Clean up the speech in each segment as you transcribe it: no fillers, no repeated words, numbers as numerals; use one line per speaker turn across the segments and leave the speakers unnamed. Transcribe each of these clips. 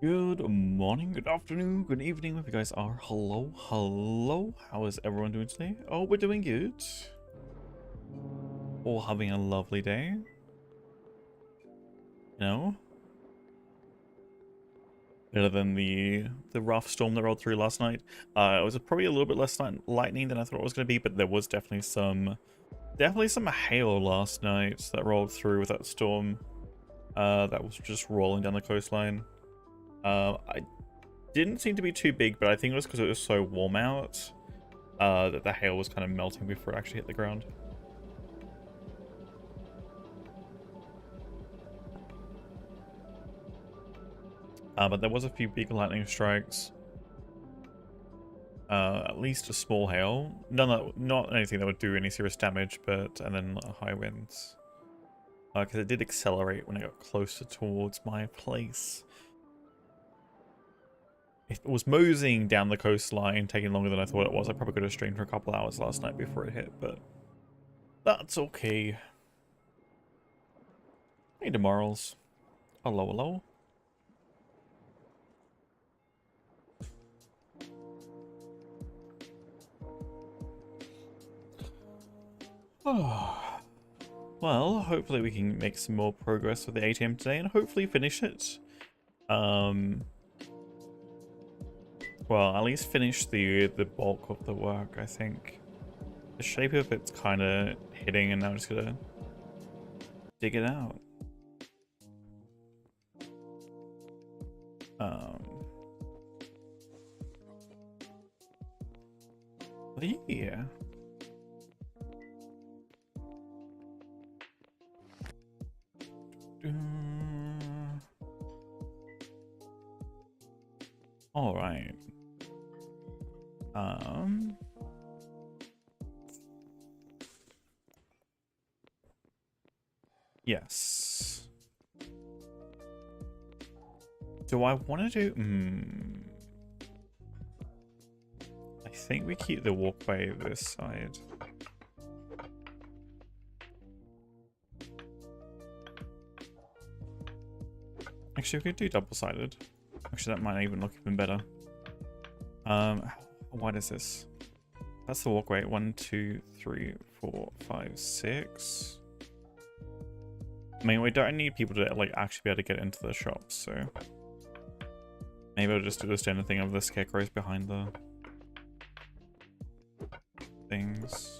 Good morning, good afternoon, good evening, wherever you guys are. Hello, hello. How is everyone doing today? Oh, we're doing good. All having a lovely day. You know? Better than the rough storm that rolled through last night. It was probably a little bit less lightning than I thought it was going to be, but there was definitely some hail last night that rolled through with that storm. That was just rolling down the coastline. I didn't seem to be too big, but I think it was because it was so warm out that the hail was kind of melting before it actually hit the ground. But there was a few big lightning strikes. At least a small hail. Not anything that would do any serious damage, and then high winds. Because it did accelerate when it got closer towards my place. It was moseying down the coastline, taking longer than I thought it was. I probably could have streamed for a couple hours last night before it hit, but that's okay. Hey, Demorals. Hello, hello. Well, hopefully we can make some more progress with the ATM today and hopefully finish it. Well, at least finish the bulk of the work, I think. The shape of it's kind of hitting, and now I'm just gonna dig it out. Yeah. All right. Yes. Do I want to do? I think we keep the walkway this side. Actually, we could do double-sided. Actually, that might even look even better. What is this? That's the walkway. 1, 2, 3, 4, 5, 6. I mean, we don't need people to like actually be able to get into the shops, so maybe I'll just do the standard thing of the scarecrows behind the things.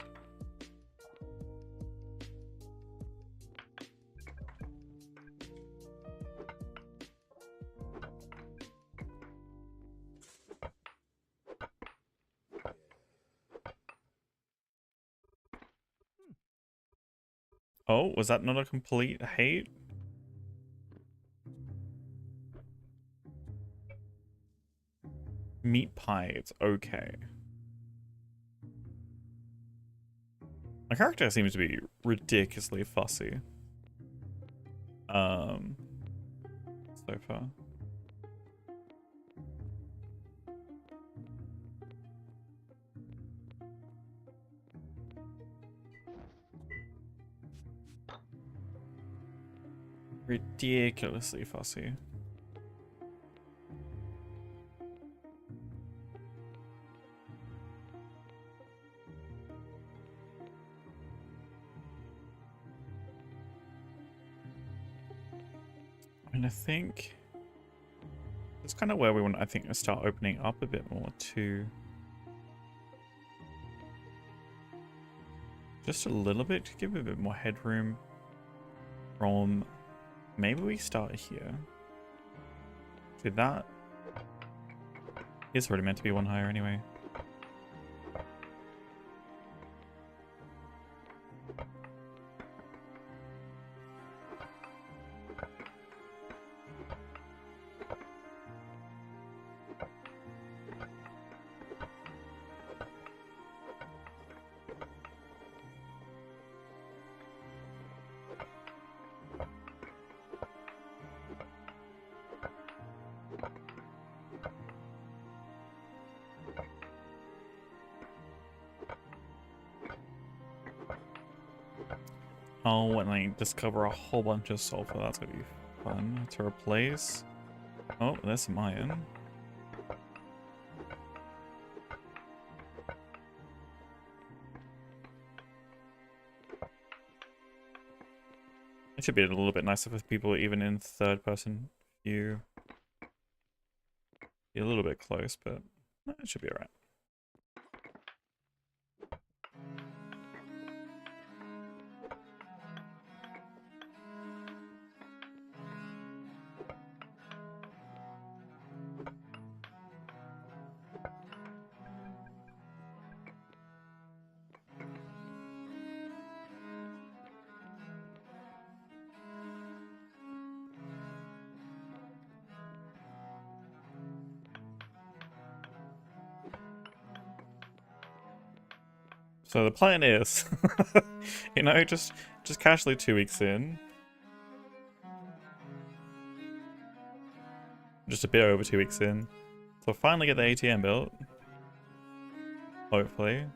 Oh, was that not a complete hate? Meat pie, it's okay. My character seems to be ridiculously fussy. So far. Ridiculously fussy. And I think that's kind of where we want, I think, to start opening up a bit more too. Just a little bit to give it a bit more headroom from, maybe we start here. See, that is already meant to be one higher anyway. Oh, and I discover a whole bunch of sulfur. That's gonna be fun to replace. Oh, there's some iron. It should be a little bit nicer for people even in third person view. Be a little bit close, but it should be alright. So the plan is, you know, just casually 2 weeks in. Just a bit over 2 weeks in. So we'll finally get the ATM built. Hopefully.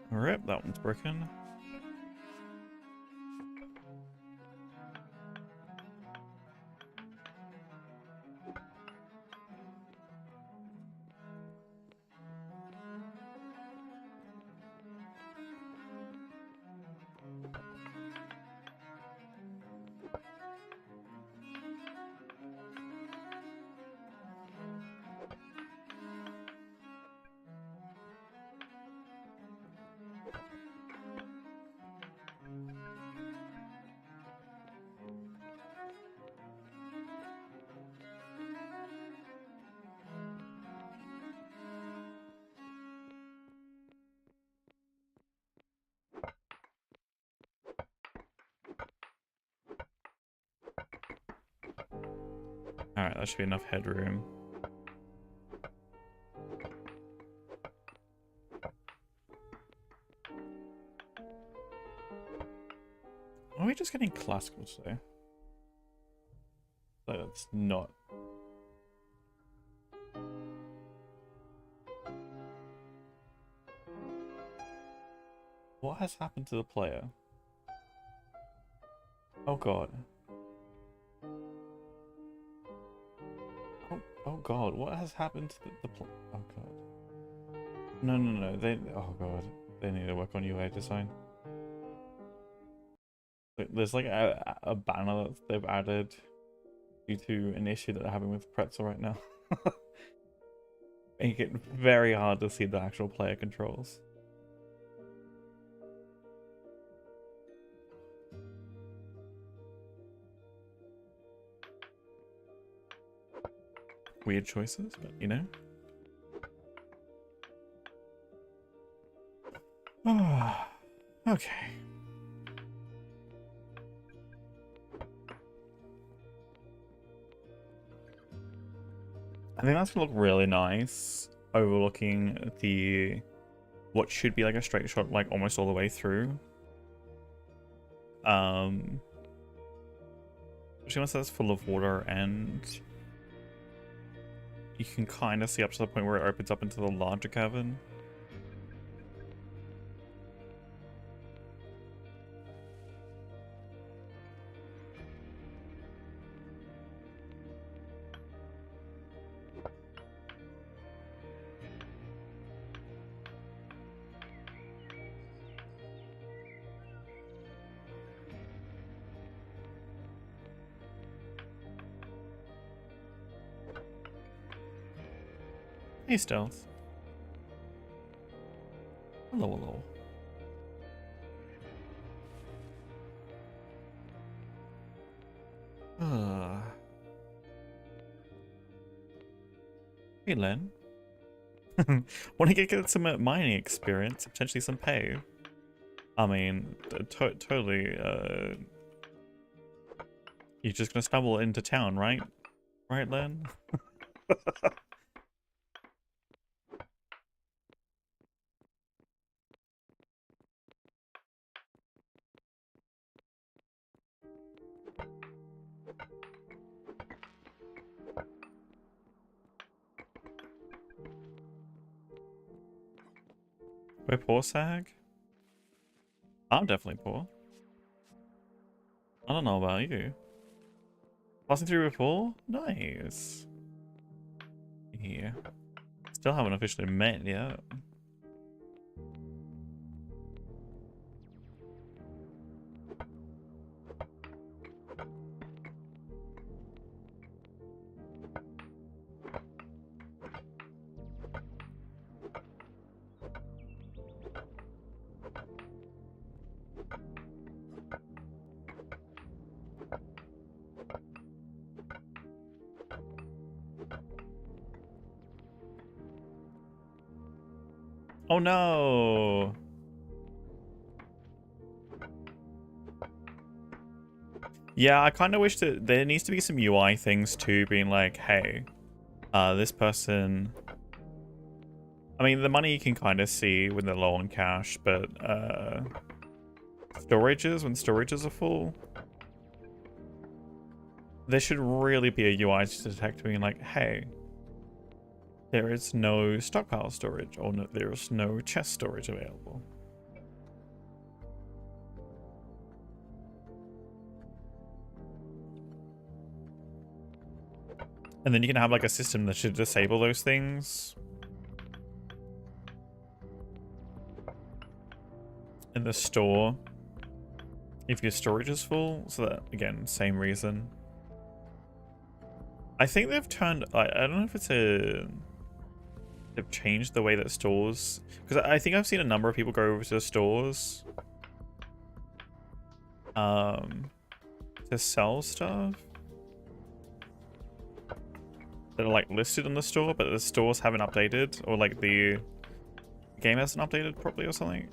Rip, that one's broken. Alright, that should be enough headroom. Are we just getting classical today? That's not. What has happened to the player? Oh god. Oh god, what has happened to the oh god. No, they, oh god. They need to work on UI design. There's like a banner that they've added due to an issue that they're having with Pretzel right now. Make it very hard to see the actual player controls. Weird choices, but you know. Okay. I think that's gonna look really nice, overlooking the what should be like a straight shot, like almost all the way through. Especially once that's full of water and you can kind of see up to the point where it opens up into the larger cavern. Hey, Stealth. Hello. Hey, Len. Want to get some mining experience, potentially some pay? I mean, totally, you're just gonna stumble into town, right? Right, Len? We're poor, Sag? I'm definitely poor. I don't know about you. Passing through before? Nice. Yeah. Still haven't officially met yet. Oh no! Yeah, I kind of wish that there needs to be some UI things too, being like, hey, this person... I mean, the money you can kind of see when they're low on cash, but storages, when storages are full, there should really be a UI to detect being like, hey, there is no stockpile storage, or no, there is no chest storage available. And then you can have like a system that should disable those things in the store if your storage is full. So that, again, same reason. I think they've turned... I don't know if it's a... They've changed the way that stores... Because I think I've seen a number of people go over to the stores to sell stuff that are like listed in the store, but the stores haven't updated, or like the game hasn't updated properly or something.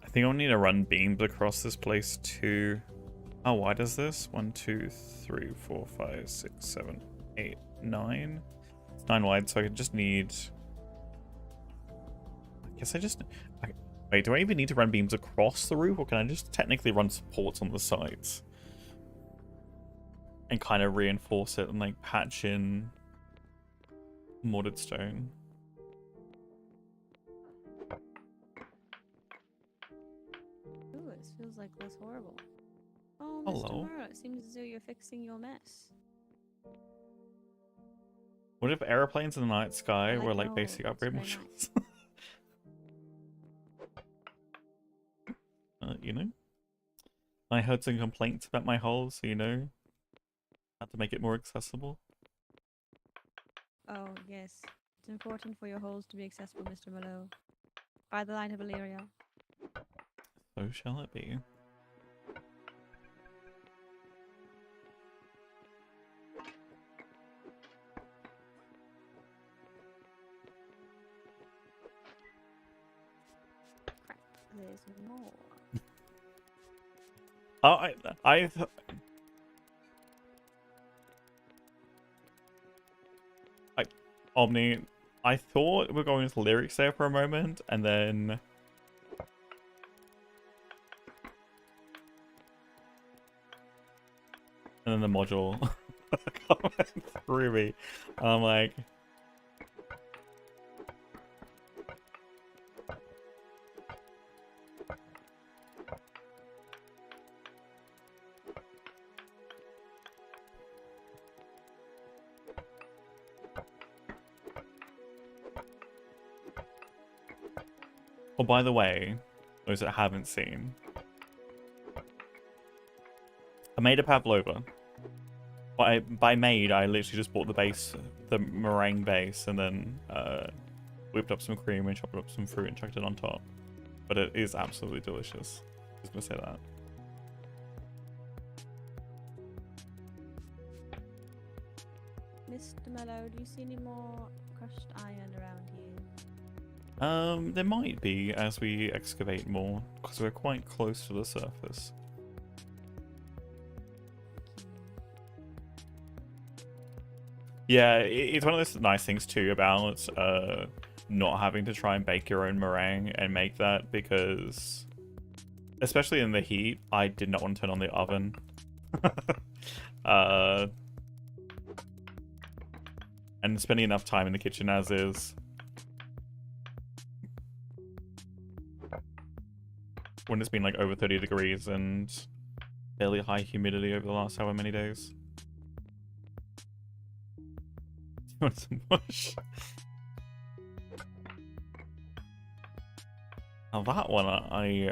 I think I'll need to run beams across this place too. How wide is this? 1, 2, 3, 4, 5, 6, 7, 8, 9. It's 9 wide, so I just need... I guess I just... Wait, do I even need to run beams across the roof, or can I just technically run supports on the sides? And kind of reinforce it and like patch in mortared stone.
Ooh, it feels like less horrible. Oh, Mr.
Hello.
Morrow, it seems as though you're fixing your mess.
What if airplanes in the night sky
I like
were
your
like basic
hole.
upgrade
It's very
modules? You know? I heard some complaints about my hull, so you know, had to make it more accessible.
Oh, yes. It's important for your holes to be accessible, Mr. Mallow. By the light of Illyria.
So shall it be.
Crap, there's more.
Oh, Omni, I thought we were going into lyrics there for a moment, and then... And then the module went through me. And I'm like... Oh, by the way, those that haven't seen, I made a pavlova. By made, I literally just bought the base, the meringue base, and then whipped up some cream and chopped up some fruit and chucked it on top. But it is absolutely delicious. Just gonna say that.
Mr. Mellow, do you see any more crushed iron around here?
There might be as we excavate more, because we're quite close to the surface. Yeah, it's one of those nice things too about not having to try and bake your own meringue and make that, because especially in the heat, I did not want to turn on the oven. And spending enough time in the kitchen as is. When it's been like over 30 degrees and fairly high humidity over the last however many days. You want some mush? Now that one I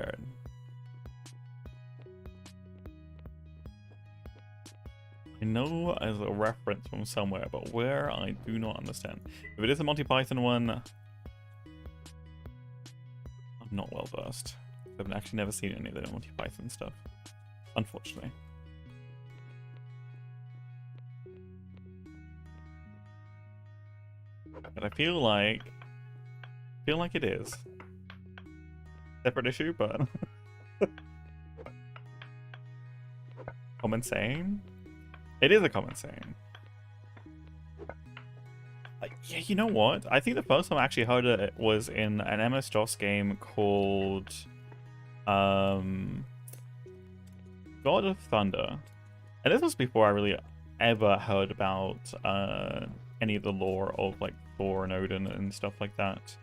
know as a reference from somewhere, but where I do not understand. If it is a Monty Python one, I'm not well versed. I've actually never seen any of the Monty Python stuff, unfortunately. But I feel like it is. Separate issue, but common saying? It is a common saying. Yeah, you know what? I think the first time I actually heard it was in an MS-DOS game called God of Thunder. And this was before I really ever heard about any of the lore of like Thor and Odin and stuff like that.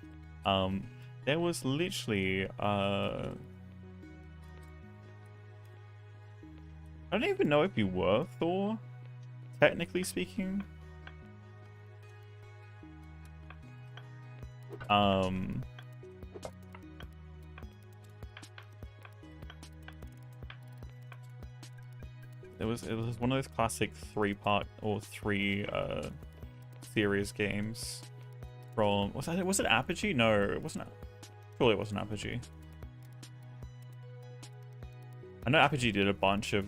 There was literally I don't even know if you were Thor, technically speaking. It was one of those classic three-part or three series games from was it Apogee? No, it wasn't. Surely it wasn't Apogee. I know Apogee did a bunch of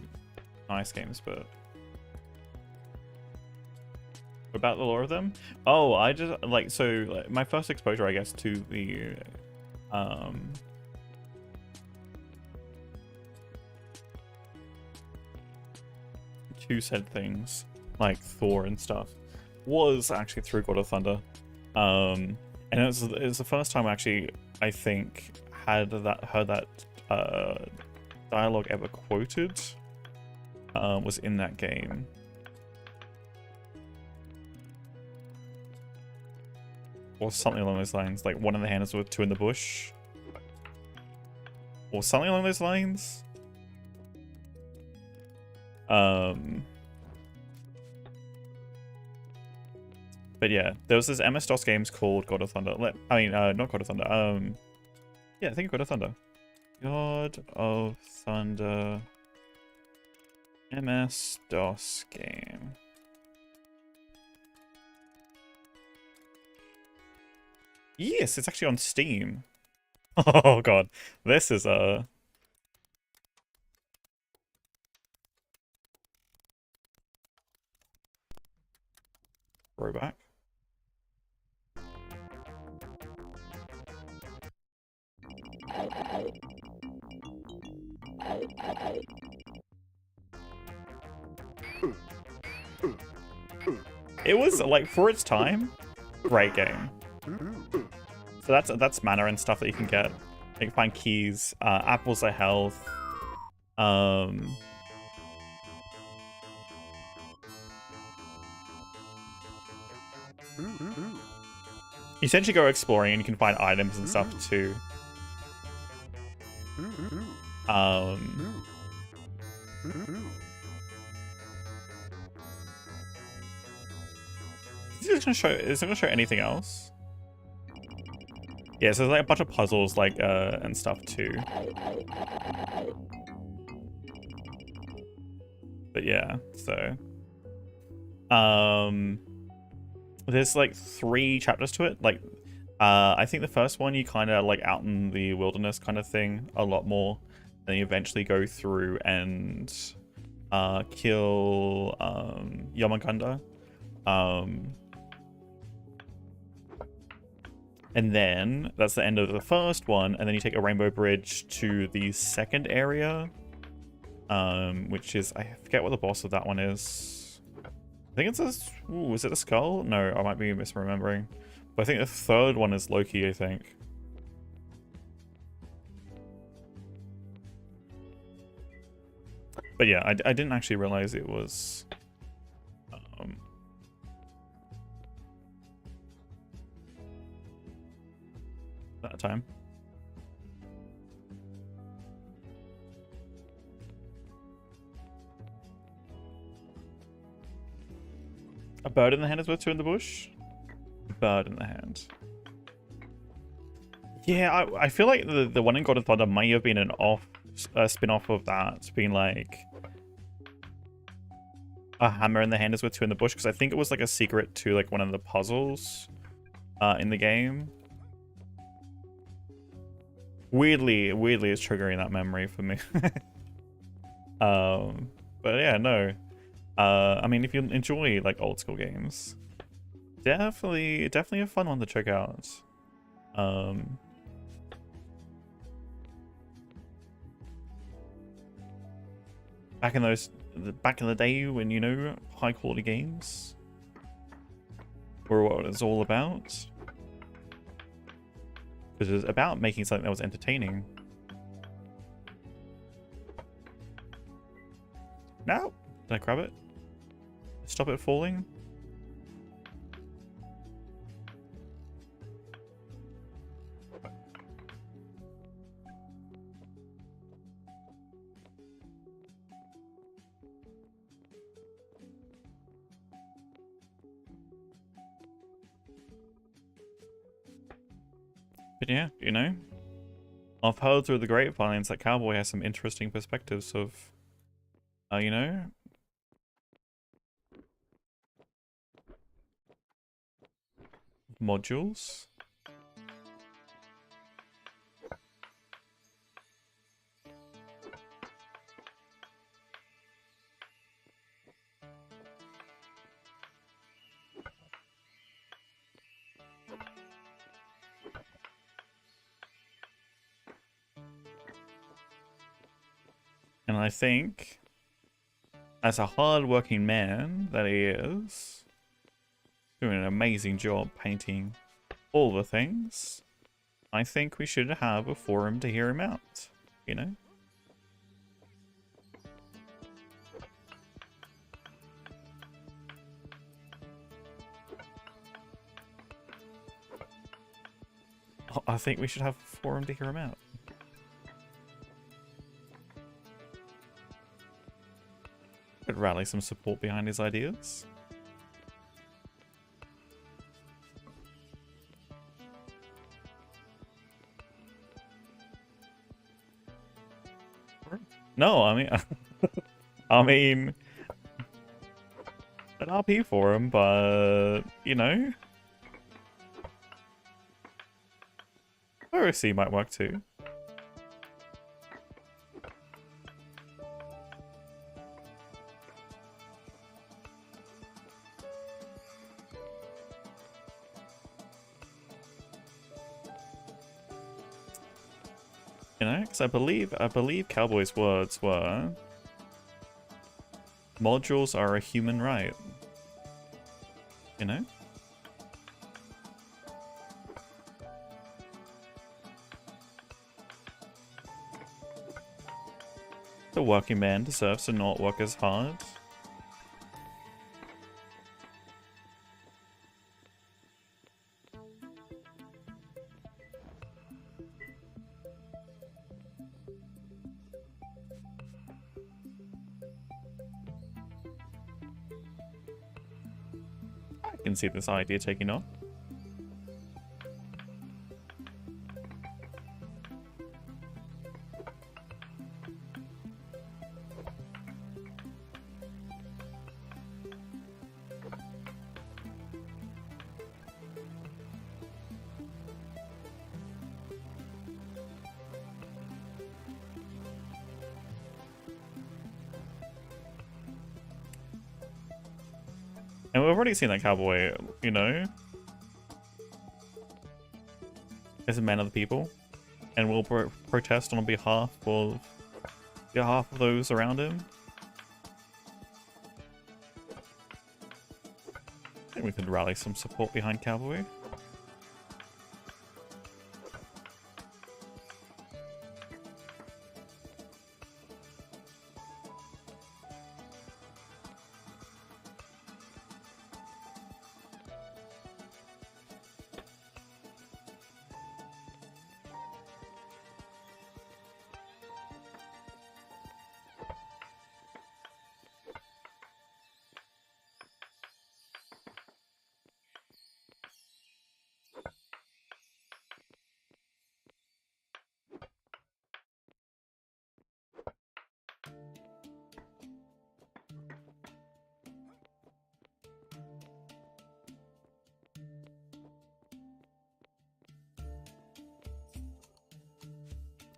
nice games, but what about the lore of them? Oh, I just like my first exposure, I guess, to the to said things like Thor and stuff was actually through God of Thunder, and it was the first time actually I think heard that dialogue ever quoted was in that game. Or something along those lines, like one in the hand is worth two in the bush. Or something along those lines. But yeah, there was this MS-DOS games called God of Thunder. Not God of Thunder. Yeah, I think God of Thunder. God of Thunder MS-DOS game. Yes, it's actually on Steam. Oh god, this is a throwback. It was like for its time, great game. So that's mana and stuff that you can get. You can find keys, apples of health. You essentially go exploring and you can find items and stuff too. Is it gonna show anything else? Yeah, so there's like a bunch of puzzles like and stuff too. But yeah, so there's like 3 chapters to it. Like I think the first one you kind of like out in the wilderness kind of thing a lot more. Then you eventually go through and kill Yamaganda. And then that's the end of the first one, and then you take a rainbow bridge to the second area, which is, I forget what the boss of that one is. I think it's a, ooh, is it a skull? No, I might be misremembering. But I think the third one is Loki, I think. But yeah, I didn't actually realize it was that time. A bird in the hand is worth 2 in the bush? A bird in the hand. Yeah, I feel like the one in God of Thunder might have been an spin-off of that, being like a hammer in the hand is worth 2 in the bush, because I think it was like a secret to like one of the puzzles in the game. Weirdly it's triggering that memory for me. But yeah, no. I mean, if you enjoy like old school games, definitely a fun one to check out. Back in the day when, you know, high quality games were what it's all about. Because it was about making something that was entertaining. No! Did I grab it? Stop it falling? But yeah, you know, I've heard through the grapevines that Cowboy has some interesting perspectives of, you know, modules. And I think, as a hard-working man that he is, doing an amazing job painting all the things, I think we should have a forum to hear him out, you know? I think we should have a forum to hear him out. Could rally some support behind his ideas. No, I mean, I mean, an RP forum, but you know, OC might work too. You know, because I believe Cowboy's words were, modules are a human right. You know? The working man deserves to not work as hard. I can see this idea taking off. And we've already seen that cowboy, you know, as a man of the people, and will protest on behalf of those around him. I think we could rally some support behind Cowboy.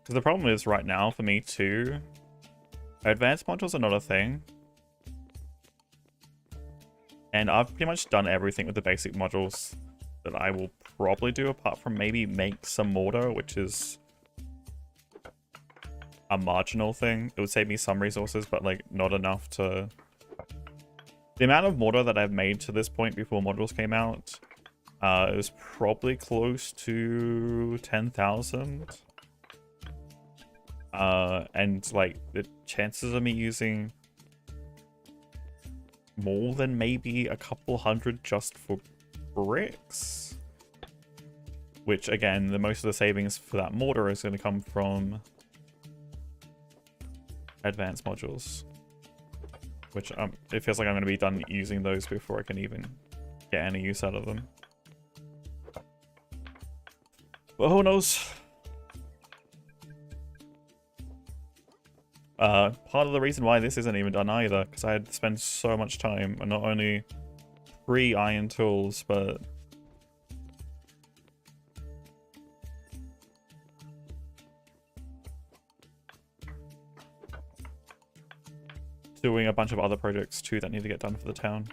Because the problem is right now for me too, advanced modules are not a thing. And I've pretty much done everything with the basic modules that I will probably do, apart from maybe make some mortar, which is a marginal thing. It would save me some resources, but like not enough to... The amount of mortar that I've made to this point before modules came out is probably close to 10,000. And like the chances of me using more than maybe a couple hundred just for bricks, which again, the most of the savings for that mortar is going to come from advanced modules, which it feels like I'm going to be done using those before I can even get any use out of them. But who knows? Part of the reason why this isn't even done either, because I had to spend so much time on not only pre-iron tools, but doing a bunch of other projects too that need to get done for the town.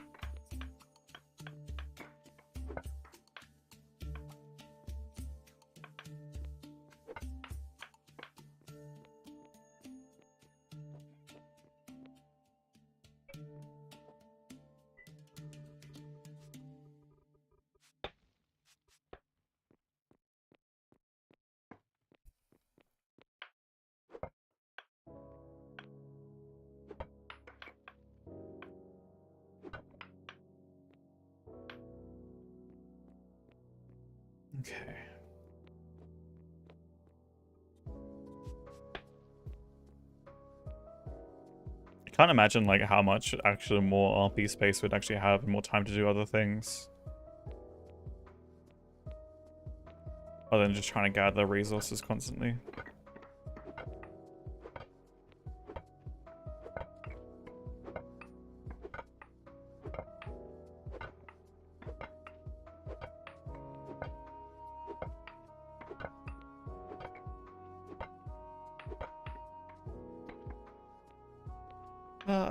Okay. I can't imagine like how much actually more RP space would actually have and more time to do other things. Other than just trying to gather resources constantly.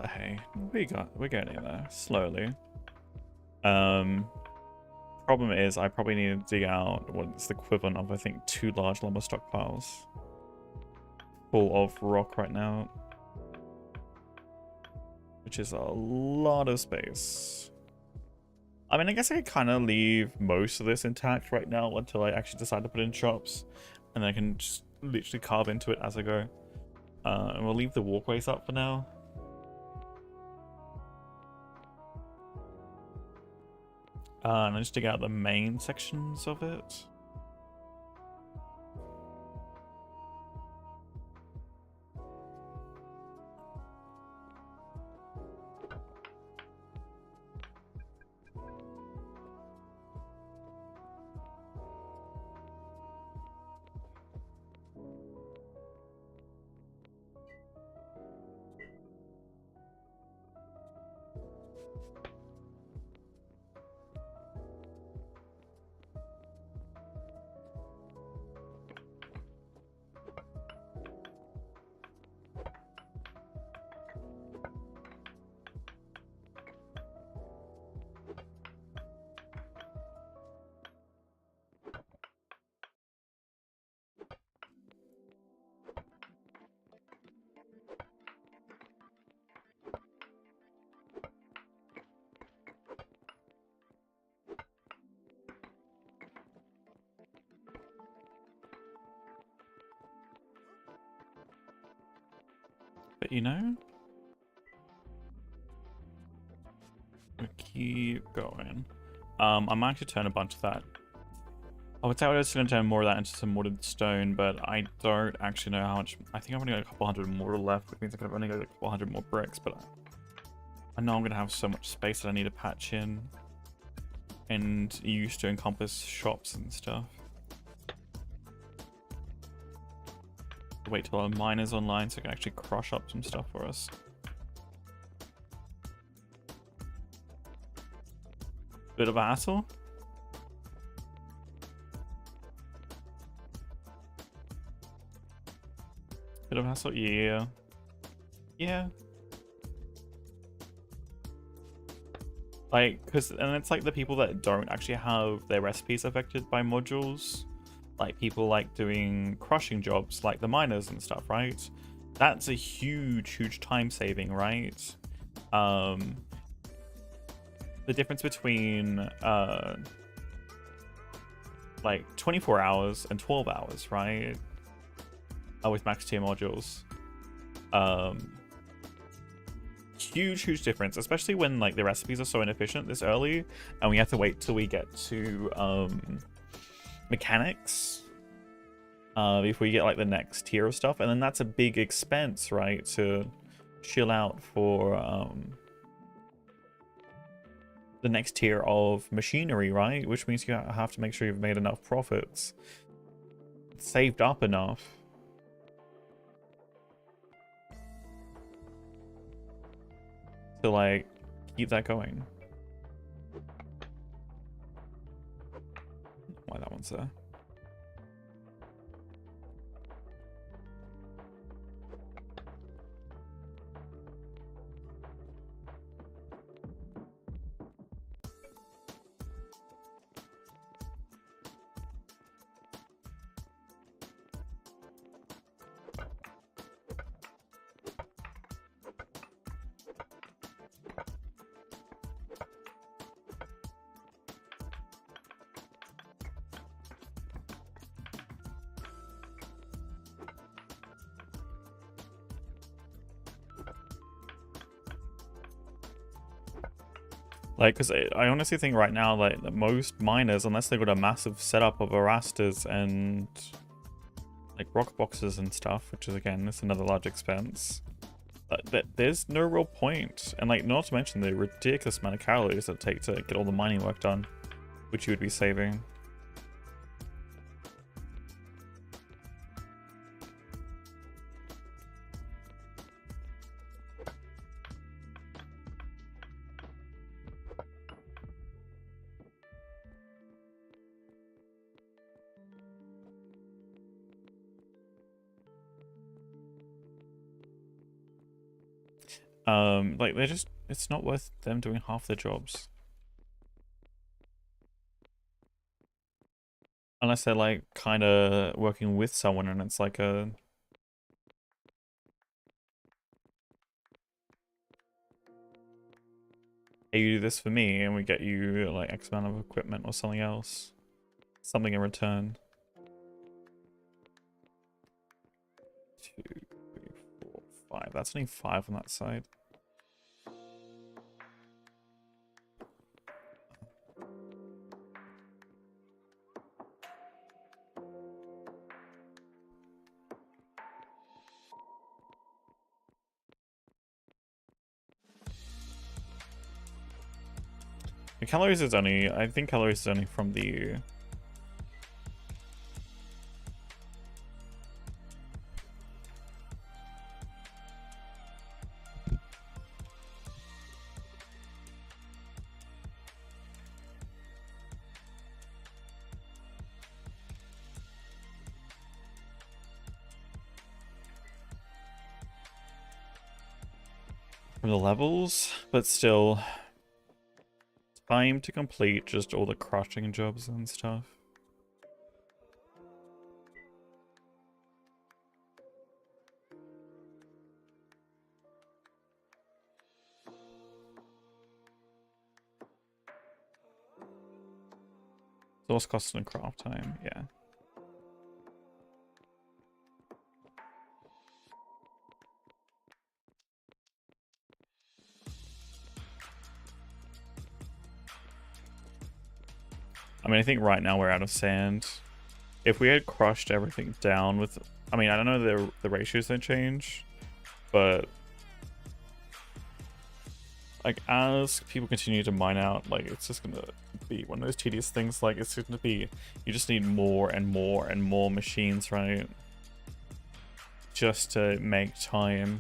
Hey, we're getting there slowly. Problem is I probably need to dig out what's the equivalent of I think 2 large lumber stockpiles full of rock right now, which is a lot of space. I mean, I guess I could kind of leave most of this intact right now until I actually decide to put in shops, and then I can just literally carve into it as I go. And we'll leave the walkways up for now. And I just dig out the main sections of it. But you know, we keep going. I might actually turn a bunch of that. I would say I was going to turn more of that into some mortared stone, but I don't actually know how much. I think I've only got a couple hundred mortar left, which means I could have only got a couple hundred more bricks, but I know I'm going to have so much space that I need to patch in and use to encompass shops and stuff. Wait till our miner's online so I can actually crush up some stuff for us. Bit of a hassle. Bit of a hassle, yeah. Yeah. Like, and it's like the people that don't actually have their recipes affected by modules. Like people like doing crushing jobs, like the miners and stuff, right? That's a huge time saving, right? The difference between like 24 hours and 12 hours, right? With max tier modules. Huge difference, especially when like the recipes are so inefficient this early and we have to wait till we get to mechanics if we get like the next tier of stuff, and then that's a big expense, right, to chill out for the next tier of machinery, right, which means you have to make sure you've made enough profits, saved up enough to like keep that going. Why that one's there? Like, because I honestly think right now, like, that most miners, unless they've got a massive setup of arastas and, like, rock boxes and stuff, which is, again, it's another large expense, there's no real point. And, like, not to mention the ridiculous amount of calories that take to get all the mining work done, which you would be saving. Like, they're just, it's not worth them doing half the jobs. Unless they're, like, kind of working with someone and it's like a... Hey, you do this for me and we get you, like, X amount of equipment or something else. Something in return. 2, 3, 4, 5. That's only 5 on that side. The calories is only, I think calories is only from the... from the levels, but still... Time to complete just all the crushing jobs and stuff. Source cost and craft time, yeah. I mean, I think right now we're out of sand. If we had crushed everything down with... I mean, I don't know the ratios don't change, but... like, as people continue to mine out, like, it's just gonna be one of those tedious things. Like, it's gonna be... you just need more and more and more machines, right? Just to make time.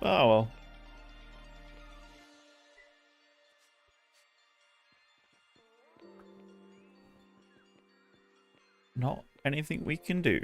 Oh, well. Not anything we can do.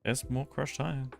There's more crushed iron.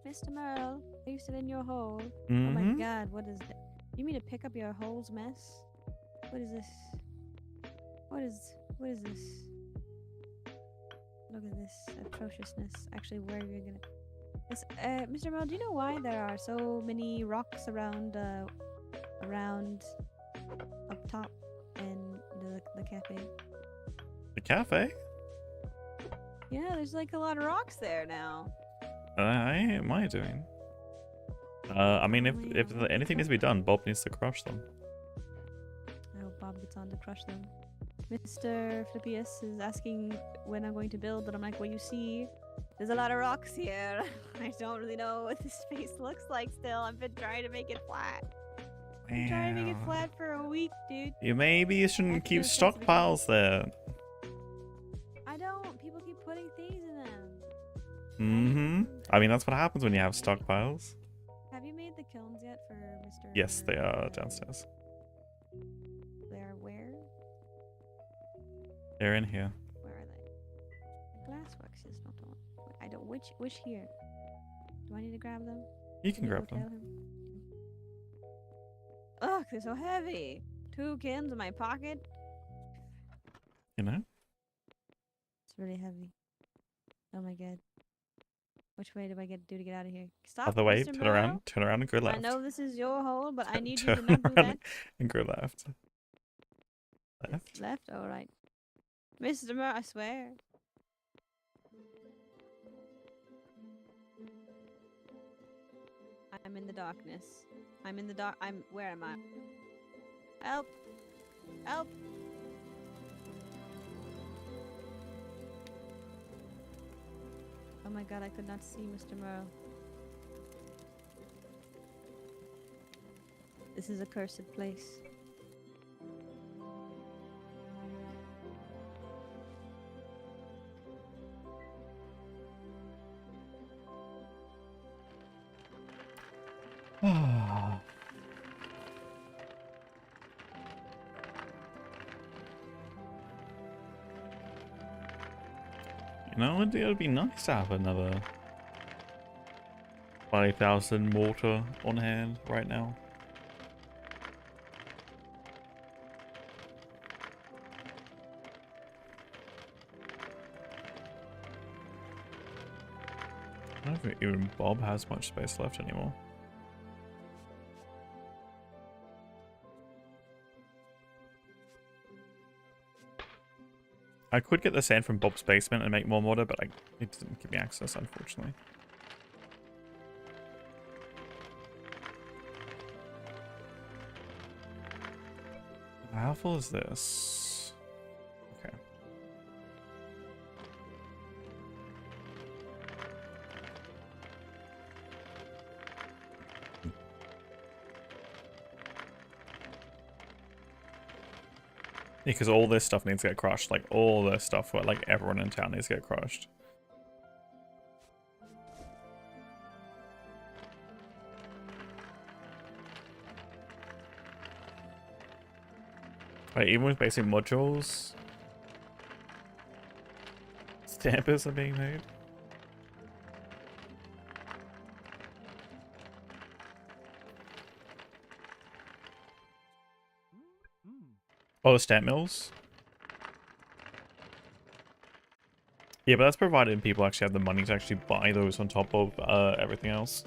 Mr. Merle, are you still in your hole?
Mm-hmm.
Oh my god, what is that? You mean to pick up your hole's mess? What is this? What is this? Look at this atrociousness. Actually, where are you gonna... This, Mr. Merle, do you know why there are so many rocks around up top in the cafe?
The cafe?
Yeah, there's like a lot of rocks there now.
What am I doing? I mean, if anything needs to be done, Bob needs to crush them.
I hope Bob gets on to crush them. Mr. Flippius is asking when I'm going to build, and I'm like, well, you see, there's a lot of rocks here. I don't really know what this space looks like still. I've been trying to make it flat. I've been trying to make it flat for a week, dude.
Maybe you shouldn't keep stockpiles there.
I don't. People keep putting things in them.
Mm-hmm. I mean, that's what happens when you have stockpiles.
Have you made the kilns yet for Mr.
Yes, they are downstairs.
They're where?
They're in here.
Where are they? The glassworks is not on. Wait, I don't. Which here? Do I need to grab them?
You can grab them.
Ugh, they're so heavy. 2 kilns in my pocket.
You know?
It's really heavy. Oh my god. Which way do I do to get out of here? Stop.
Other way,
Mr.
turn around and go left.
I know this is your hole, but I need you
Turn
to not do
around
that.
and go left. Left?
Left? Alright. Mr. Merle, I swear. I'm in the darkness. I'm in the dark. Where am I? Help! Help! Oh my god, I could not see Mr. Merle. This is a cursed place.
You know, it would be nice to have another 5,000 mortar on hand right now. I don't think even Bob has much space left anymore. I could get the sand from Bob's basement and make more mortar, but it didn't give me access, unfortunately. How full is this? Okay. Because all this stuff needs to get crushed. Like, all this stuff where, like, everyone in town needs to get crushed. Like, even with basic modules, stampers are being made. Oh, the stamp mills? Yeah, but that's provided people actually have the money to actually buy those on top of everything else.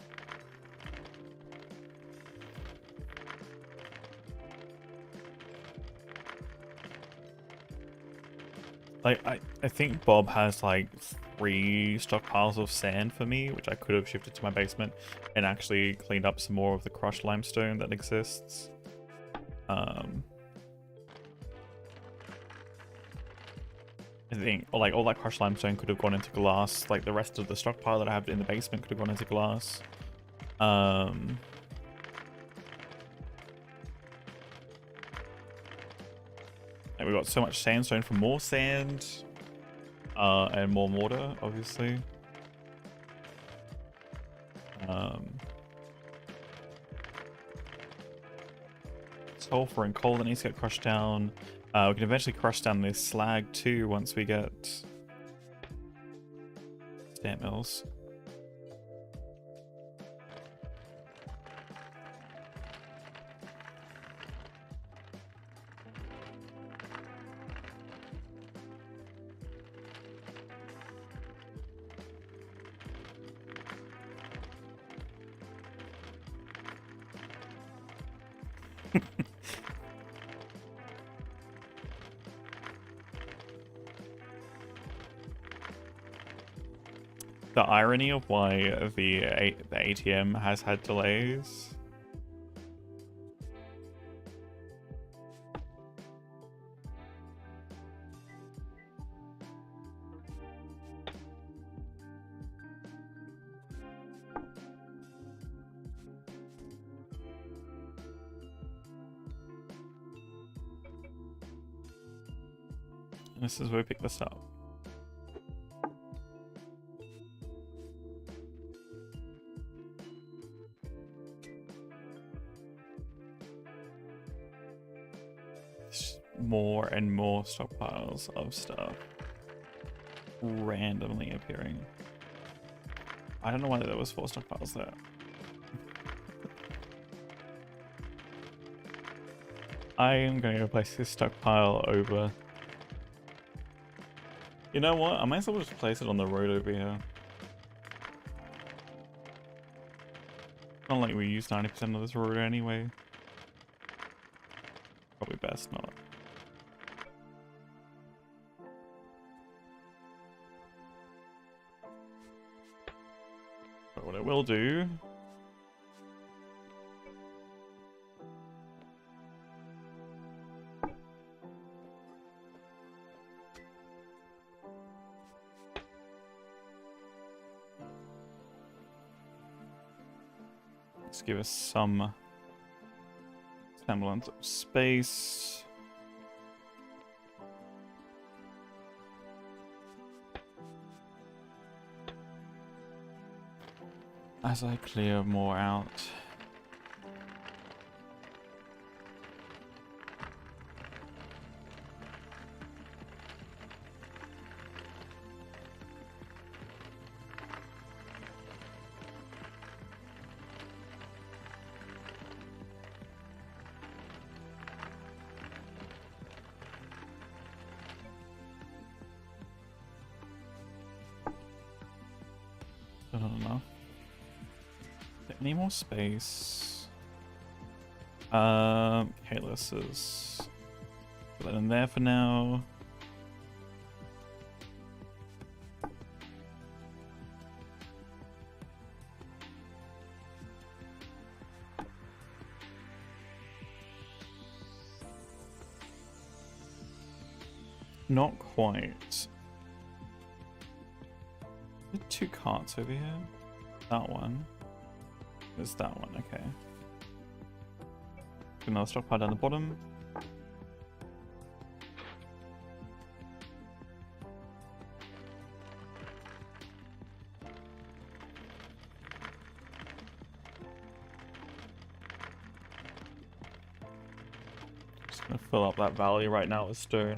Like, I think Bob has like 3 stockpiles of sand for me, which I could have shifted to my basement and actually cleaned up some more of the crushed limestone that exists. I think, or like, all that crushed limestone could have gone into glass. Like, the rest of the stockpile that I have in the basement could have gone into glass. And we got so much sandstone for more sand. And more mortar, obviously. Sulfur and coal that needs to get crushed down. We can eventually crush down this slag too once we get stamp mills. The irony of why the ATM has had delays. This is where we pick this up. More and more stockpiles of stuff randomly appearing. I don't know why there was 4 stockpiles there. I am going to place this stockpile over. You know what? I might as well just place it on the road over here. Not like we use 90% of this road anyway. Probably best not. But what it will do is give us some semblance of space. As I clear more out. Still not enough. Any more space? Okay, let's just put that in there for now. Not quite. There are 2 carts over here. That one. There's that one, okay. Another stockpile down the bottom. Just gonna fill up that valley right now with stone.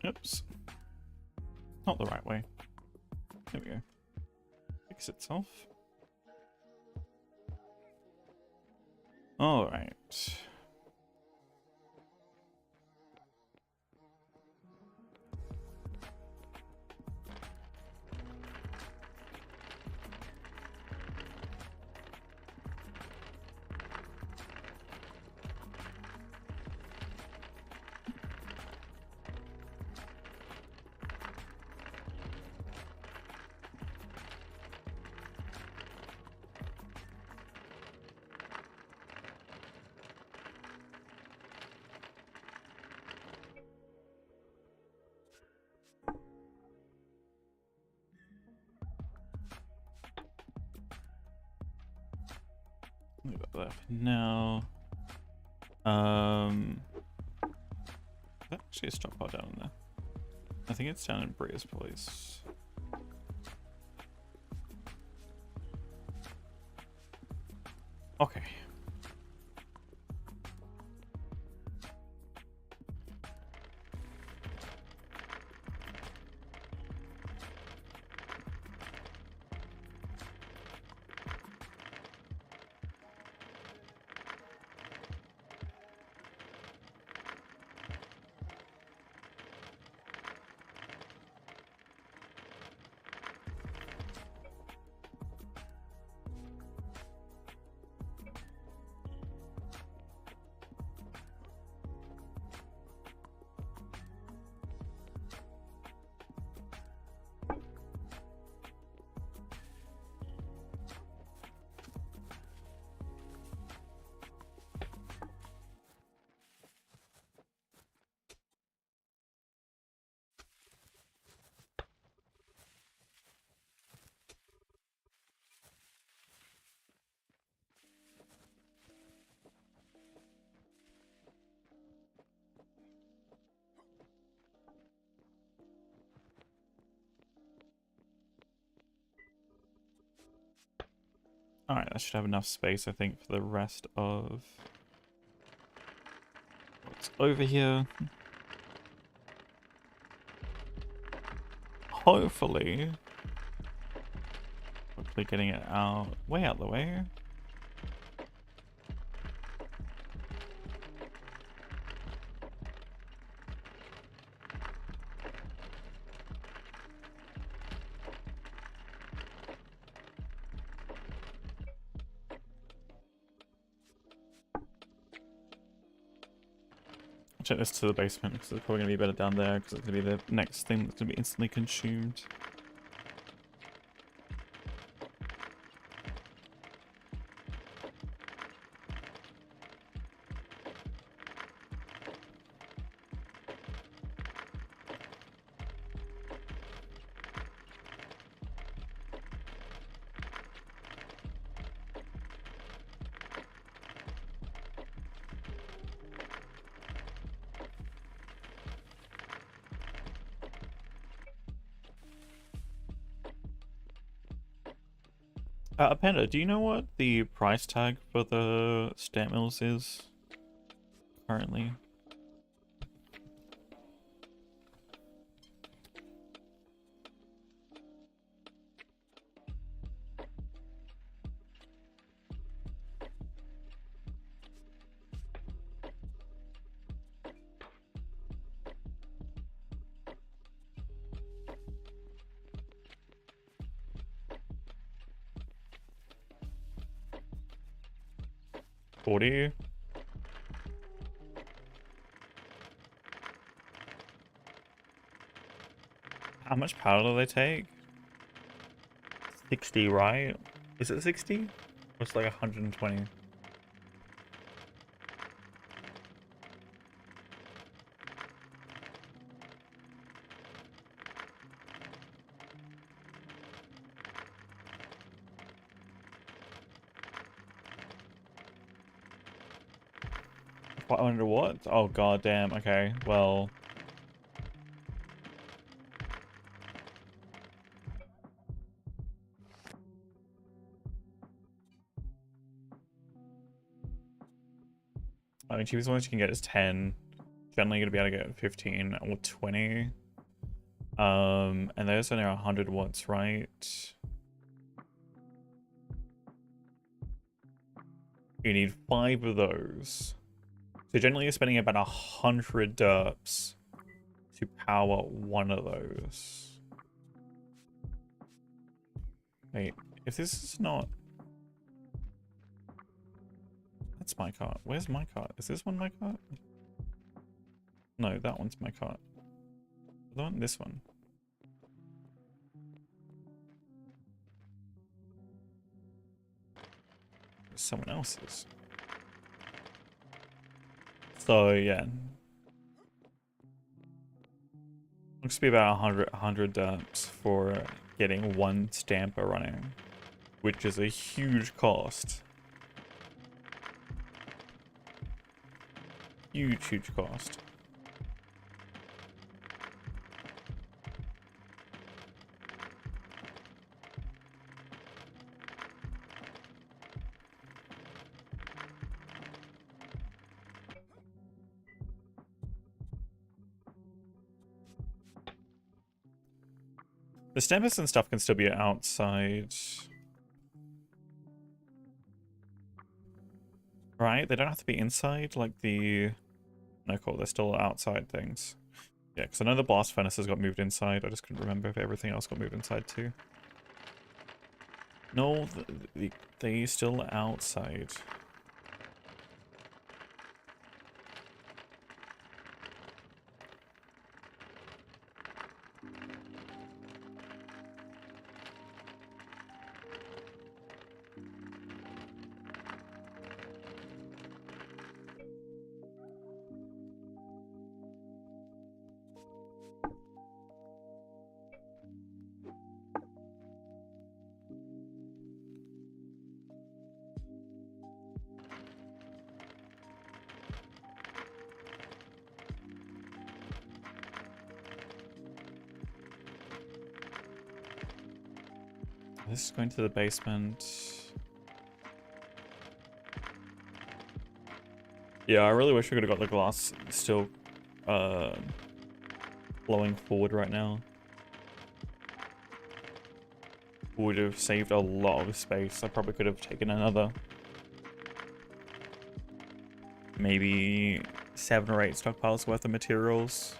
Oops. Not the right way. There we go. Fix itself. Alright. Leave that there for now. Is that actually a stockpile down in there? I think it's down in Bria's place. Okay. Alright, that should have enough space, I think, for the rest of what's over here. Hopefully getting it out, way out the way. Check this to the basement because it's probably going to be better down there because it's going to be the next thing that's going to be instantly consumed. Panda, do you know what the price tag for the stamp mills is currently? $40? How much powder do they take? 60, right? Is it 60? Or it's like 120? I wonder what? Oh god damn, okay, well. I mean, cheapest one you can get is 10. generally going to be able to get 15 or 20. And those only are 100 watts, right? You need 5 of those. So generally you're spending about 100 derps to power one of those. Wait, if this is not... That's my cart. Where's my cart? Is this one my cart? No, that one's my cart. The one? This one. Someone else's. So yeah, looks to be about 100 dumps for getting one stamper running, which is a huge cost. Huge cost. The stampers and stuff can still be outside. Right? They don't have to be inside like the... No, cool. They're still outside things. Yeah, because I know the blast furnaces got moved inside. I just couldn't remember if everything else got moved inside too. No, they still outside. This is going to the basement. Yeah, I really wish we could have got the glass still flowing forward right now. Would have saved a lot of space. I probably could have taken another maybe 7 or 8 stockpiles worth of materials.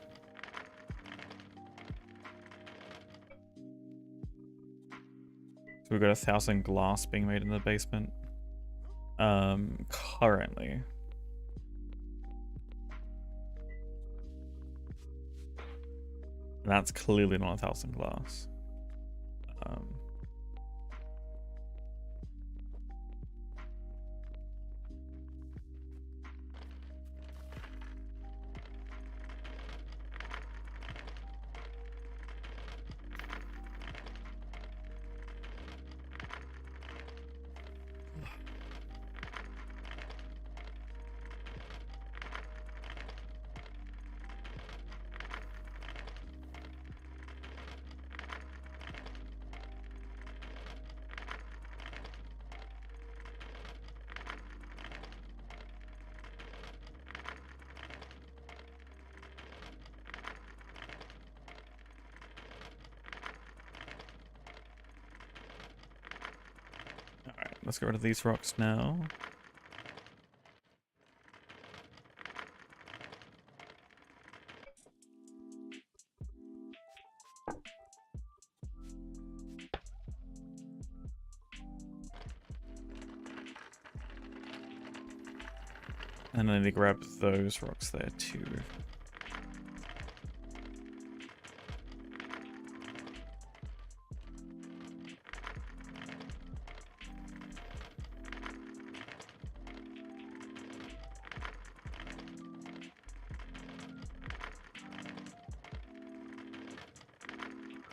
So we've got 1,000 glass being made in the basement. Currently. And that's clearly not 1,000 glass. Alright, let's get rid of these rocks now. And I need to grab those rocks there too.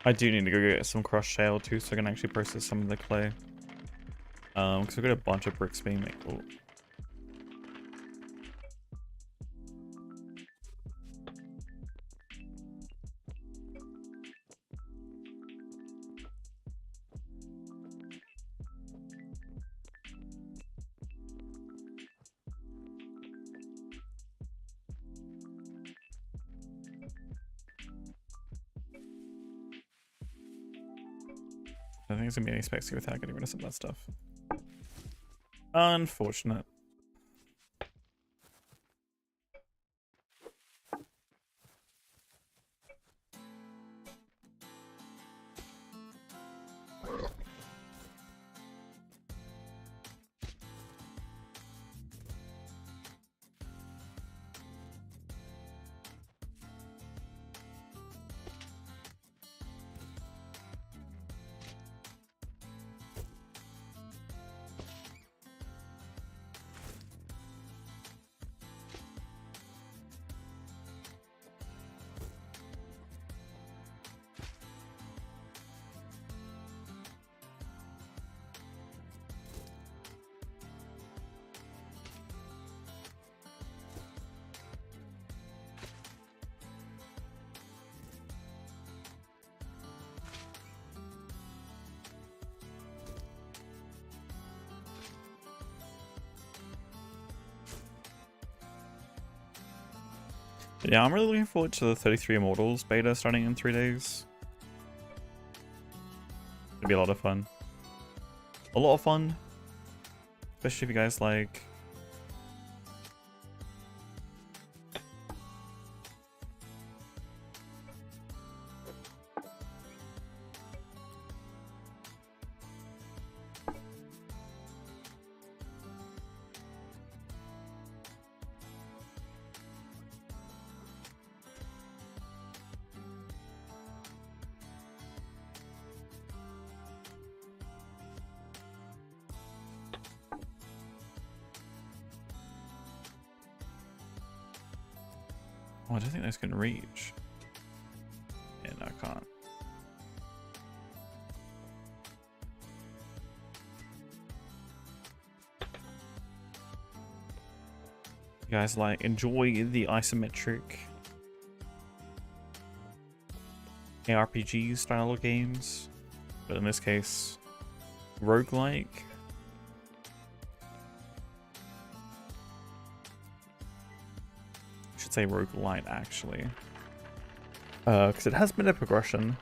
I do need to go get some crushed shale too, so I can actually process some of the clay. Because we've got a bunch of bricks being made. Oh. I think it's gonna be any spexy without getting rid of some of that stuff. Unfortunate. Yeah, I'm really looking forward to the 33 Immortals beta starting in 3 days. It'll be a lot of fun. A lot of fun. Especially if you guys like... Oh, I don't think those can reach. Yeah, no, I can't. You guys like enjoy the isometric ARPG style of games, but in this case, roguelike. I should say roguelite actually, because it has been a progression.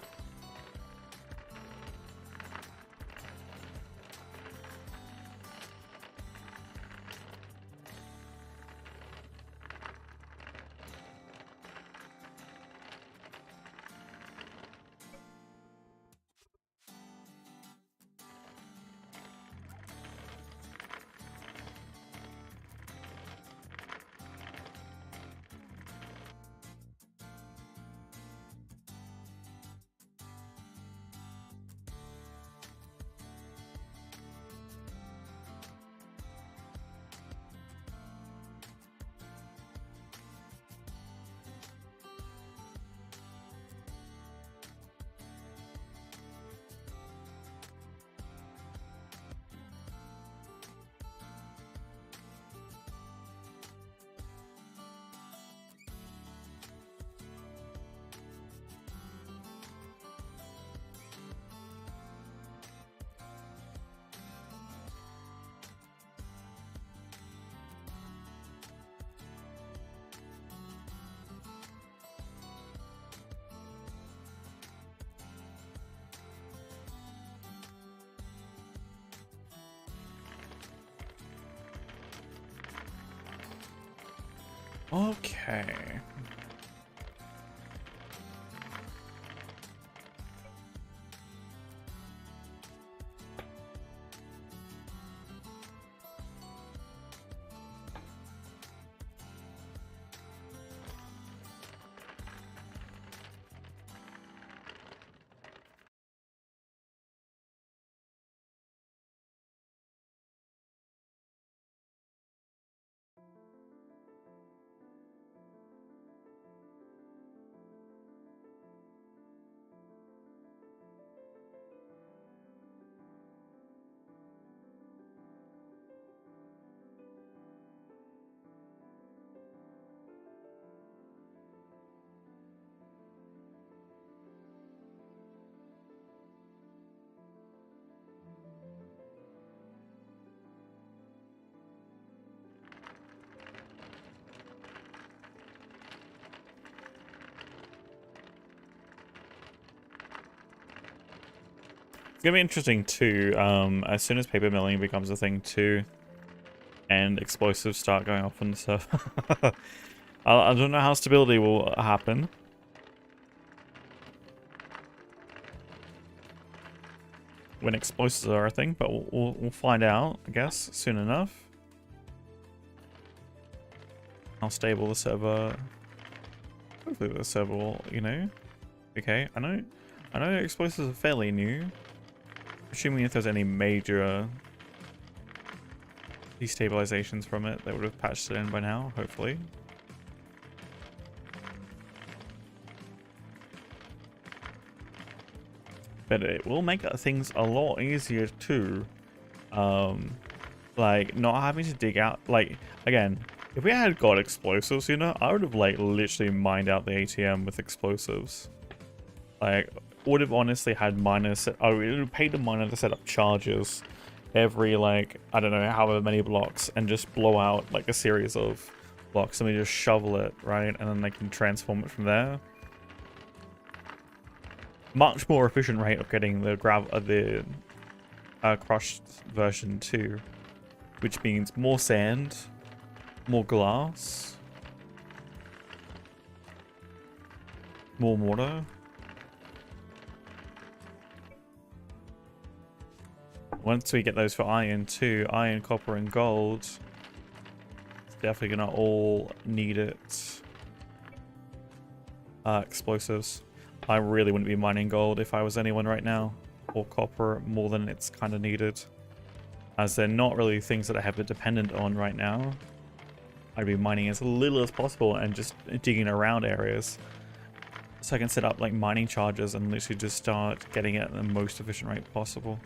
Okay. It's gonna be interesting too, as soon as paper milling becomes a thing too, and explosives start going off and stuff. I don't know how stability will happen. When explosives are a thing, but we'll find out, I guess, soon enough. How stable the server... Hopefully the server will, you know... Okay, I know explosives are fairly new. Assuming if there's any major destabilizations from it, they would have patched it in by now, hopefully. But it will make things a lot easier too. Like not having to dig out, like, again, if we had got explosives, you know, I would have like literally mined out the ATM with explosives. Like, would have honestly had miners, I would have paid the miner to set up charges every, like, I don't know, however many blocks, and just blow out like a series of blocks, and we just shovel it, right? And then they can transform it from there. Much more efficient rate of getting the crushed version 2, which means more sand, more glass, more mortar. Once we get those for iron too, iron, copper, and gold, it's definitely gonna all need it. Explosives. I really wouldn't be mining gold if I was anyone right now, or copper, more than it's kind of needed, as they're not really things that I have it dependent on right now. I'd be mining as little as possible and just digging around areas, so I can set up like mining charges and literally just start getting it at the most efficient rate possible.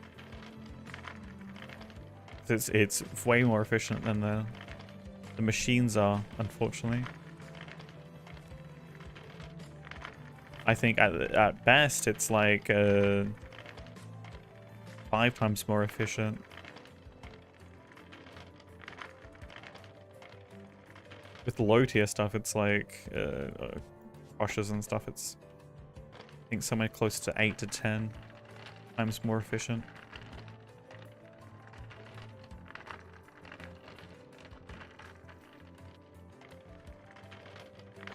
It's way more efficient than the machines are, unfortunately. I think at best it's like 5 times more efficient. With low tier stuff, it's like crushers and stuff. It's, I think, somewhere close to 8 to 10 times more efficient.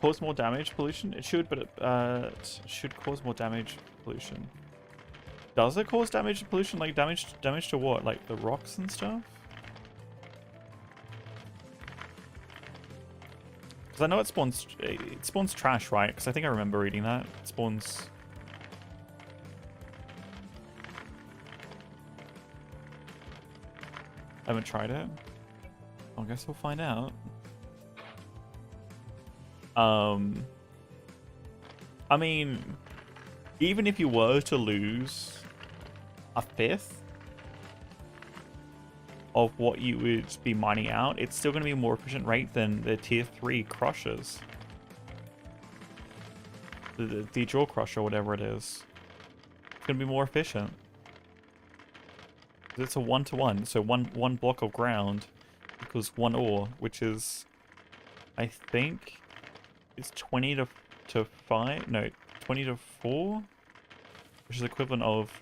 Cause more damage pollution? It should, but it should cause more damage pollution. Does it cause damage pollution? Like damage to what? Like the rocks and stuff? Because I know it spawns trash, right? Because I think I remember reading that. It spawns... I haven't tried it. I guess we'll find out. I mean, even if you were to lose a fifth of what you would be mining out, it's still going to be a more efficient rate than the tier 3 crushers. The jaw crusher, whatever it is. It's going to be more efficient. It's a 1-to-1, so one block of ground equals 1 ore, which is, I think, it's 20 to 5, no, 20 to 4, which is equivalent of...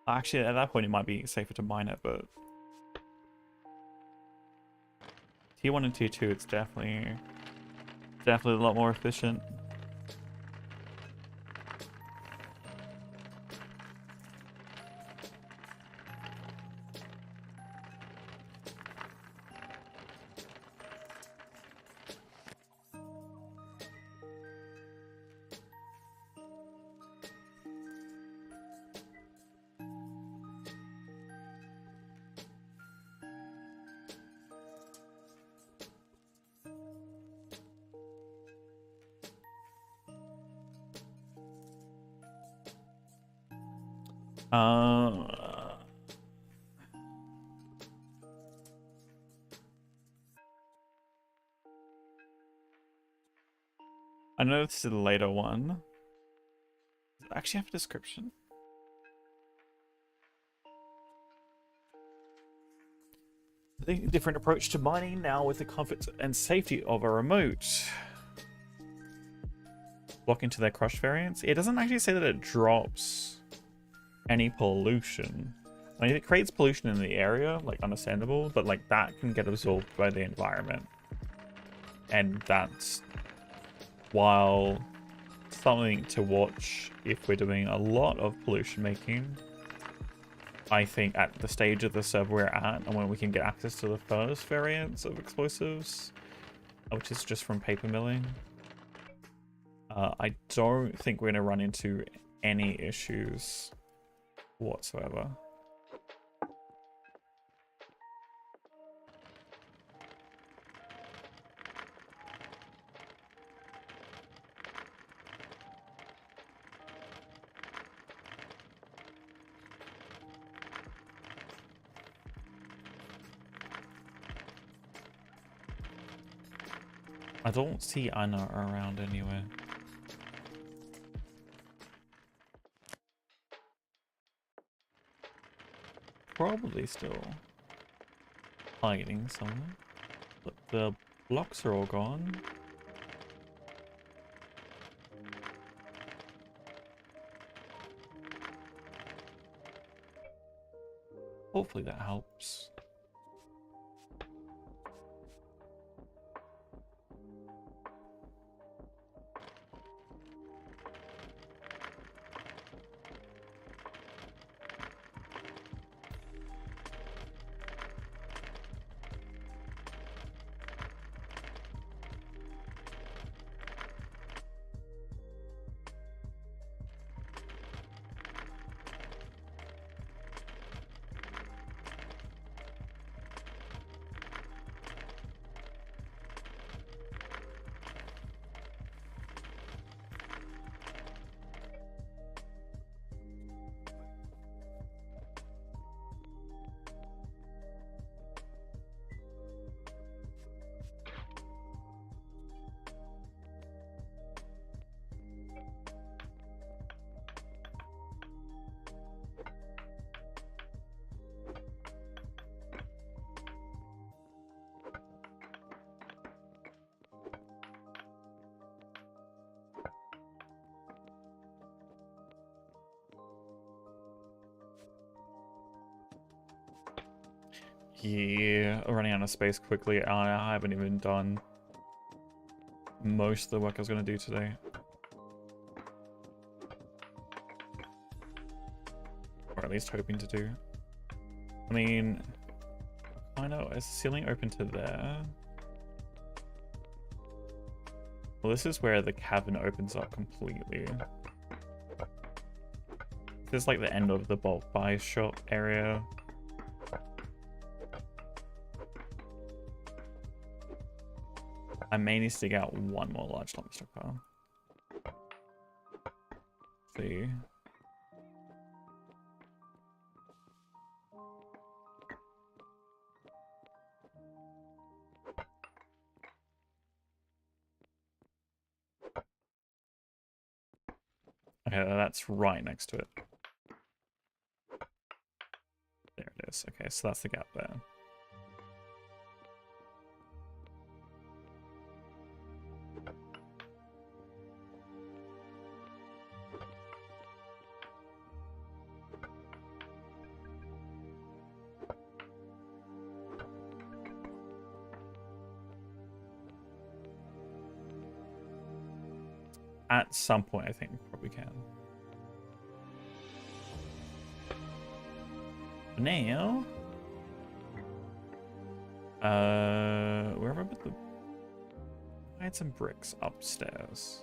Actually, at that point, it might be safer to mine it, but... Tier 1 and Tier 2, it's definitely a lot more efficient. I know this is a later one. Does it actually have a description? I think a different approach to mining now with the comfort and safety of a remote. block into their crush variants, it doesn't actually say that it drops any pollution. I mean, if it creates pollution in the area, like, understandable, but like that can get absorbed by the environment. And that's, while something to watch if we're doing a lot of pollution making, I think at the stage of the server we're at, and when we can get access to the first variants of explosives, which is just from paper milling, I don't think we're going to run into any issues whatsoever. I don't see Anna around anywhere. Probably still hiding somewhere, but the blocks are all gone. Hopefully that helps. Yeah, running out of space quickly. I haven't even done most of the work I was going to do today. Or at least hoping to do. I mean, I know, is the ceiling open to there? Well, this is where the cavern opens up completely. This is like the end of the bulk buy shop area. I may need to dig out one more large lump stockpile. See. Okay, that's right next to it. There it is. Okay, so that's the gap there. At some point, I think we probably can. Now, where have I put the? I had some bricks upstairs.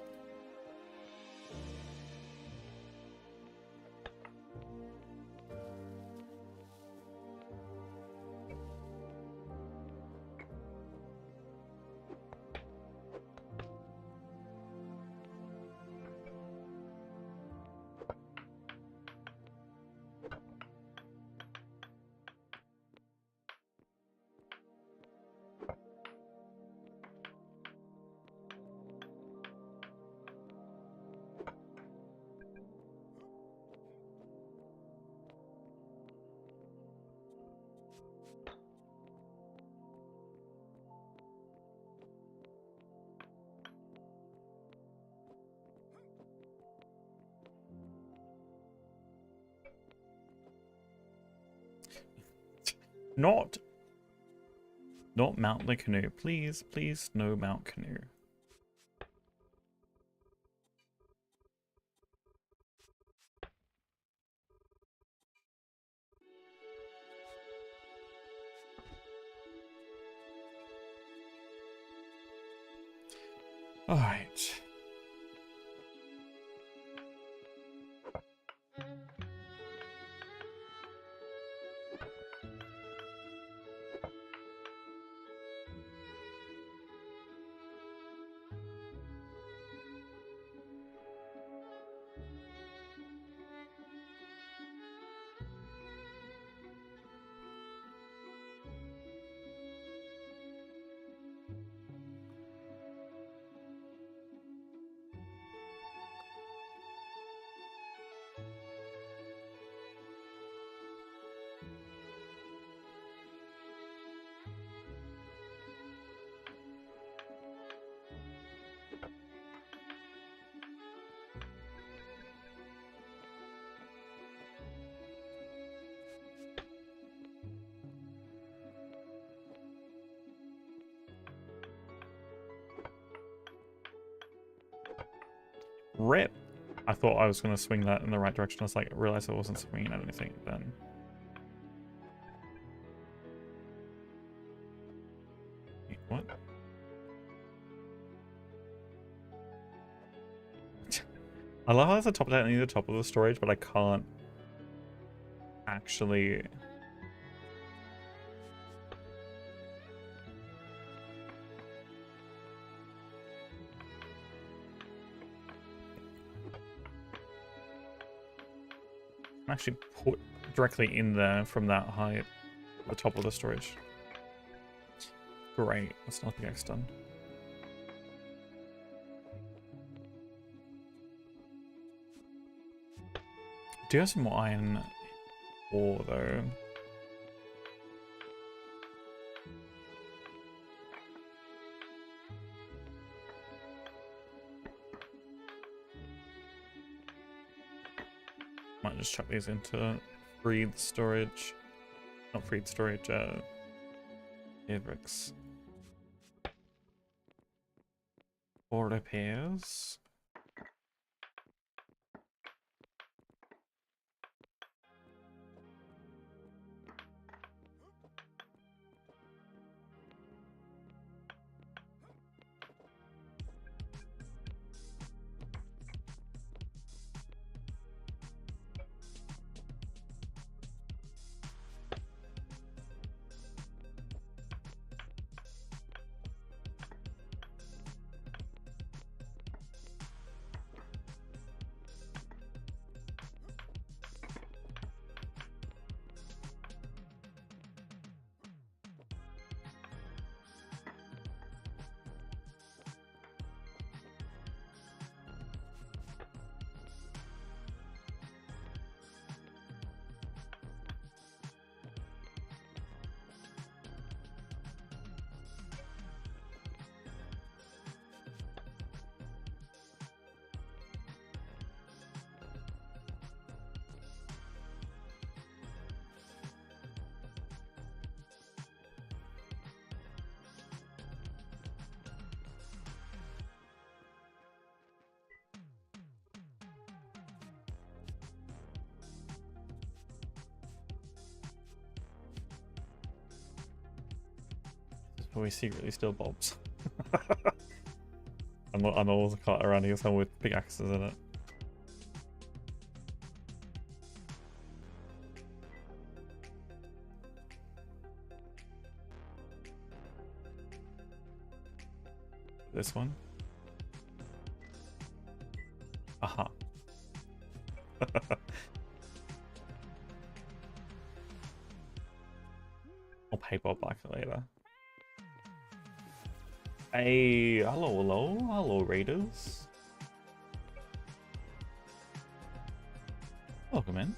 Not mount the canoe. Please, please, no mount canoe. All right. Rip. I thought I was going to swing that in the right direction. I was like, I realized I wasn't swinging at anything then. What? I love how there's a top down near the top of the storage, but I can't actually... actually put directly in there from that height, the top of the storage. Great, that's nothing X done. Do you have some more iron ore though? Might just chuck these into freed storage. Not freed storage, air bricks. For repairs. We secretly steal bulbs. I'm always caught around here somewhere with pickaxes in it. This one. Aha. I'll pay Bob back later. Hey, hello raiders. Welcome in.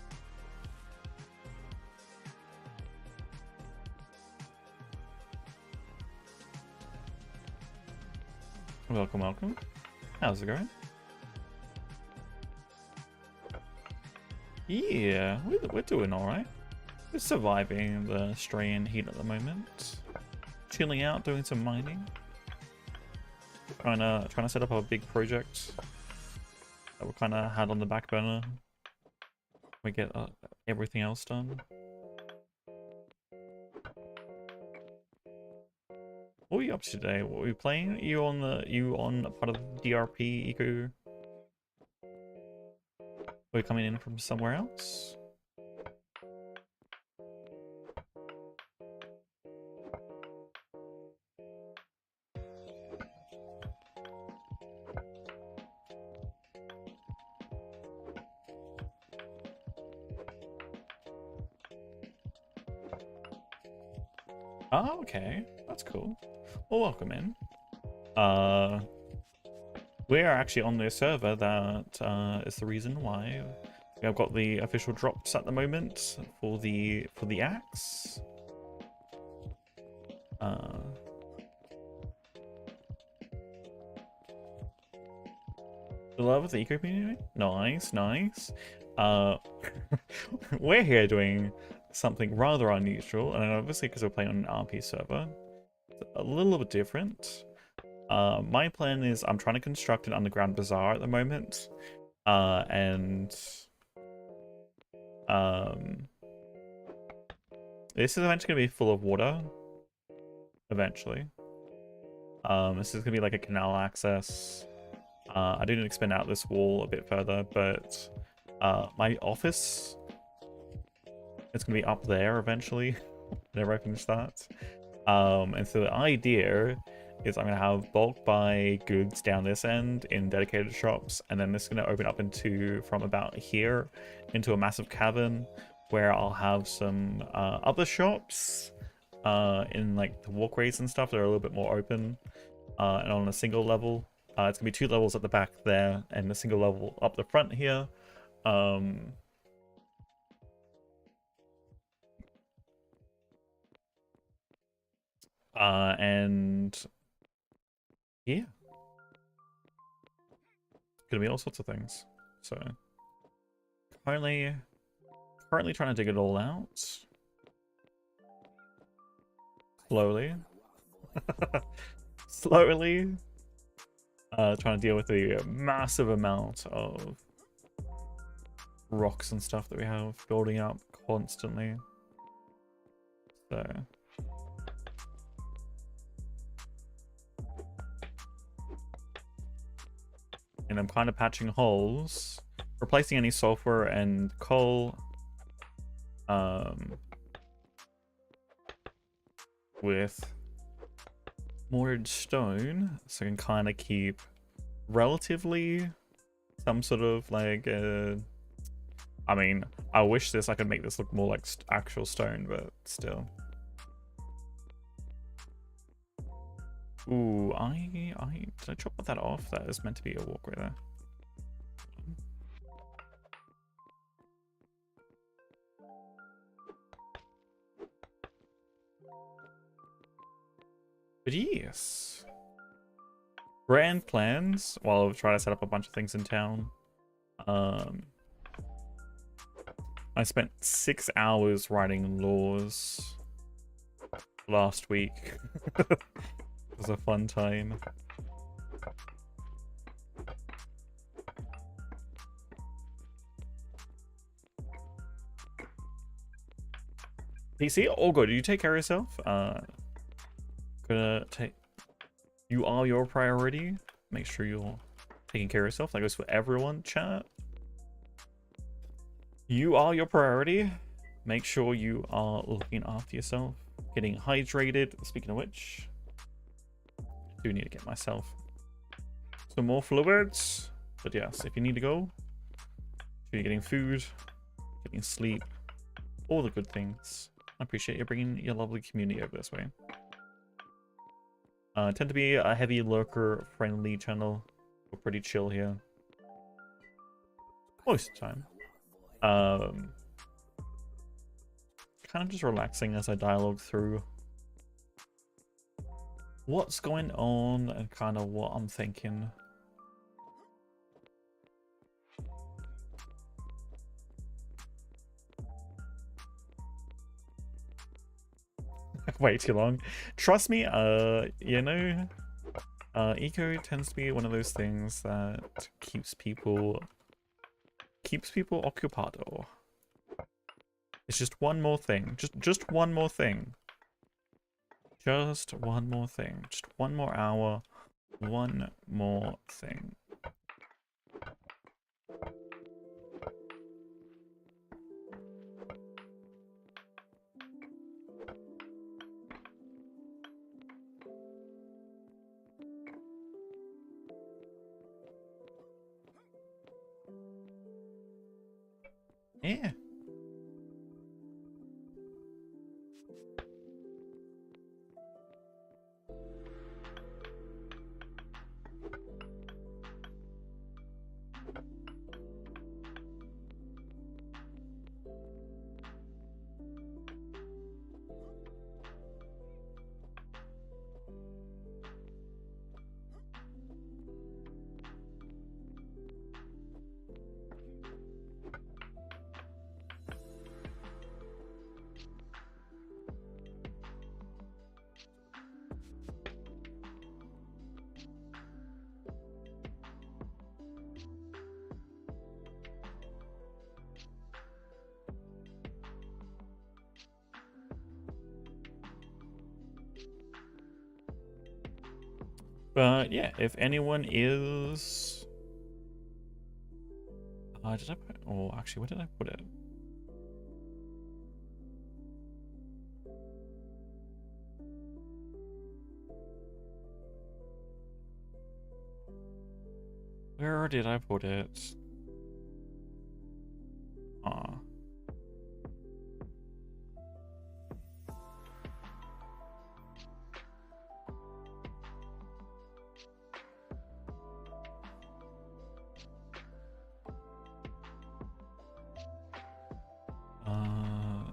Welcome. How's it going? Yeah, we're doing all right. Just surviving the Australian heat at the moment. Chilling out, doing some mining. Trying to set up a big project that we kind of had on the back burner. We get everything else done. What were you up to today? What were you playing? Are you on a part of the DRP eco? Were you coming in from somewhere else? Oh, okay. That's cool. Well, welcome in. We are actually on the server that is the reason why I've got the official drops at the moment for the axe. The love of the eco community? Nice, nice. We're here doing something rather unusual, and obviously because we're playing on an RP server, it's a little bit different. My plan is I'm trying to construct an underground bazaar at the moment, and this is eventually going to be full of water. Eventually, this is going to be like a canal access. I didn't expand out this wall a bit further, but my office is going to be up there eventually whenever I finish that. And so the idea is I'm going to have bulk buy goods down this end in dedicated shops, and then this is going to open up into from about here into a massive cavern where I'll have some other shops in like the walkways and stuff that are a little bit more open and on a single level. It's gonna be 2 levels at the back there and a single level up the front here. And yeah, gonna be all sorts of things. So currently trying to dig it all out slowly. Slowly. Trying to deal with the massive amount of rocks and stuff that we have building up constantly. So and I'm kind of patching holes, replacing any sulfur and coal with mortared stone, so I can kind of keep relatively some sort of like I mean, I wish I could make this look more like actual stone, but still. Ooh, did I chop that off? That is meant to be a walkway there. But yes. Grand plans while I try to set up a bunch of things in town. I spent 6 hours writing laws last week. It was a fun time. PC, all good. You take care of yourself. Gonna take. You are your priority. Make sure you're taking care of yourself. That goes for everyone, chat. You are your priority. Make sure you are looking after yourself. Getting hydrated. Speaking of which, I do need to get myself some more fluids. But yes, if you need to go, you're getting food, getting sleep, all the good things. I appreciate you bringing your lovely community over this way. Tend to be a heavy lurker friendly channel. We're pretty chill here most of the time. Kind of just relaxing as I dialogue through what's going on and kind of what I'm thinking. way too long. Trust me, you know, eco tends to be one of those things that keeps people occupado. It's just one more thing. Just one more thing. Just one more thing. Just one more hour. One more thing. Yeah. But yeah, if anyone is... did I put... Oh, actually, where did I put it? Where did I put it? Ah.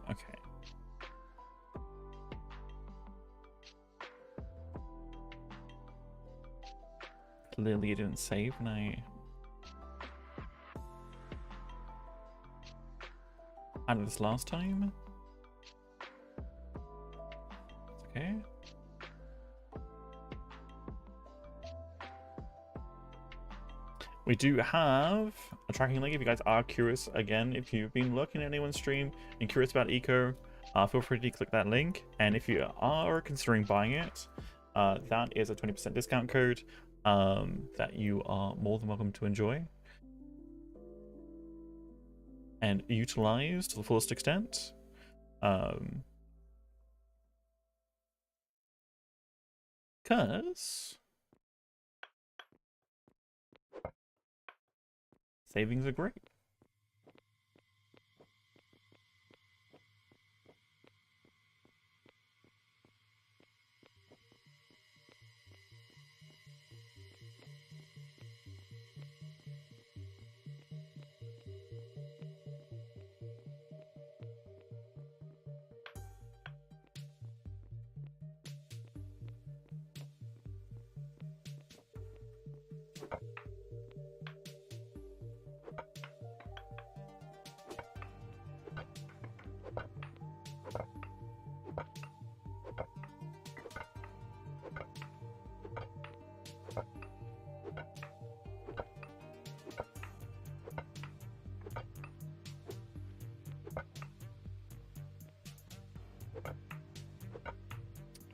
Okay. Clearly it didn't save, no. I did this last time. It's okay. We do have a tracking link if you guys are curious. Again, if you've been looking at anyone's stream and curious about eco, feel free to click that link. And if you are considering buying it, that is a 20% discount code that you are more than welcome to enjoy and utilize to the fullest extent. Because savings are great.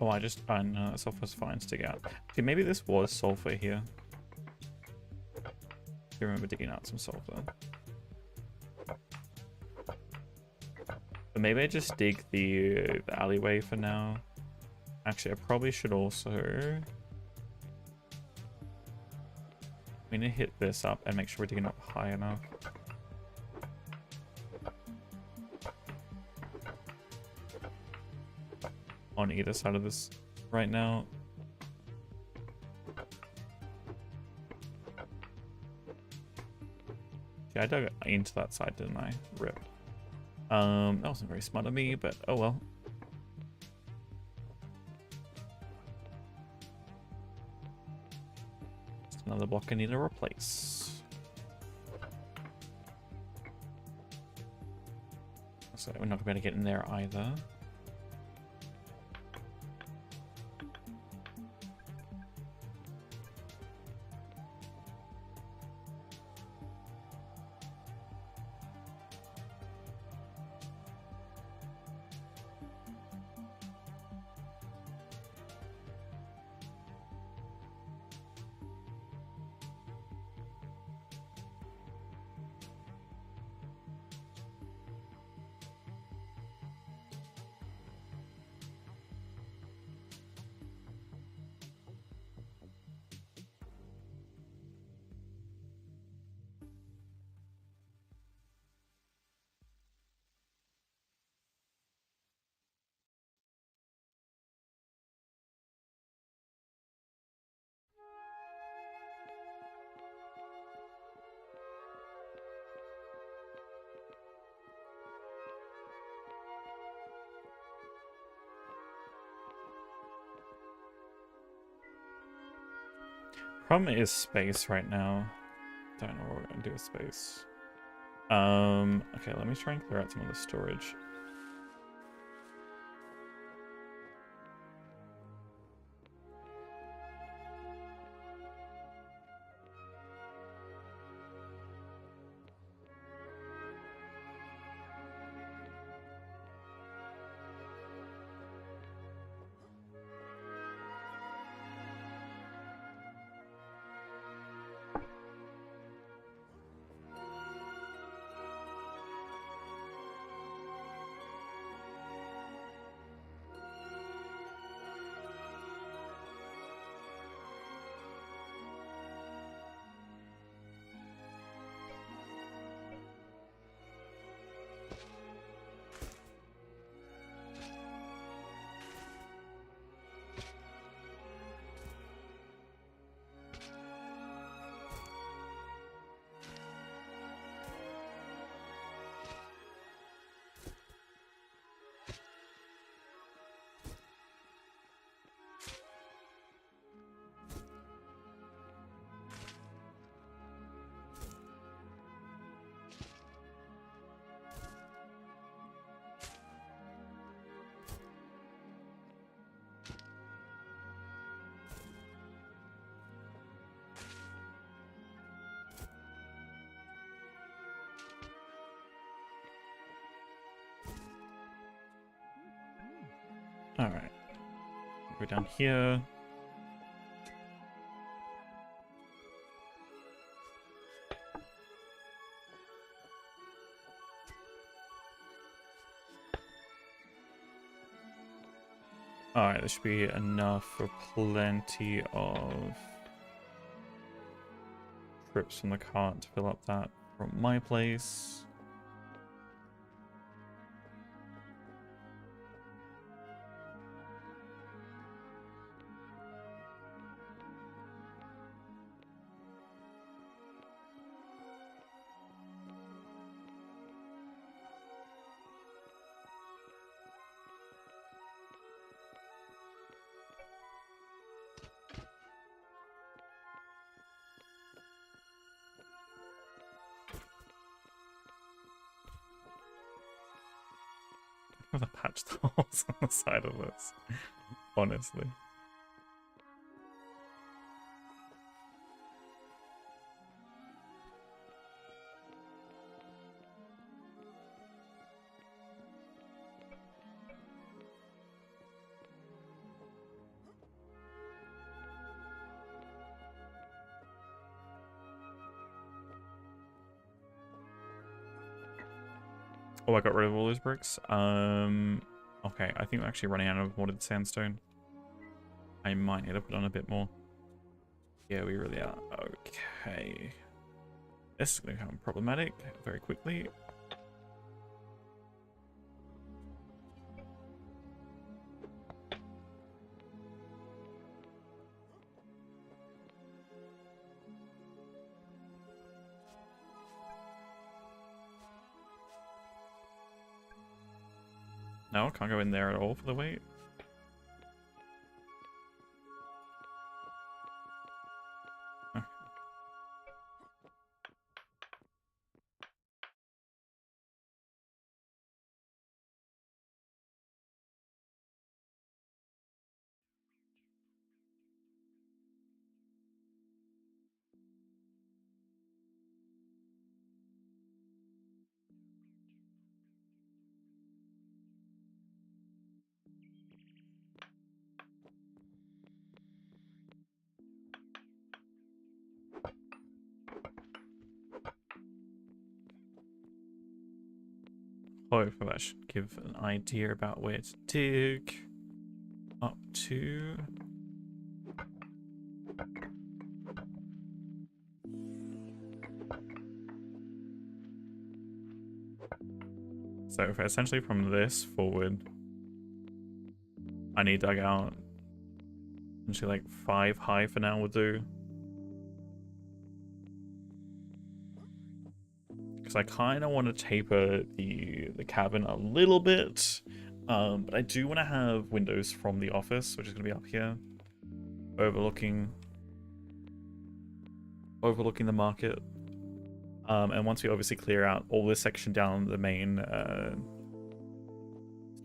Oh, no, sulfur's fine, stick out. See, maybe this was sulfur here. I remember digging out some sulfur. But maybe I just dig the alleyway for now. Actually, I probably should also... I'm gonna hit this up and make sure we're digging up high enough. On either side of this right now. Yeah, I dug into that side, didn't I? Rip. That wasn't very smart of me, but oh well. Just another block I need to replace. So we're not going to be able to get in there either. Problem is space right now. Don't know what we're gonna do with space. Okay, let me try and clear out some of the storage. Alright. Go down here. Alright, there should be enough for plenty of trips from the cart to fill up that from my place. I'm gonna patch the holes on the side of this, honestly. Oh, I got rid of all those bricks. Okay, I think we're actually running out of mortared sandstone. I might need to put on a bit more. Yeah, we really are. Okay. This is going to become problematic very quickly. No, I can't go in there at all for the weight. Hopefully that should give an idea about where to dig up to. So if essentially from this forward, I need dug out essentially like 5 high for now will do. Because I kind of want to taper the cabin a little bit, but I do want to have windows from the office, which is going to be up here, overlooking overlooking the market. And once we obviously clear out all this section down the main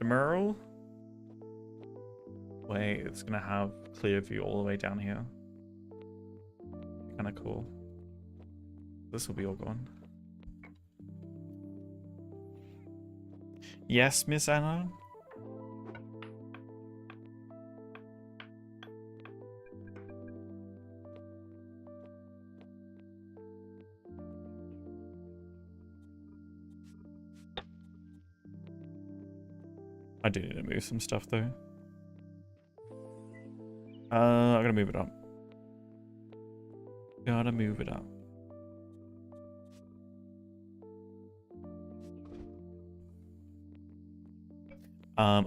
mural way, it's gonna have clear view all the way down here. Kind of cool. This will be all gone. Yes, Miss Anna. I do need to move some stuff though. I'm gonna move it up. Gotta move it up.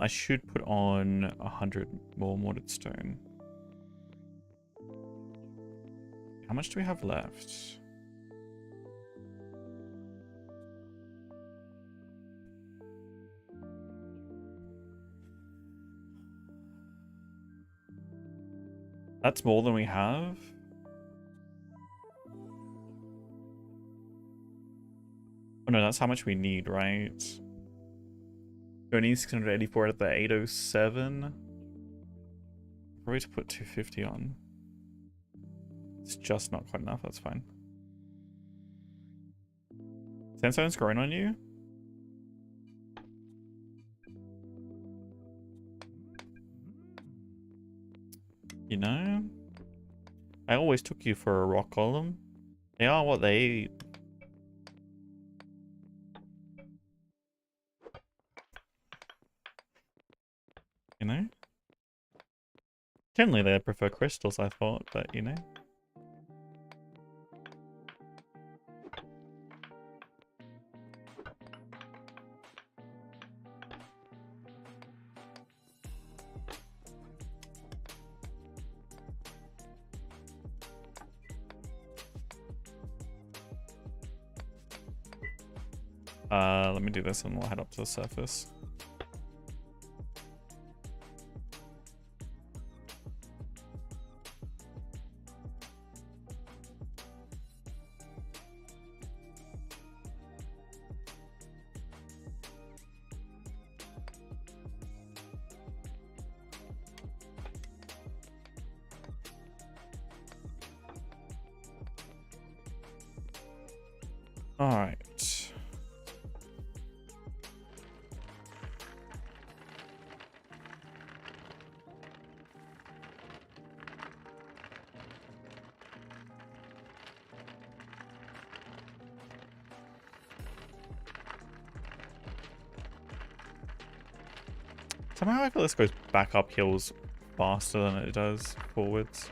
I should put on 100 more mortared stone. How much do we have left? That's more than we have. Oh no, that's how much we need, right? We need 684 at the 807. Probably to put 250 on. It's just not quite enough, that's fine. Sandstone's growing on you? You know? I always took you for a rock column. They are what they eat. You know? Generally they prefer crystals, I thought, but you know. Let me do this and we'll head up to the surface. All right. Somehow I feel this goes back up hills faster than it does forwards.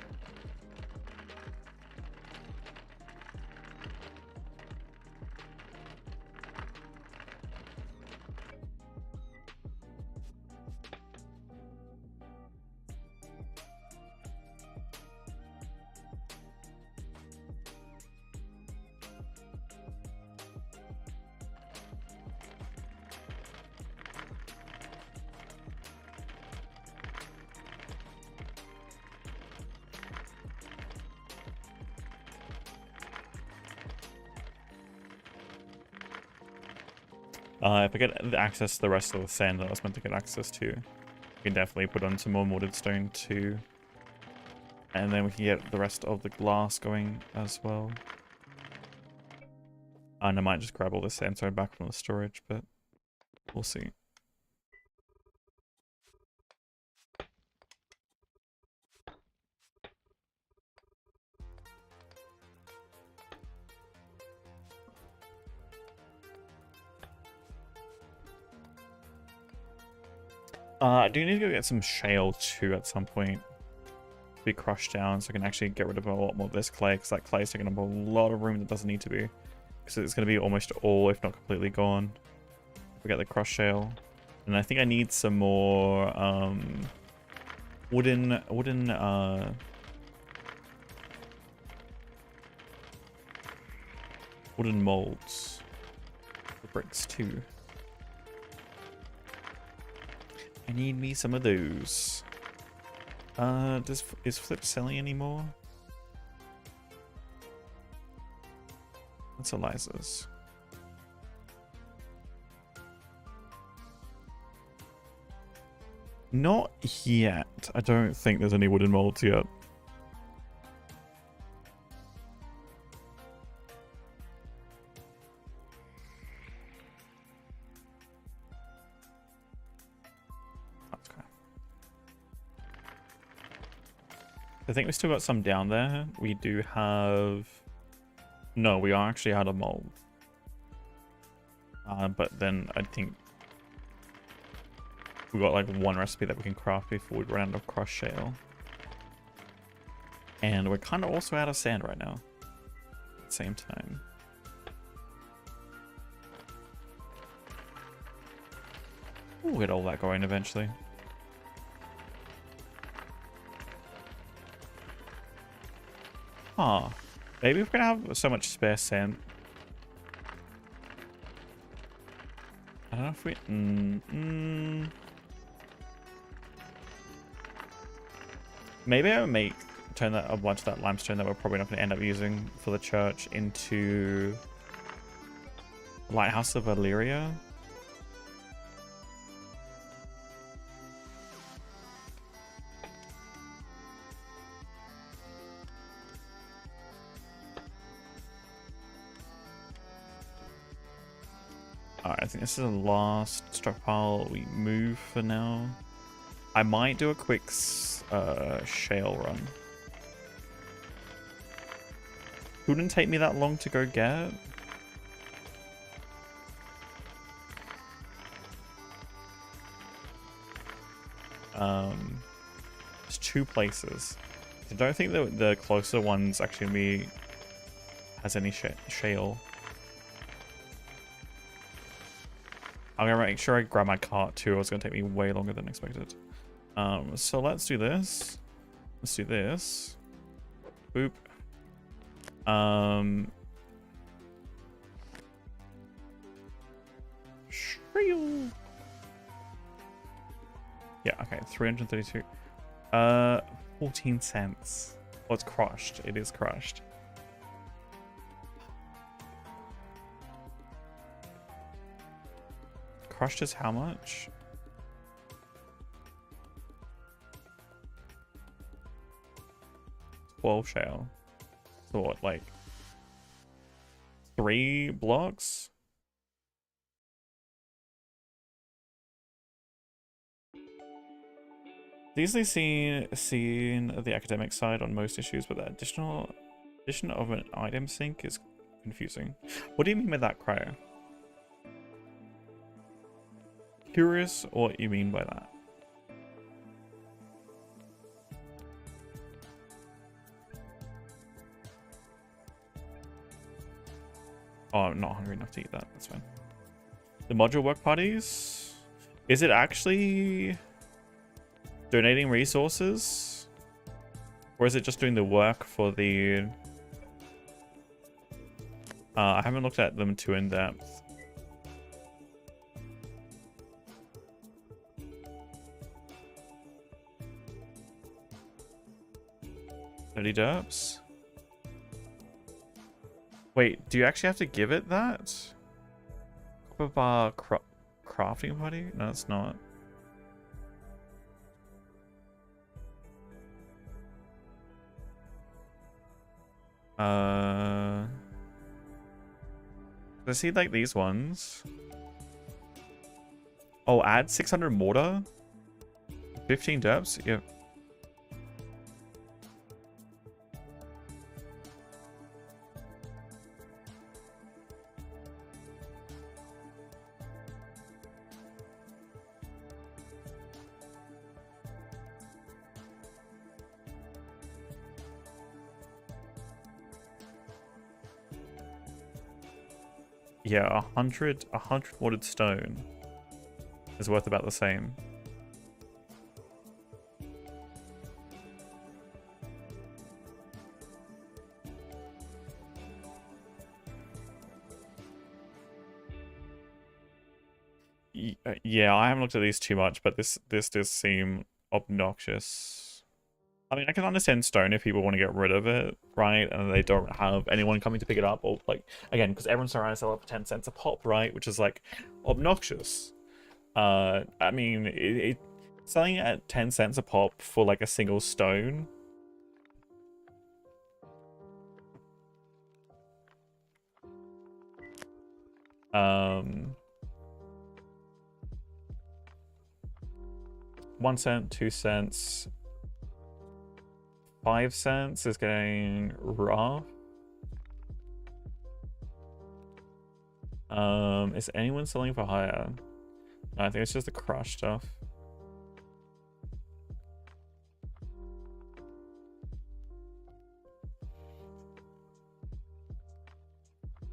If I get access to the rest of the sand that I was meant to get access to, we can definitely put on some more mortared stone too. And then we can get the rest of the glass going as well. And I might just grab all the sandstone back from the storage, but we'll see. I do need to go get some shale too at some point to be crushed down so I can actually get rid of a lot more of this clay, because that clay is taking up a lot of room that doesn't need to be, because it's going to be almost all, if not completely gone, if we get the crushed shale. And I think I need some more wooden molds for bricks too. I need me some of those. Is Flip selling anymore? fertilizers. Not yet. I don't think there's any wooden molds yet. Okay. I think we still got some down there. We do have... No, we are actually out of mold. But then I think we got like one recipe that we can craft before we run out of crushed shale. And we're kind of also out of sand right now. At the same time. We'll get all that going eventually. Huh. Maybe we're gonna have so much spare sand. I don't know if we... Maybe I would turn that a bunch of that limestone that we're probably not going to end up using for the church into Lighthouse of Illyria. Alright, I think this is the last stockpile we move for now. I might do a quick shale run. Wouldn't take me that long to go get. There's 2 places. I don't think the closer one's actually has any shale. I'm gonna make sure I grab my cart too. It was gonna take me way longer than expected. So let's do this. Let's do this. Boop. Shrill. Yeah, okay, 332. 14 cents. Oh, it's crushed. It is crushed. Crushed is how much? Shale. So what, like 3 blocks? Easily seen the academic side on most issues, but the addition of an item sink is confusing. What do you mean by that, Cryo? Curious what you mean by that. Oh, I'm not hungry enough to eat that. That's fine. The module work parties? Is it actually donating resources? Or is it just doing the work for the... I haven't looked at them too in depth. $30 derps? Wait, do you actually have to give it that? Copper bar crafting party? No, it's not. I see like these ones. Oh, add 600 mortar? 15 derps? Yep. Yeah, 100 watered stone is worth about the same. Yeah, I haven't looked at these too much, but this does seem obnoxious. I mean, I can understand stone if people want to get rid of it, right? And they don't have anyone coming to pick it up, or like, again, because everyone's trying to sell it for 10 cents a pop, right? Which is like obnoxious. I mean, selling it at 10 cents a pop for like a single stone. Um, 1 cent, 2 cents, 5 cents is getting rough. Is anyone selling for higher? No, I think it's just the crush stuff.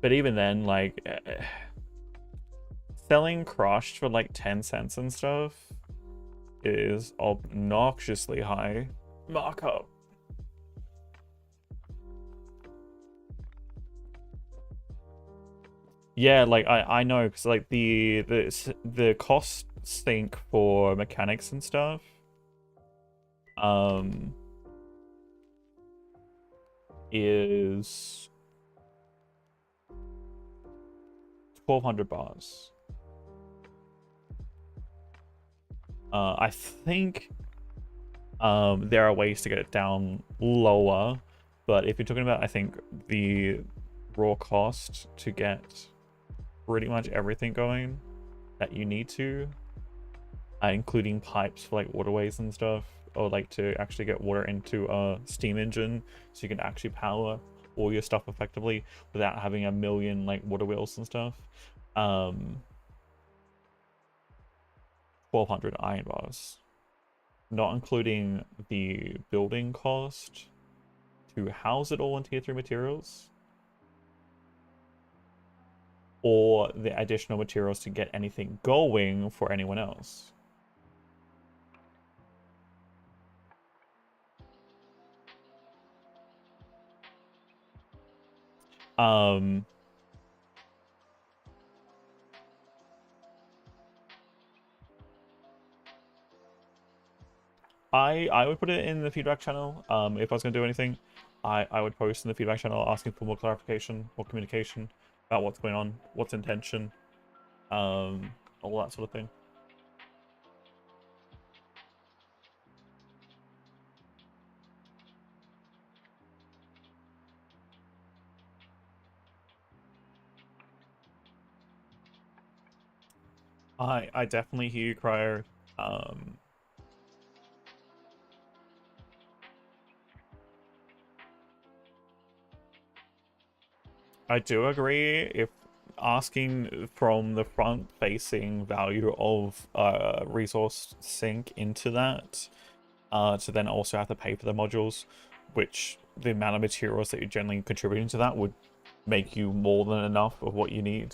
But even then, like, selling crushed for like 10 cents and stuff is obnoxiously high markup. Yeah, like I know, because like the cost sync for mechanics and stuff is 1,200 bars. I think there are ways to get it down lower, but if you're talking about, I think, the raw cost to get pretty much everything going that you need to, including pipes for like waterways and stuff, or like to actually get water into a steam engine so you can actually power all your stuff effectively without having a million like water wheels and stuff. 1,200 iron bars, not including the building cost to house it all in tier 3 materials, or the additional materials to get anything going for anyone else. I would put it in the feedback channel. If I was gonna do anything, I would post in the feedback channel asking for more clarification, more communication about what's going on, what's intention, all that sort of thing. I definitely hear you, Cryer. I do agree if asking from the front facing value of resource sink into that, to then also have to pay for the modules, which the amount of materials that you're generally contributing to that would make you more than enough of what you need.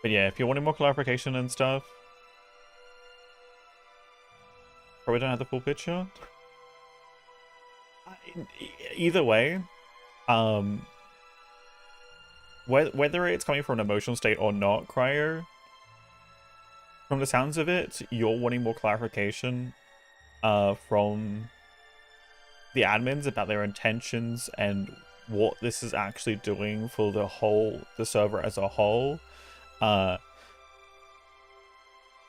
But yeah, if you're wanting more clarification and stuff, probably don't have the full picture. Either way, whether it's coming from an emotional state or not, Cryer, from the sounds of it, you're wanting more clarification from the admins about their intentions and what this is actually doing for the server as a whole.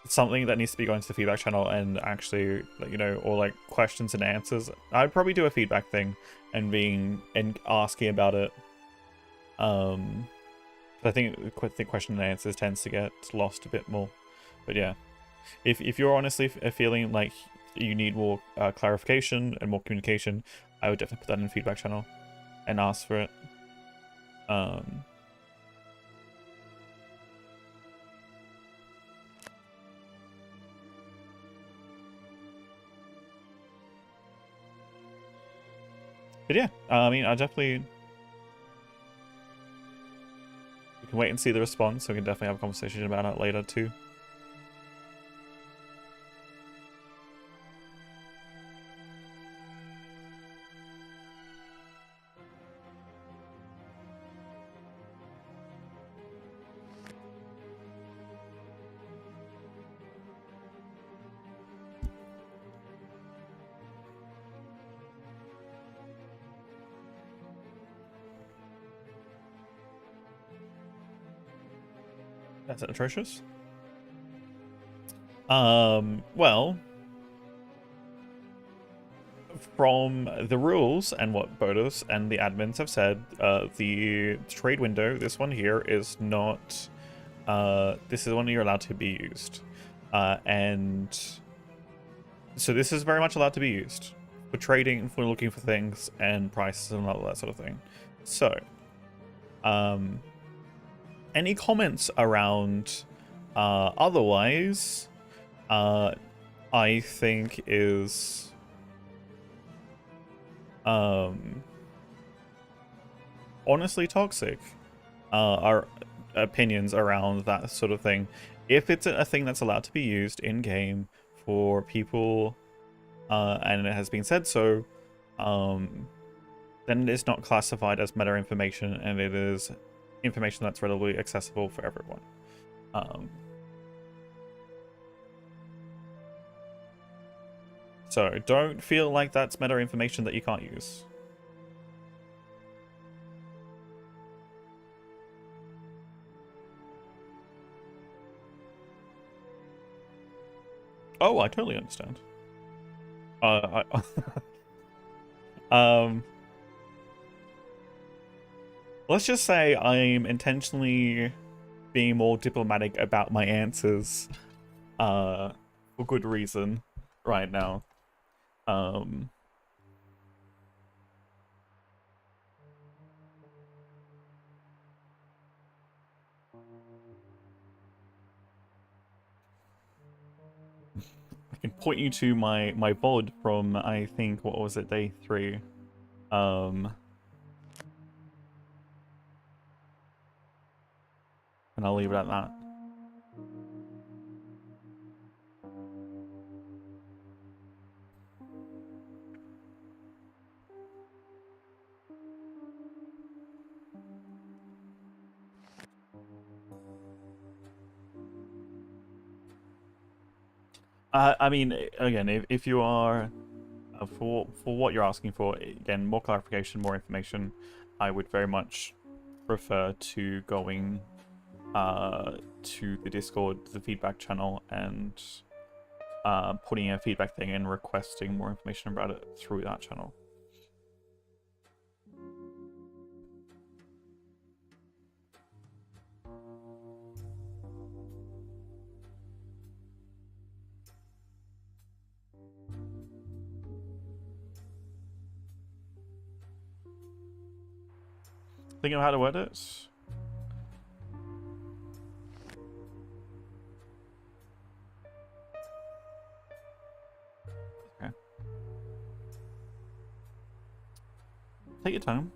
Something that needs to be going to the feedback channel and actually, you know, or like questions and answers. I'd probably do a feedback thing and asking about it. I think the question and answers tends to get lost a bit more. But yeah, if you're honestly feeling like you need more clarification and more communication, I would definitely put that in the feedback channel and ask for it. But yeah, I mean, I definitely... We can wait and see the response, so we can definitely have a conversation about it later too. That's atrocious. Well, from the rules and what Bodos and the admins have said, the trade window, this one here, is not. This is one you're allowed to be used, and so this is very much allowed to be used for trading, for looking for things and prices and all that sort of thing. So, any comments around otherwise, I think is honestly toxic. Our opinions around that sort of thing. If it's a thing that's allowed to be used in game for people, and it has been said so, then it's not classified as meta information, and it is information that's readily accessible for everyone. So don't feel like that's meta information that you can't use. Oh, I totally understand. Let's just say I'm intentionally being more diplomatic about my answers, for good reason right now. I can point you to my VOD from, I think, what was it, day 3. And I'll leave it at that. I mean, again, if you are for what you're asking for, again, more clarification, more information, I would very much prefer to going to the Discord, the feedback channel, and putting a feedback thing and requesting more information about it through that channel. Think of how to word it. Okay. Take your time.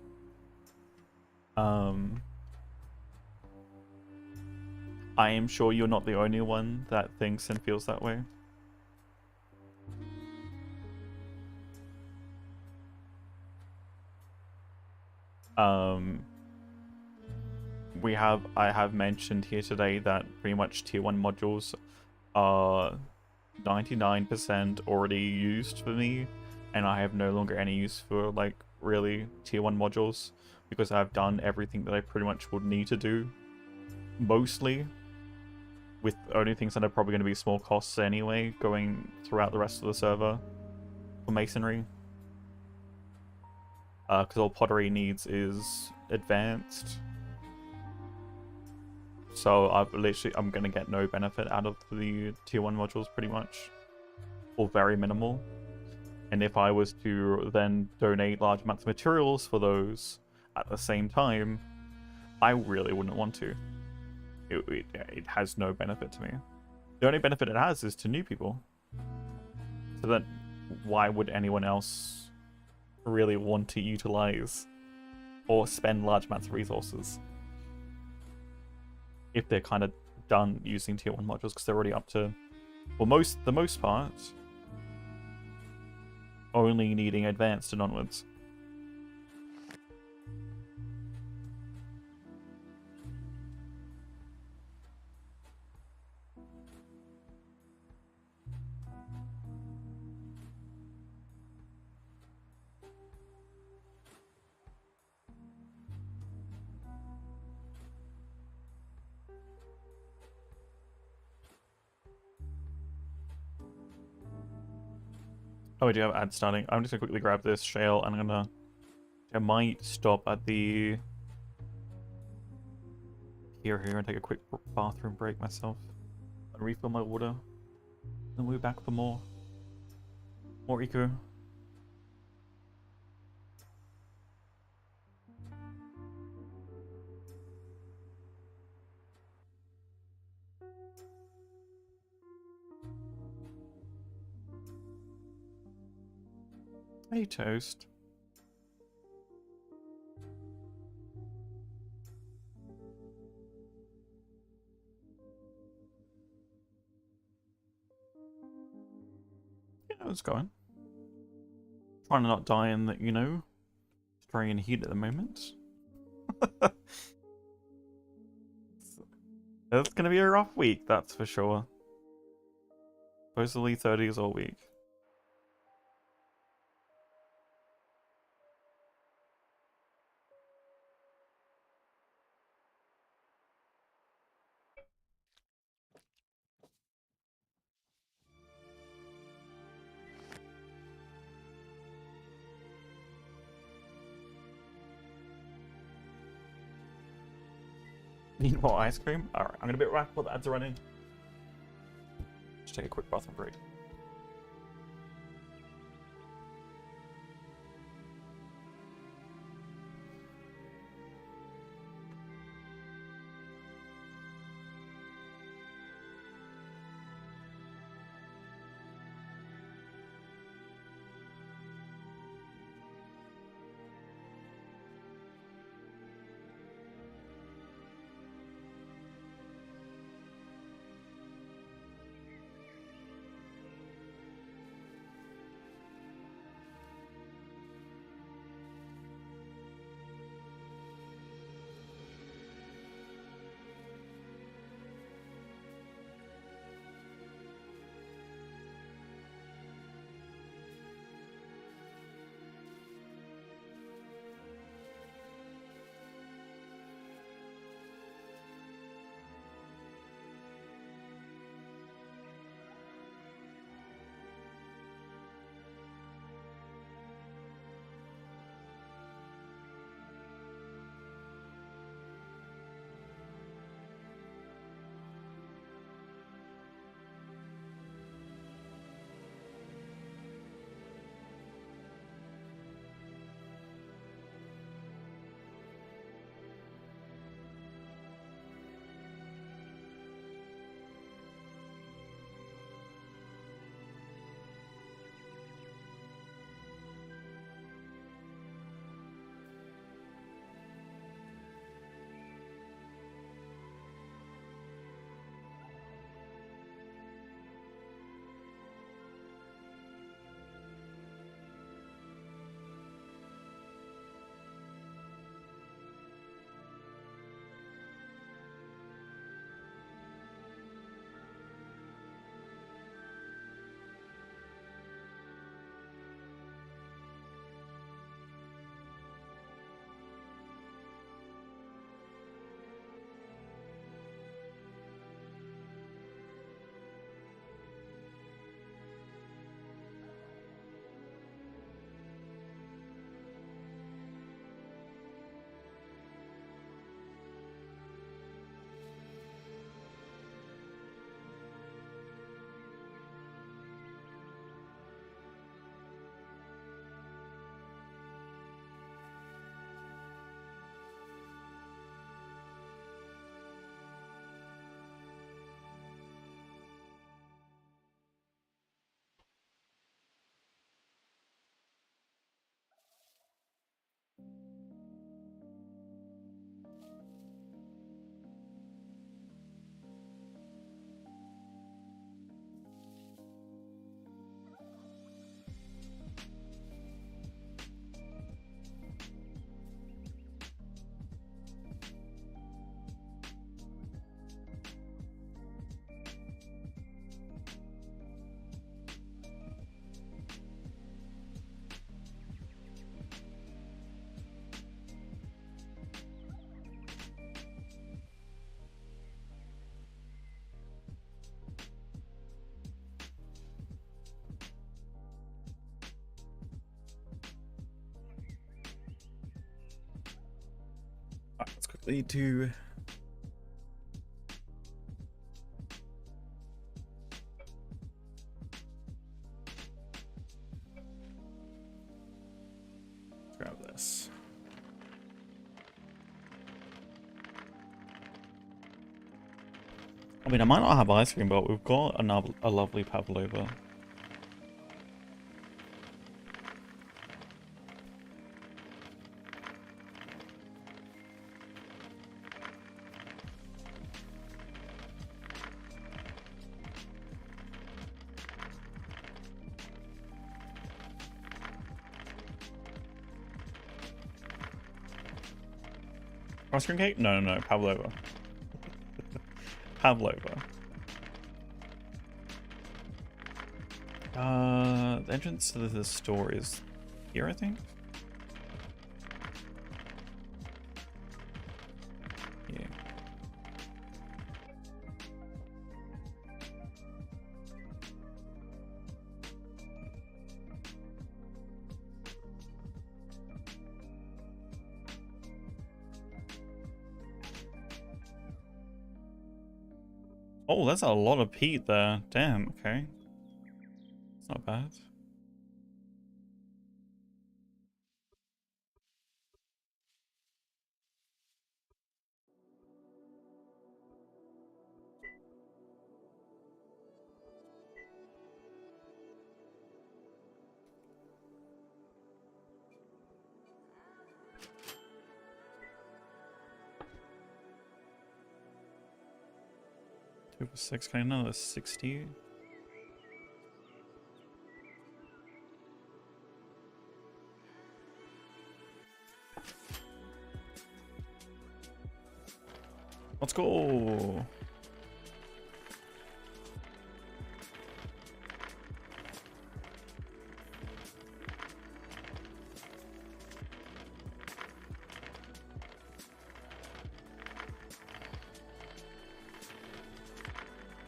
I am sure you're not the only one that thinks and feels that way. I have mentioned here today that pretty much tier 1 modules are 99% already used for me, and I have no longer any use for, like, really tier 1 modules, because I've done everything that I pretty much would need to do, mostly, with only things that are probably going to be small costs anyway, going throughout the rest of the server for masonry. Because all pottery needs is advanced. So I'm going to get no benefit out of the tier 1 modules pretty much. Or very minimal. And if I was to then donate large amounts of materials for those at the same time, I really wouldn't want to. It has no benefit to me. The only benefit it has is to new people. So then why would anyone else really want to utilize or spend large amounts of resources if they're kind of done using tier 1 modules, because they're already up to, well, the most part, only needing advanced and onwards. Oh, I do have ads starting. I'm just gonna quickly grab this shale and I might stop at the here and take a quick bathroom break myself and refill my water. Then we'll be back for more eco. Hey, Toast. Yeah, it's going. Trying to not die in the, Australian heat at the moment. It's gonna be a rough week, that's for sure. Supposedly 30s all week. Need more ice cream? Alright, I'm gonna be right back while the ads are running. Just take a quick bathroom break. Need to. Grab this. I mean, I might not have ice cream, but we've got a lovely pavlova. Ice cream cake? No, no, no, pavlova. Pavlova. The entrance to the store is here, I think. Yeah. Oh, that's a lot of peat there. Damn, okay. It's not bad. Two for 6, can I know that's 60? Let's go.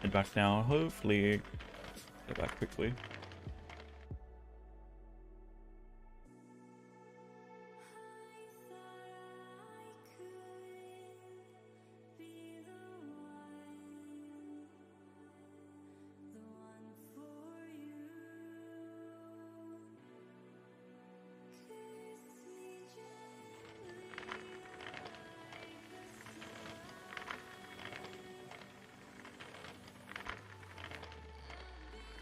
Head back now. Hopefully, get back quickly.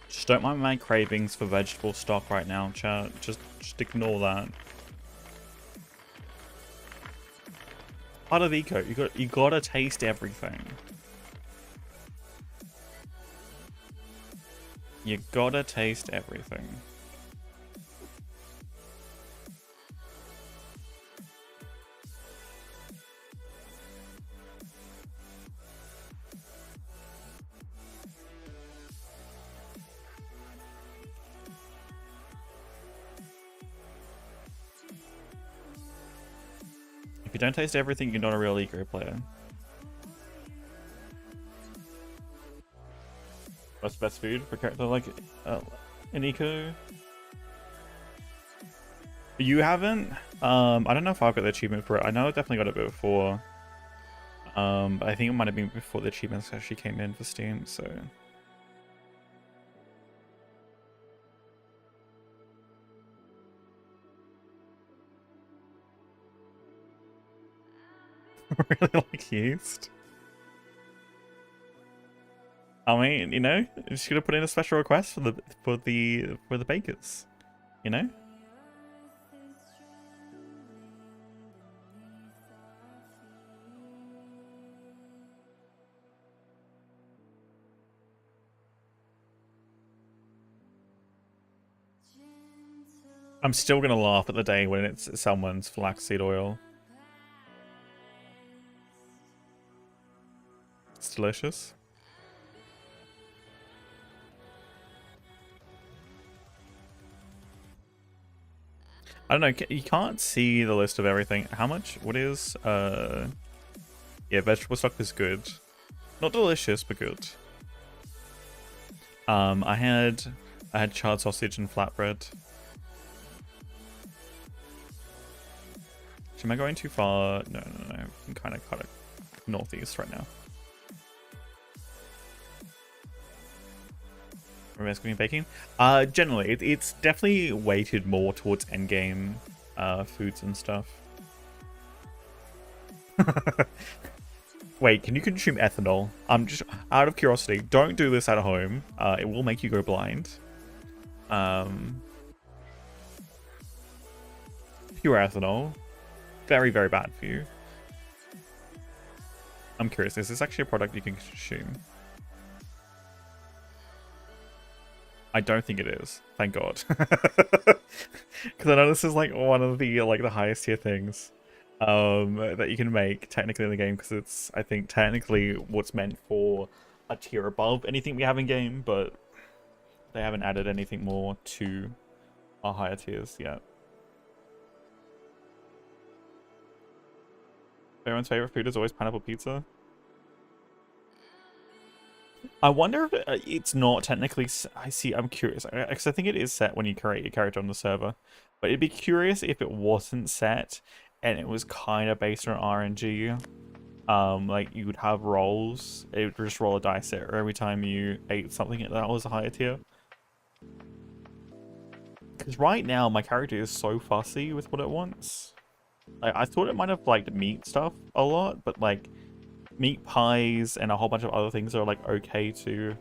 Just don't mind my cravings for vegetable stock right now, chat. Just ignore that. Part of eco, you gotta taste everything. You gotta taste everything. If you don't taste everything, you're not a real eco player. What's the best food for character like in eco? You haven't? I don't know if I've got the achievement for it. I know I definitely got it before. But I think it might have been before the achievements actually came in for Steam, so. Really like yeast. I mean, you know, you should have put in a special request for the bakers, you know. I'm still gonna laugh at the day when it's someone's flaxseed oil. It's delicious. I don't know, you can't see the list of everything. How much? What is, yeah, vegetable stock is good. Not delicious, but good. I had charred sausage and flatbread. Am I going too far? No, no, no. I'm kind of northeast right now. Risk me baking? Generally, it's definitely weighted more towards endgame foods and stuff. Wait, can you consume ethanol? I'm just out of curiosity. Don't do this at home. It will make you go blind. Pure ethanol, very, very bad for you. I'm curious, is this actually a product you can consume? I don't think it is. Thank God. Because I know this is like one of the the highest tier things that you can make technically in the game, because it's, I think, technically what's meant for a tier above anything we have in game, but they haven't added anything more to our higher tiers yet. Everyone's favorite food is always pineapple pizza. I wonder if it's not technically. I'm curious, because I think it is set when you create your character on the server. But it'd be curious if it wasn't set and it was kind of based on RNG. Like you would have rolls. It would just roll a dice every time you ate something that was a higher tier. Because right now my character is so fussy with what it wants. Like, I thought it might have liked meat stuff a lot, but like meat pies and a whole bunch of other things are like okay too.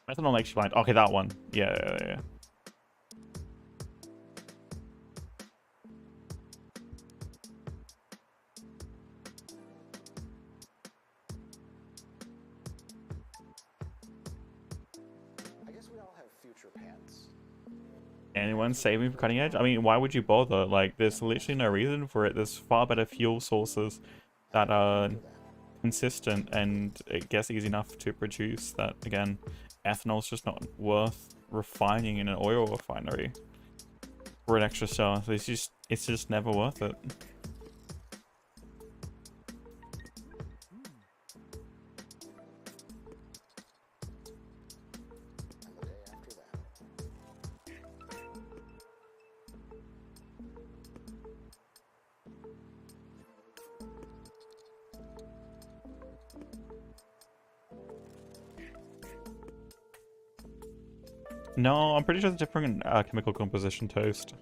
Methanol makes you blind. Okay, that one. Yeah.
I guess we all have future pants.
Anyone saving for cutting edge? I mean, why would you bother? Like, there's literally no reason for it. There's far better fuel sources that are consistent, and it gets easy enough to produce that, again, ethanol's just not worth refining in an oil refinery for an extra star. So it's just never worth it. No, I'm pretty sure it's different chemical composition toast.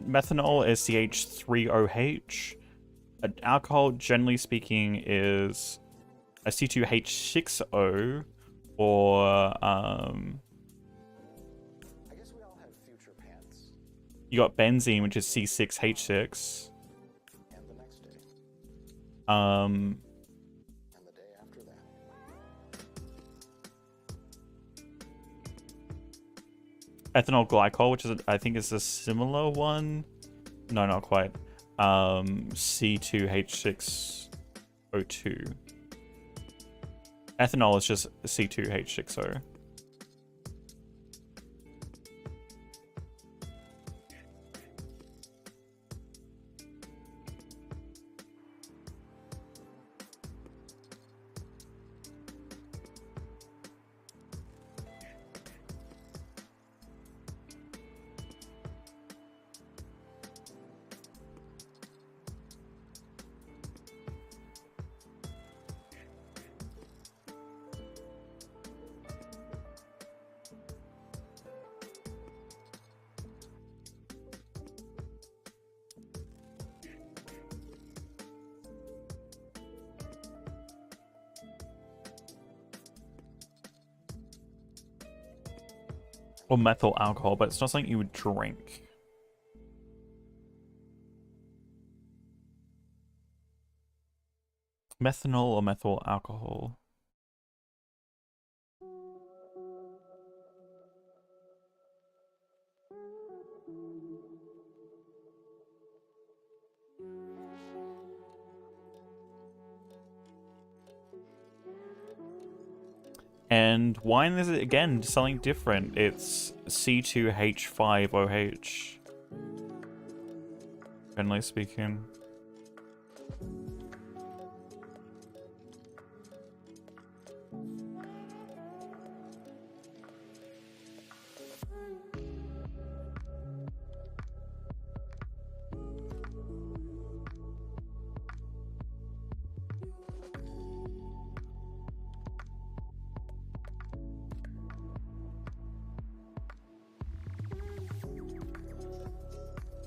Methanol is CH3OH. Alcohol, generally speaking, is a C2H6O, or
I guess we all have future pants.
You got benzene, which is C6H6.
And the next day.
Um,
And the day after that.
Ethanol glycol, which is I think is a similar one. No, not quite. C2H6O2. Ethanol is just C2H6O. Or methyl alcohol, but it's not something you would drink. Methanol or methyl alcohol? And wine is, again, something different. It's C2H5OH. Generally speaking.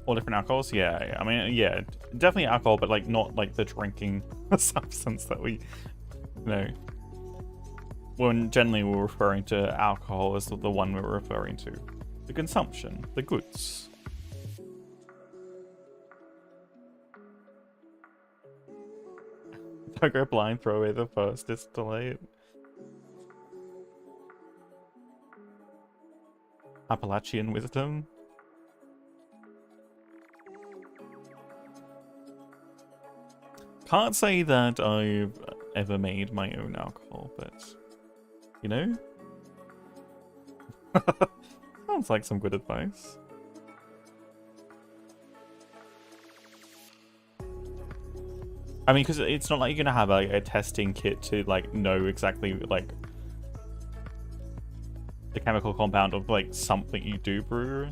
All different alcohols? Yeah, I mean, yeah, definitely alcohol, but like not like the drinking substance that we, you know. When generally we're referring to alcohol as the one we're referring to. The consumption, the goods. Don't go blind, throw away the first distillate. Appalachian wisdom. Can't say that I've ever made my own alcohol, but you know, sounds like some good advice. I mean, because it's not like you're gonna have a testing kit to like know exactly like the chemical compound of like something you do brew,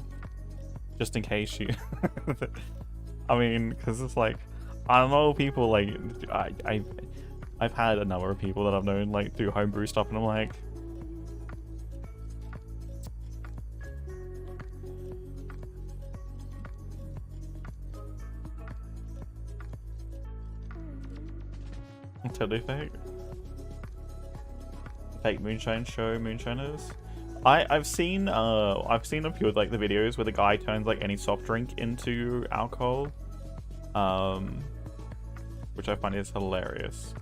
just in case you. I mean, because it's like. I don't know, people like I've had a number of people that I've known like do homebrew stuff, and I'm like, totally fake. Fake moonshine show moonshiners. I've seen a few of like the videos where the guy turns like any soft drink into alcohol. Which I find is hilarious.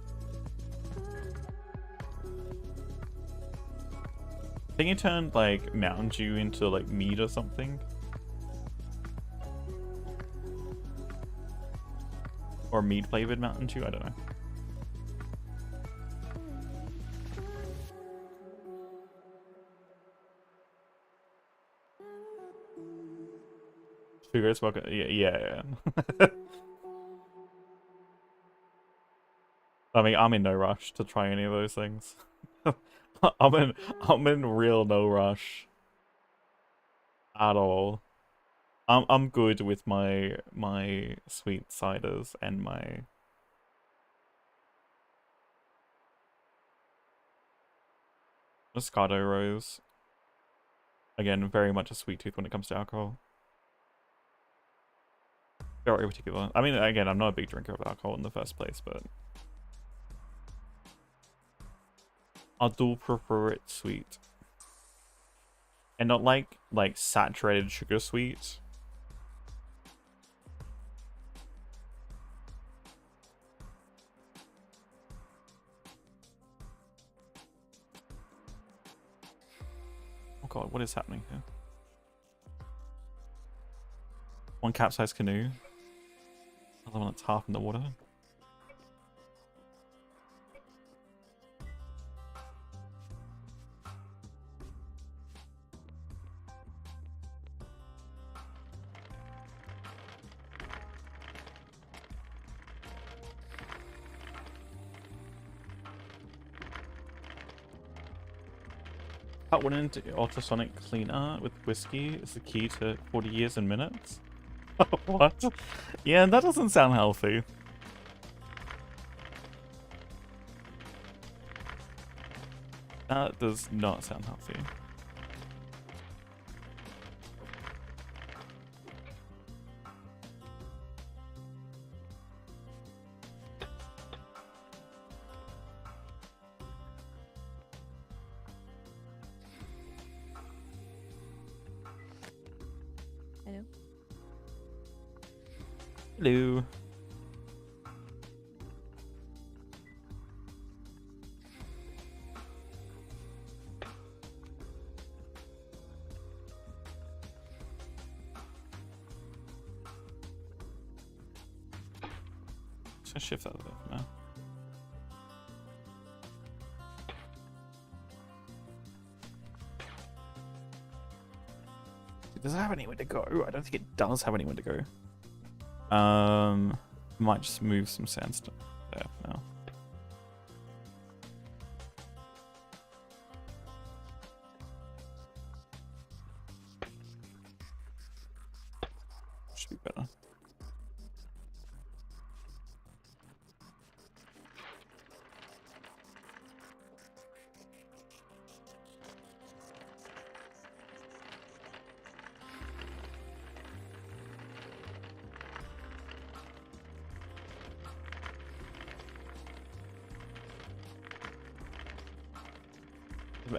I think he turned like Mountain Dew into like mead or something. Or mead flavored Mountain Dew, I don't know. Sugar smoke, yeah. I mean, I'm in no rush to try any of those things. I'm in real no rush at all. I'm good with my sweet ciders and my Moscato Rose. Again, very much a sweet tooth when it comes to alcohol. Very particular. I mean, again, I'm not a big drinker of alcohol in the first place, but I do prefer it sweet. And not like saturated sugar sweet. Oh god, what is happening here? One capsized canoe. Another one that's half in the water. Cut one into ultrasonic cleaner with whiskey is the key to 40 years and minutes. What? Yeah, that doesn't sound healthy. That does not sound healthy.
Hello.
Hello. Just gonna shift that a bit for now. Does it have anywhere to go? I don't think it does have anywhere to go. Might just move some sandstone there now. Should be better.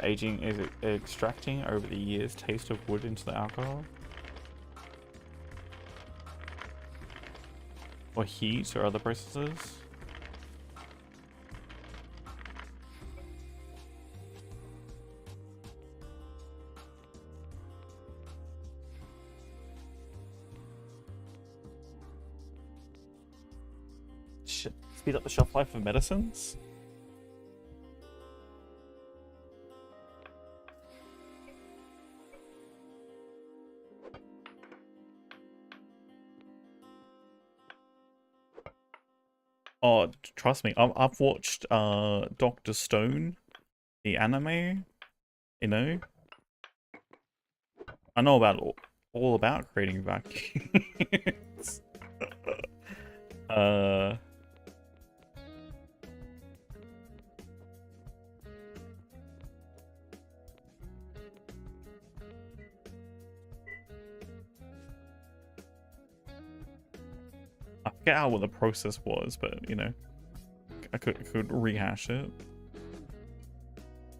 Aging is extracting over the years taste of wood into the alcohol, or heat or other processes. Shit, speed up the shelf life of medicines. Oh, trust me, I've watched Dr. Stone, the anime, you know? I know about all about creating vacuums. I forget how what the process was, but you know, I could rehash it.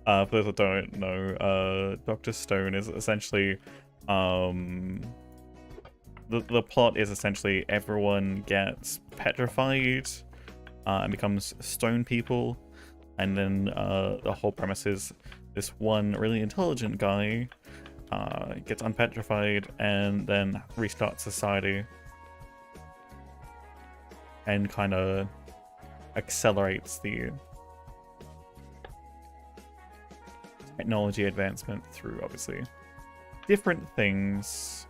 For those that don't know, Dr. Stone is essentially, the plot is essentially everyone gets petrified, and becomes stone people, and then the whole premise is this one really intelligent guy gets unpetrified and then restarts society. And kind of accelerates the technology advancement through, obviously, different things.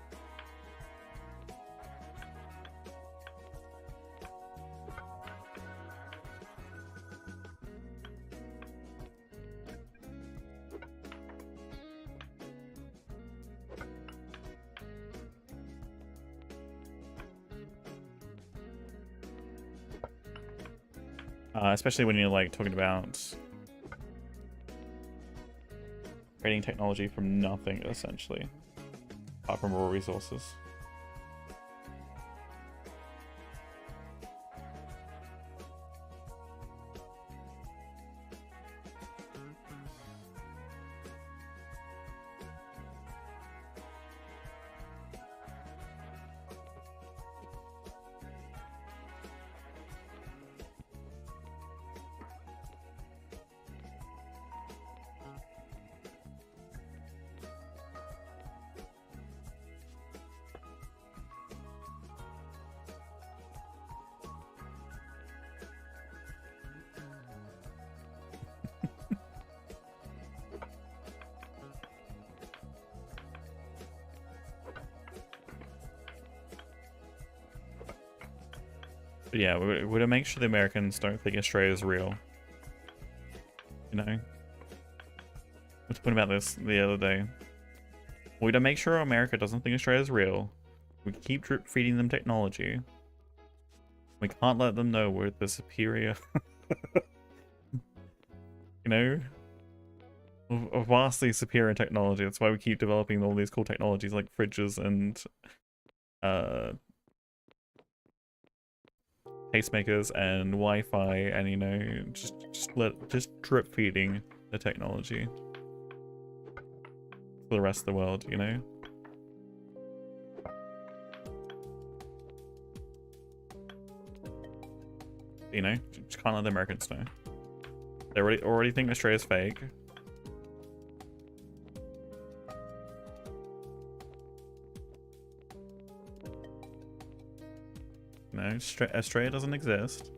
Especially when you're like talking about creating technology from nothing, essentially, apart from raw resources. But yeah, we're to make sure the Americans don't think Australia is real. You know? I was talking about this the other day. We're to make sure America doesn't think Australia is real. We keep drip feeding them technology. We can't let them know we're the superior. You know? A vastly superior technology. That's why we keep developing all these cool technologies like fridges and pacemakers and Wi-Fi, and you know, just drip feeding the technology for the rest of the world, you know. You know, just can't let the Americans know. They already think Australia's fake. No, Australia doesn't exist.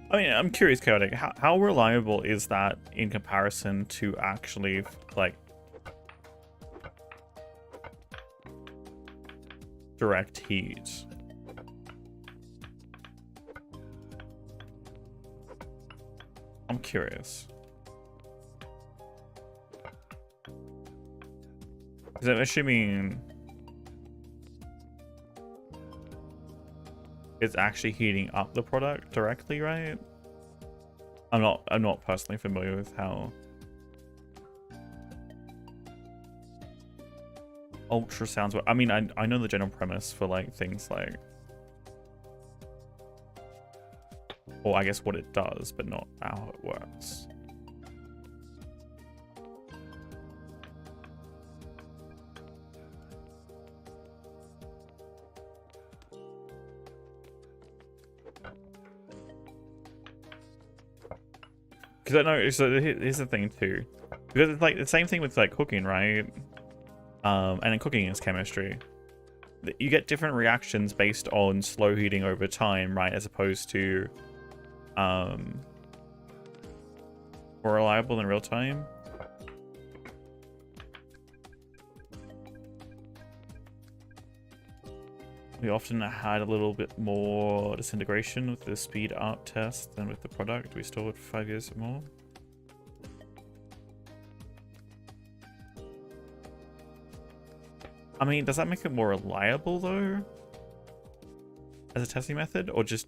I mean, I'm curious, Chaotic, how reliable is that in comparison to actually, like, direct heat? I'm curious. Because I'm assuming it's actually heating up the product directly, right? I'm not personally familiar with how ultrasounds work. I mean, I know the general premise for like things like, or I guess what it does, but not how it works. Because I know, so here's the thing too, because it's like the same thing with like cooking, right? And in cooking is chemistry. You get different reactions based on slow heating over time, right? As opposed to more reliable in real time. We often had a little bit more disintegration with the speed up test than with the product we stored for 5 years or more. I mean, does that make it more reliable though? As a testing method, or just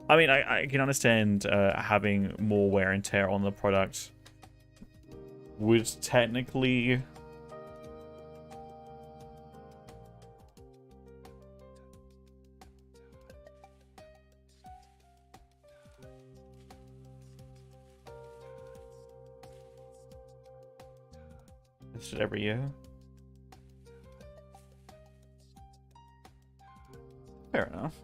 I mean, I can understand having more wear and tear on the product would technically it's every year. Fair enough.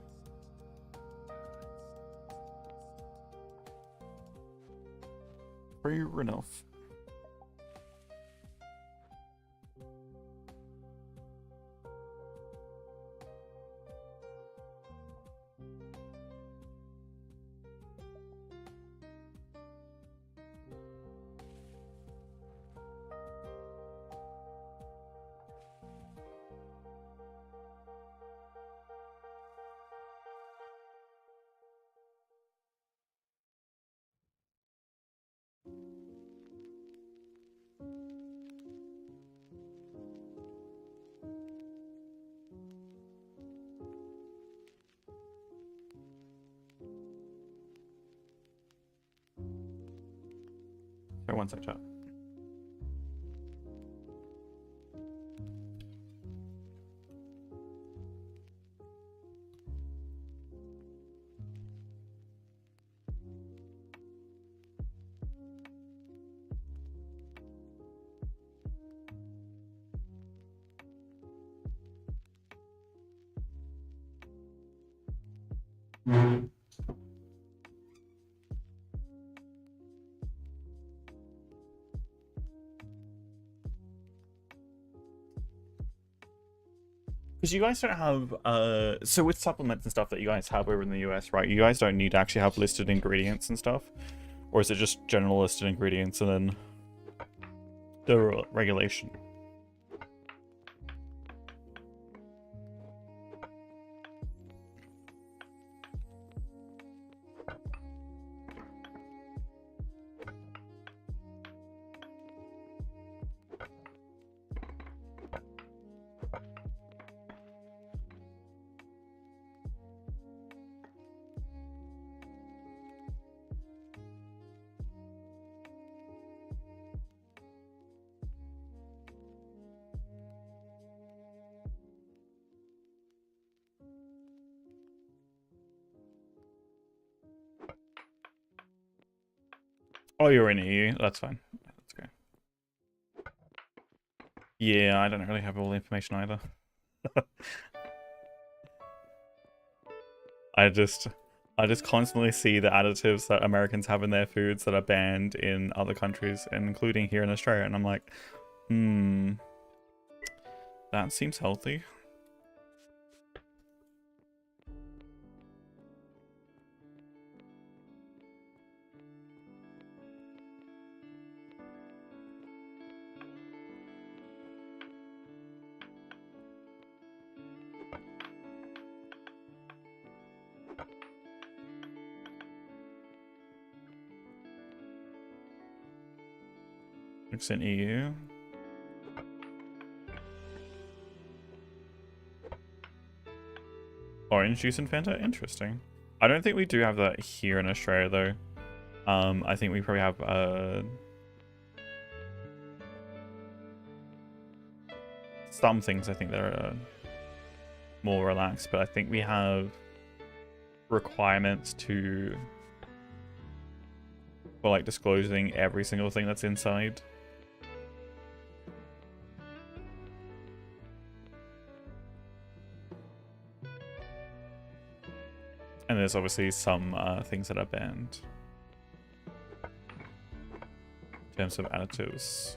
Fair enough. Sorry, one sec, chat. Because you guys don't have, so with supplements and stuff that you guys have over in the US, right? You guys don't need to actually have listed ingredients and stuff? Or is it just general listed ingredients and then the regulation? Oh, you're in EU. That's fine. That's okay. Yeah, I don't really have all the information either. I just constantly see the additives that Americans have in their foods that are banned in other countries, including here in Australia, and I'm like, that seems healthy. It's in EU. Orange juice and Fanta? Interesting. I don't think we do have that here in Australia, though. I think we probably have some things I think that are more relaxed, but I think we have requirements for like disclosing every single thing that's inside. And there's obviously some things that are banned in terms of additives.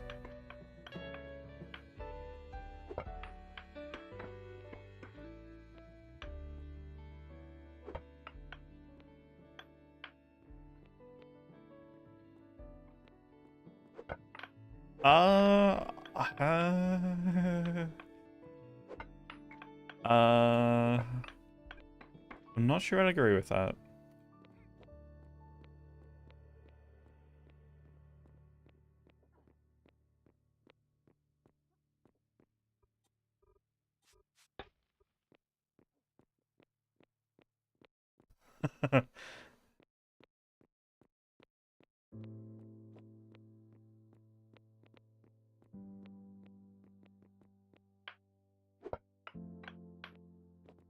I'm not sure I'd agree with that.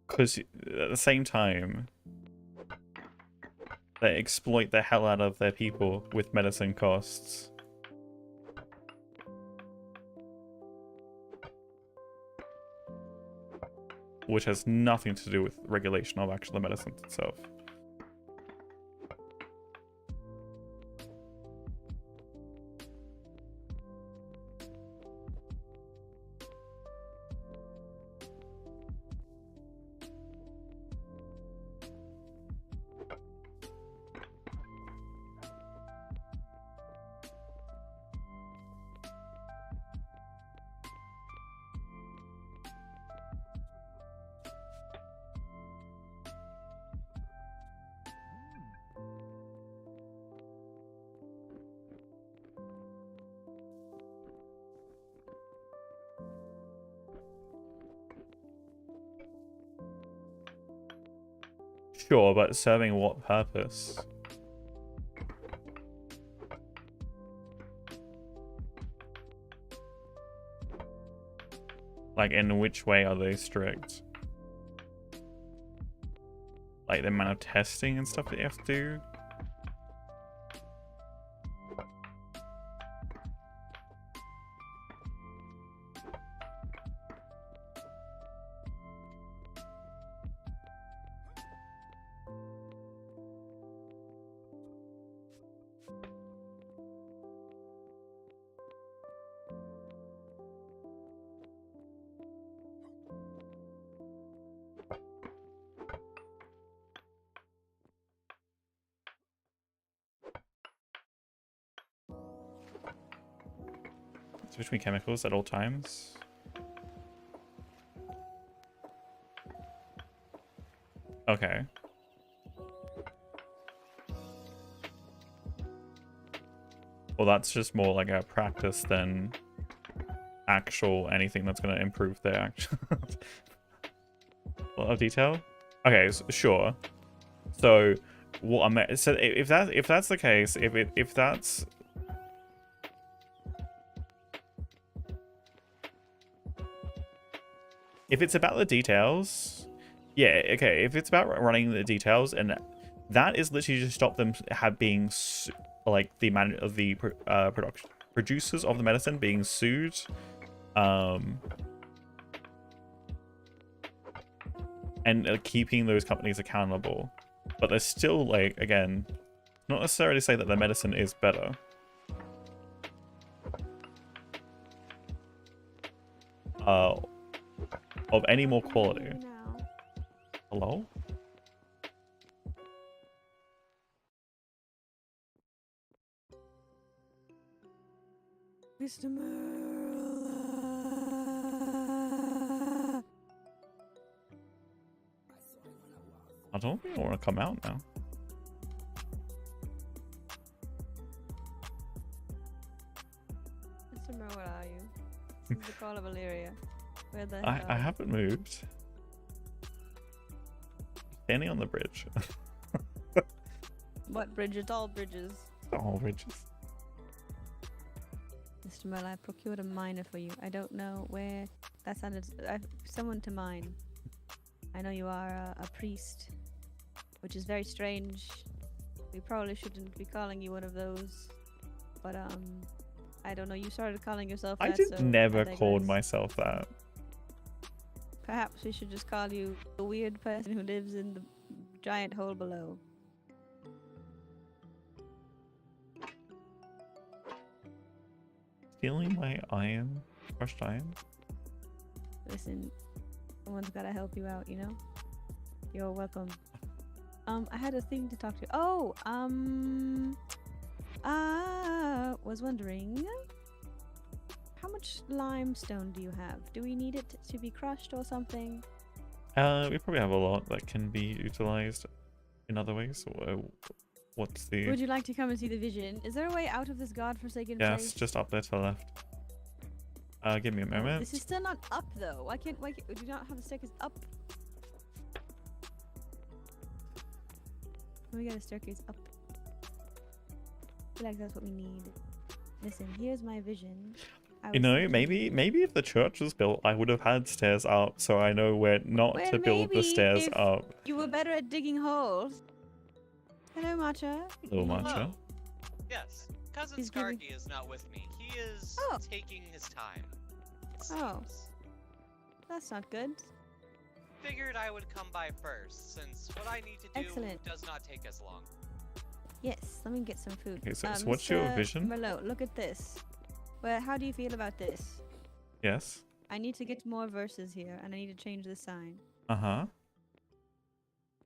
Because at the same time, they exploit the hell out of their people with medicine costs. Which has nothing to do with regulation of actual medicine itself. Sure, but serving what purpose? Like, in which way are they strict? Like, the amount of testing and stuff that you have to do? Between chemicals at all times. Okay. Well, that's just more like a practice than actual anything that's going to improve their action. A lot of detail. Okay, so, sure. So what I'm so if that's the case, if that's if it's about the details, yeah, okay. If it's about running the details, and that is literally to stop them being like the production producers of the medicine being sued. And keeping those companies accountable. But there's still, like, again, not necessarily say that the medicine is better. Of any more quality. Hello?
Mr. Merle.
I don't think I want to come out now.
Mr. Merle, where are you? This is the call of Illyria. Where the hell
I
are you?
haven't moved. Standing on the bridge.
What bridges? All bridges.
All bridges.
Mr. Merle, I procured a miner for you. I don't know where that sounded. Someone to mine. I know you are a priest, which is very strange. We probably shouldn't be calling you one of those, but I don't know. You started calling yourself that.
I did
so
never
I
called
digress.
myself that.
Perhaps we should just call you the weird person who lives in the giant hole below.
Stealing my iron, crushed iron.
Listen, someone's gotta help you out, you know? You're welcome. I had a thing to talk to you. Oh, I was wondering, how much limestone do you have? Do we need it to be crushed or something?
We probably have a lot that can be utilized in other ways. What's the...
Would you like to come and see the vision? Is there a way out of this godforsaken
Yes,
place?
just up there to the left. Give me a moment.
This is still not up though. Why can't do you not have the staircase up? We got a staircase up. I feel like that's what we need. Listen, here's my vision.
You know, maybe if the church was built, I would have had stairs up, so I know where not
Well,
to build the
maybe
stairs
if
up.
You were better at digging holes. Hello, Matcha.
Little matcha.
Hello. Yes, cousin
He's giving-
Skarky is not with me. He is
Oh.
taking his time. It
Oh.
seems.
That's not good.
Figured I would come by first, since what I need to do
Excellent.
does not take as long.
Yes, let me get some food.
Okay, so what's your
Mr.
vision?
Merlot, look at this. Well, how do you feel about this?
Yes.
I need to get more verses here, and I need to change the sign.
Uh-huh.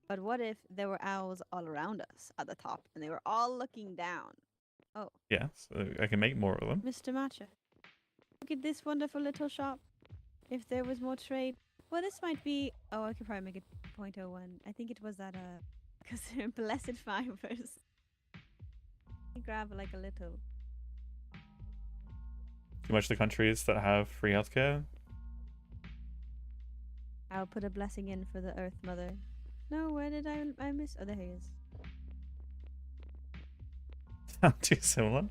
But what if there were owls all around us at the top, and they were all looking down?
Yes, I can make more of them.
Mr. Matcha, look at this wonderful little shop. If there was more trade, well, this might be. Oh, I could probably make it 0.01. I think it was that because they're blessed fibers. Grab like a little.
Too much of the countries that have free healthcare.
I'll put a blessing in for the Earth Mother. No, where did I miss? Oh, there he is.
Sound too similar?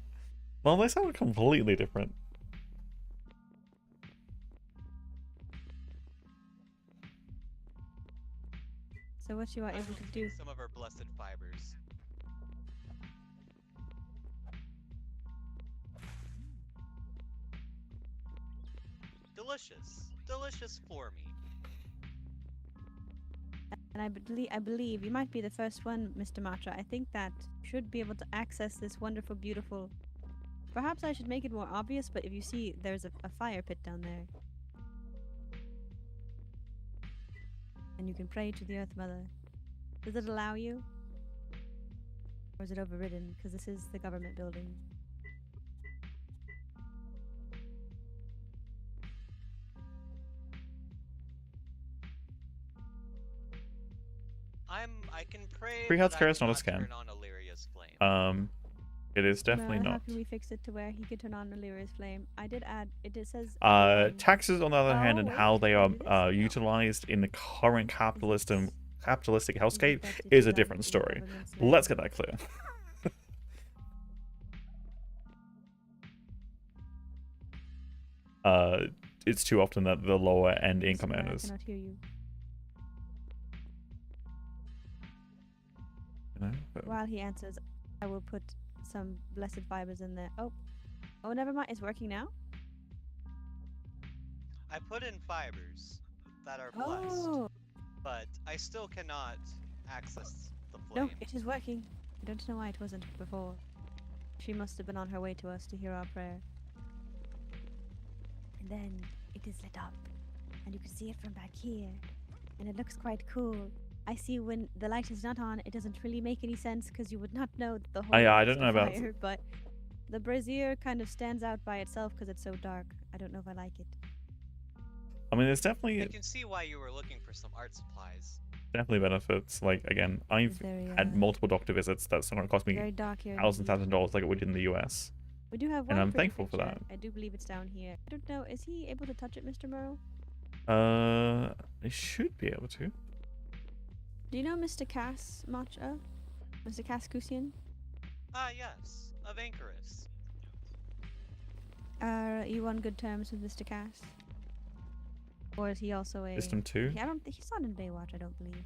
Well, they sound completely different.
So what you are
I
able
will
to
take
do?
some of our blessed fibers. Delicious. Delicious for me.
And I believe you might be the first one, Mr. Matra. I think that you should be able to access this wonderful, beautiful. Perhaps I should make it more obvious, but if you see, there's a fire pit down there. And you can pray to the Earth Mother. Does it allow you? Or is it overridden? Because this is the government building.
I can pray.
Free
but
healthcare
I
is not a
cannot
scam.
turn on Illyria's flame.
It is definitely
How
not.
can we fix it to where he can turn on Illyria's flame? I did add. It says.
Taxes, on the other hand, and
wait,
how they
can I do this?
are
No.
utilized in the current capitalistic hellscape
Infected
is a
with
different
the
story.
government's
Let's
name.
get that clear. It's too often that the lower end income
Sorry, I
earners.
cannot hear you.
You know, but-
While he answers, I will put some blessed fibers in there. Oh, never mind. It's working now.
I put in fibers that are blessed,
Oh
but I still cannot access the
no,
flame.
it is working. I don't know why it wasn't before. She must have been on her way to us to hear our prayer. And then it is lit up, and you can see it from back here, and it looks quite cool. I see when the light is not on, it doesn't really make any sense because you would not know that the whole
I
light
don't
is
know
on
about
fire, but the brazier kind of stands out by itself because it's so dark. I don't know if I like it.
I mean, there's
I
definitely
can see why you were looking for some art supplies.
benefits. Like, again, I've
It's very,
had multiple doctor visits. That's not going to cost me
very dark here.
thousands
indeed.
of dollars like it would in the US.
We do have
and
one
I'm
pretty
thankful for
picture.
that.
I do believe it's down here. I don't know. Is he able to touch it, Mr. Murrow?
I should be able to.
Do you know Mr. Cass Matcha? Mr. Cass Kusian?
Ah, yes, of Anchorus.
Are you on good terms with Mr. Cass? Or is he also a...
System 2?
I don't think he's not in Baywatch, I don't believe.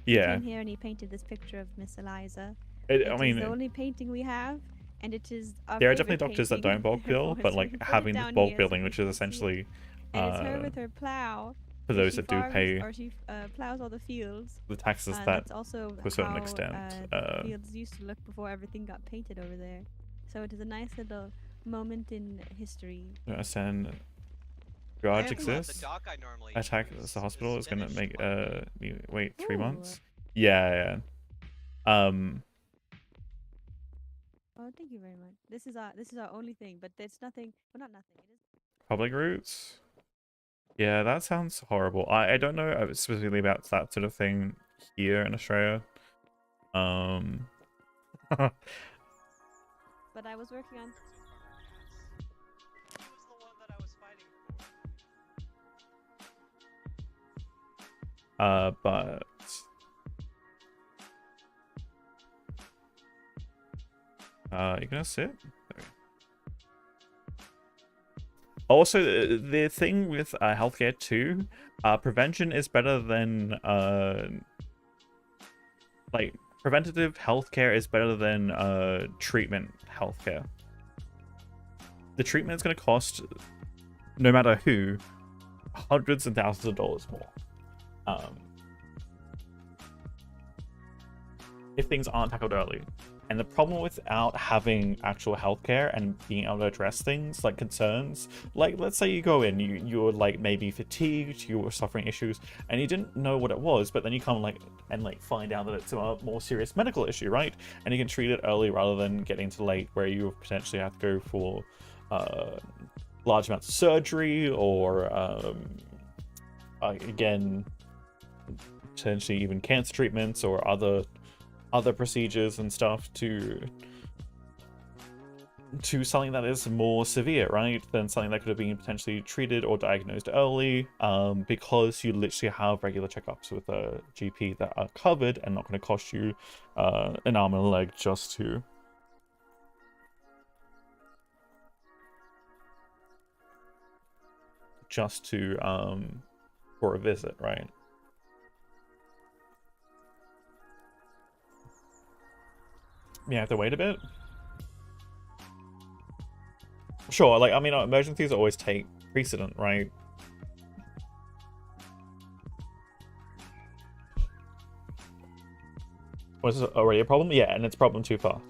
Yeah.
He came here and he painted this picture of Miss Eliza.
I
It
mean,
is the only painting we have, and it is our
there are
favorite
definitely doctors that
painting.
don't bulk bill,
Therefore,
but
so
like
we put it
having
down
bulk
here so
billing,
you
which is
can see it.
essentially
And it's her with her plow.
for
and
those
she
that do
farms,
pay
or she plows all the fields.
the taxes
And
that
that's also
to a certain
how,
extent,
the fields used to look before everything got painted over there. So it is a nice little moment in history.
send
I
garage
am glad the
exists.
dock I normally
Attack
use
the hospital is gonna
finished
make
working.
me wait 3
Ooh.
months. Yeah.
Oh, thank you very much. This is our only thing, but it's nothing. Well, not nothing. It is.
Public routes. Yeah, that sounds horrible. I don't know specifically about that sort of thing here in Australia.
But I was working on.
He was the one that I was fighting for.
But you're gonna sit? There. Also, the thing with healthcare too, prevention is better than like preventative healthcare is better than treatment healthcare. The treatment is gonna cost, no matter who, hundreds and thousands of dollars more. If things aren't tackled early. And the problem without having actual healthcare and being able to address things like concerns, like let's say you go in, you're like maybe fatigued, you were suffering issues, and you didn't know what it was, but then you come and find out that it's a more serious medical issue, right? And you can treat it early rather than getting to late where you potentially have to go for large amounts of surgery or again potentially even cancer treatments or other procedures and stuff to something that is more severe, right, than something that could have been potentially treated or diagnosed early, because you literally have regular checkups with a GP that are covered and not going to cost you an arm and a leg just to for a visit, right? You have to wait a bit. Sure, like, I mean, emergencies always take precedent, right? Was this already a problem? Yeah, and it's problem too far.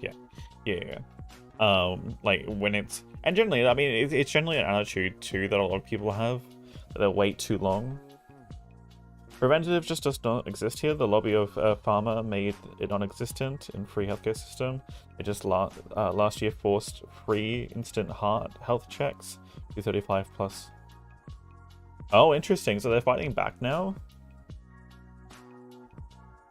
Yeah. Like, when it's... And generally, I mean, it's generally an attitude, too, that a lot of people have. That they'll wait too long. Preventative just does not exist here. The lobby of pharma made it non-existent in free healthcare system. It just last year forced free instant heart health checks to 35 plus. Oh, interesting. So they're fighting back now.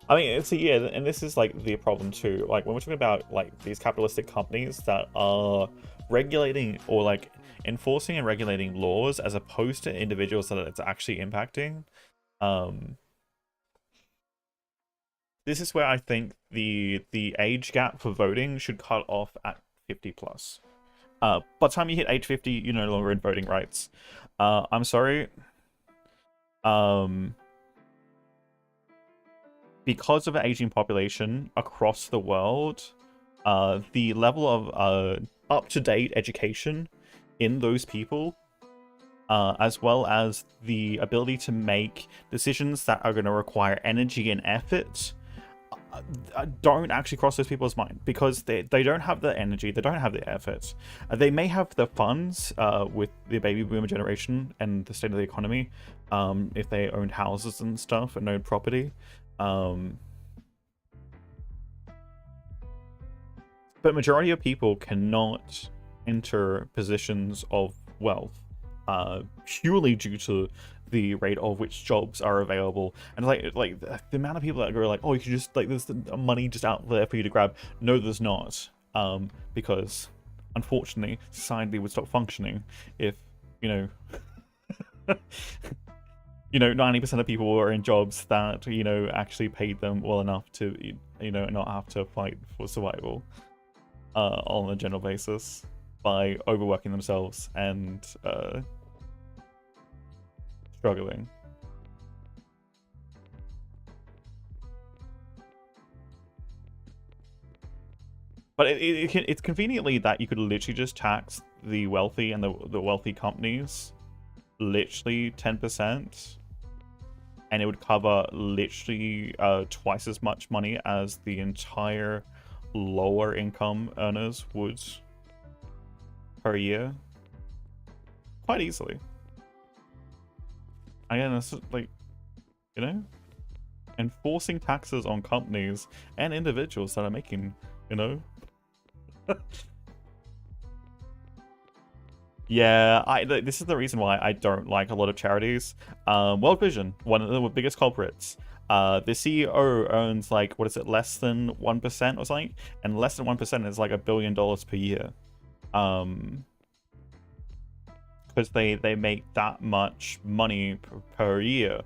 I mean, it's and this is like the problem too. Like when we're talking about like these capitalistic companies that are regulating or like enforcing and regulating laws as opposed to individuals that it's actually impacting. This is where I think the age gap for voting should cut off at 50 plus. By the time you hit age 50, you're no longer in voting rights. I'm sorry. Because of an aging population across the world, the level of up-to-date education in those people, as well as the ability to make decisions that are going to require energy and effort, don't actually cross those people's mind, because they don't have the energy, they don't have the effort. They may have the funds with the baby boomer generation and the state of the economy, if they owned houses and stuff and owned property. But majority of people cannot enter positions of wealth purely due to the rate of which jobs are available. And like the amount of people that go like, oh, you can just, like, there's money just out there for you to grab. No, there's not. Because unfortunately society would stop functioning if, you know, 90% of people were in jobs that, you know, actually paid them well enough to, you know, not have to fight for survival on a general basis by overworking themselves and struggling. But it's conveniently that you could literally just tax the wealthy and the wealthy companies literally 10%, and it would cover literally twice as much money as the entire lower income earners would per year, quite easily. Again, it's like, you know, enforcing taxes on companies and individuals that are making, you know. Yeah, this is the reason why I don't like a lot of charities. World Vision, one of the biggest culprits. The CEO earns, like, what is it, less than 1% or something? And less than 1% is like $1 billion per year. Because they make that much money per year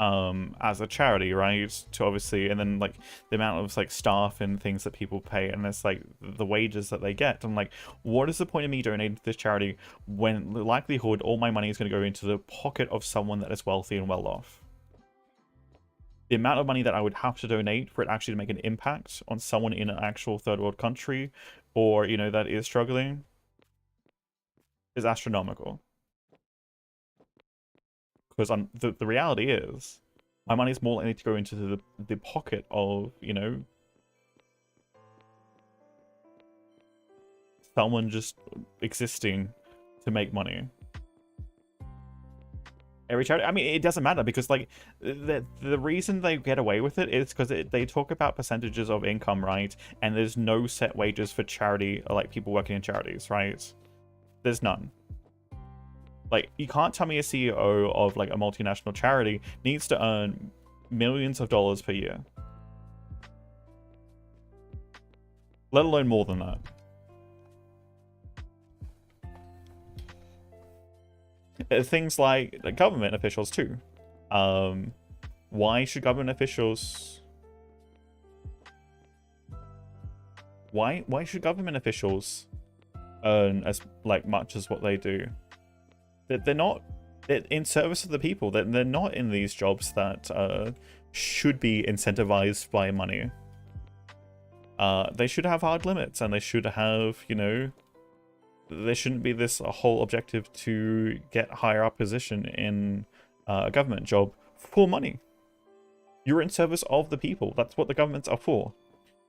as a charity, right? To obviously, and then like the amount of like staff and things that people pay, and it's like the wages that they get. I'm like, what is the point of me donating to this charity when the likelihood all my money is going to go into the pocket of someone that is wealthy and well off? The amount of money that I would have to donate for it actually to make an impact on someone in an actual third world country, or, you know, that is struggling, is astronomical. Because the reality is, my money is more likely to go into the pocket of, you know, someone just existing to make money. Every charity, I mean, it doesn't matter, because like the reason they get away with it is because they talk about percentages of income, right? And there's no set wages for charity, or like people working in charities, right? There's none. Like, you can't tell me a CEO of like a multinational charity needs to earn millions of dollars per year, let alone more than that. Things like government officials too. Why should government officials? Why should government officials earn as like much as what they do? They're not in service of the people. They're not in these jobs that should be incentivized by money. They should have hard limits, and they should have, you know, there shouldn't be this whole objective to get higher up position in a government job for money. You're in service of the people. That's what the governments are for.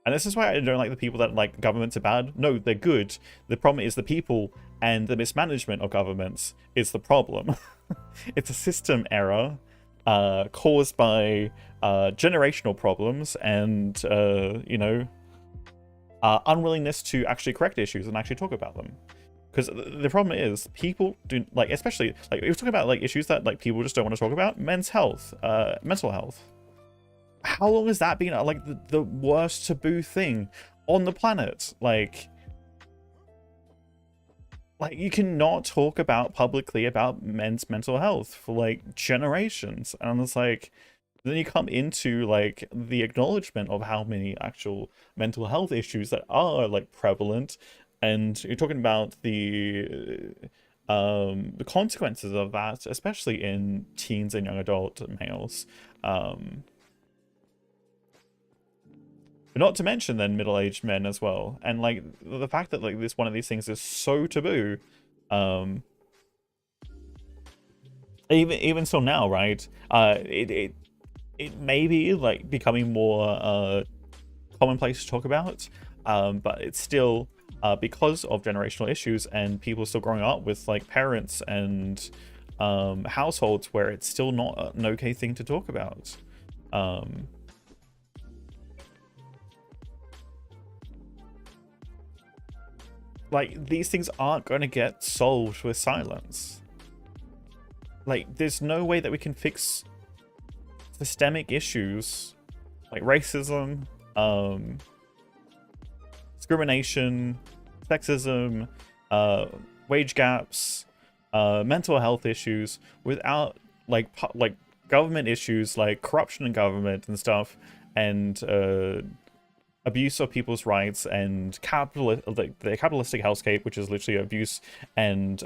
And this is why I don't like the people that like governments are bad. No, they're good. The problem is the people, and the mismanagement of governments is the problem. It's a system error caused by generational problems and, you know, unwillingness to actually correct issues and actually talk about them. Because the problem is, people do, like, especially, like, if we're talking about like issues that like people just don't want to talk about, men's health, mental health. How long has that been like the worst taboo thing on the planet? Like you cannot talk about publicly about men's mental health for like generations. And it's like, then you come into like the acknowledgement of how many actual mental health issues that are like prevalent, and you're talking about the consequences of that, especially in teens and young adult males. Not to mention then middle-aged men as well. And like the fact that like this one of these things is so taboo, even still now, right? It may be like becoming more commonplace to talk about, but it's still because of generational issues and people still growing up with like parents and households where it's still not an okay thing to talk about. Like, these things aren't going to get solved with silence. Like, there's no way that we can fix systemic issues like racism, discrimination, sexism, wage gaps, mental health issues without like government issues like corruption in government and stuff, and abuse of people's rights and the capitalistic hellscape, which is literally abuse and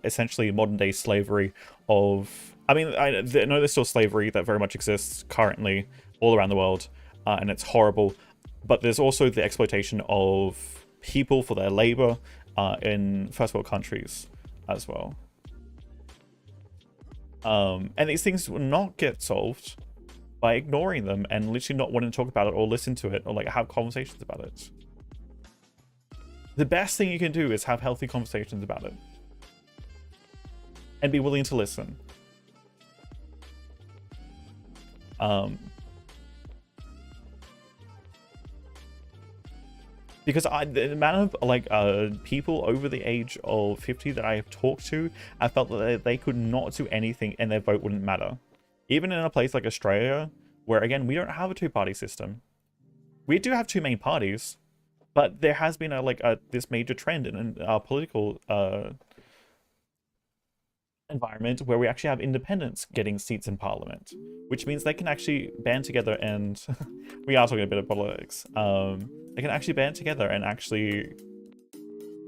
essentially modern day slavery of, I mean, I know there's still slavery that very much exists currently all around the world, and it's horrible, but there's also the exploitation of people for their labor in first world countries as well. And these things will not get solved by ignoring them and literally not wanting to talk about it or listen to it or like have conversations about it. The best thing you can do is have healthy conversations about it and be willing to listen. Because the amount of like people over the age of 50 that I have talked to, I felt that they could not do anything and their vote wouldn't matter. Even in a place like Australia, where again, we don't have a two-party system. We do have two main parties, but there has been this major trend in our political environment where we actually have independents getting seats in parliament, which means they can actually band together and we are talking a bit of politics. They can actually band together and actually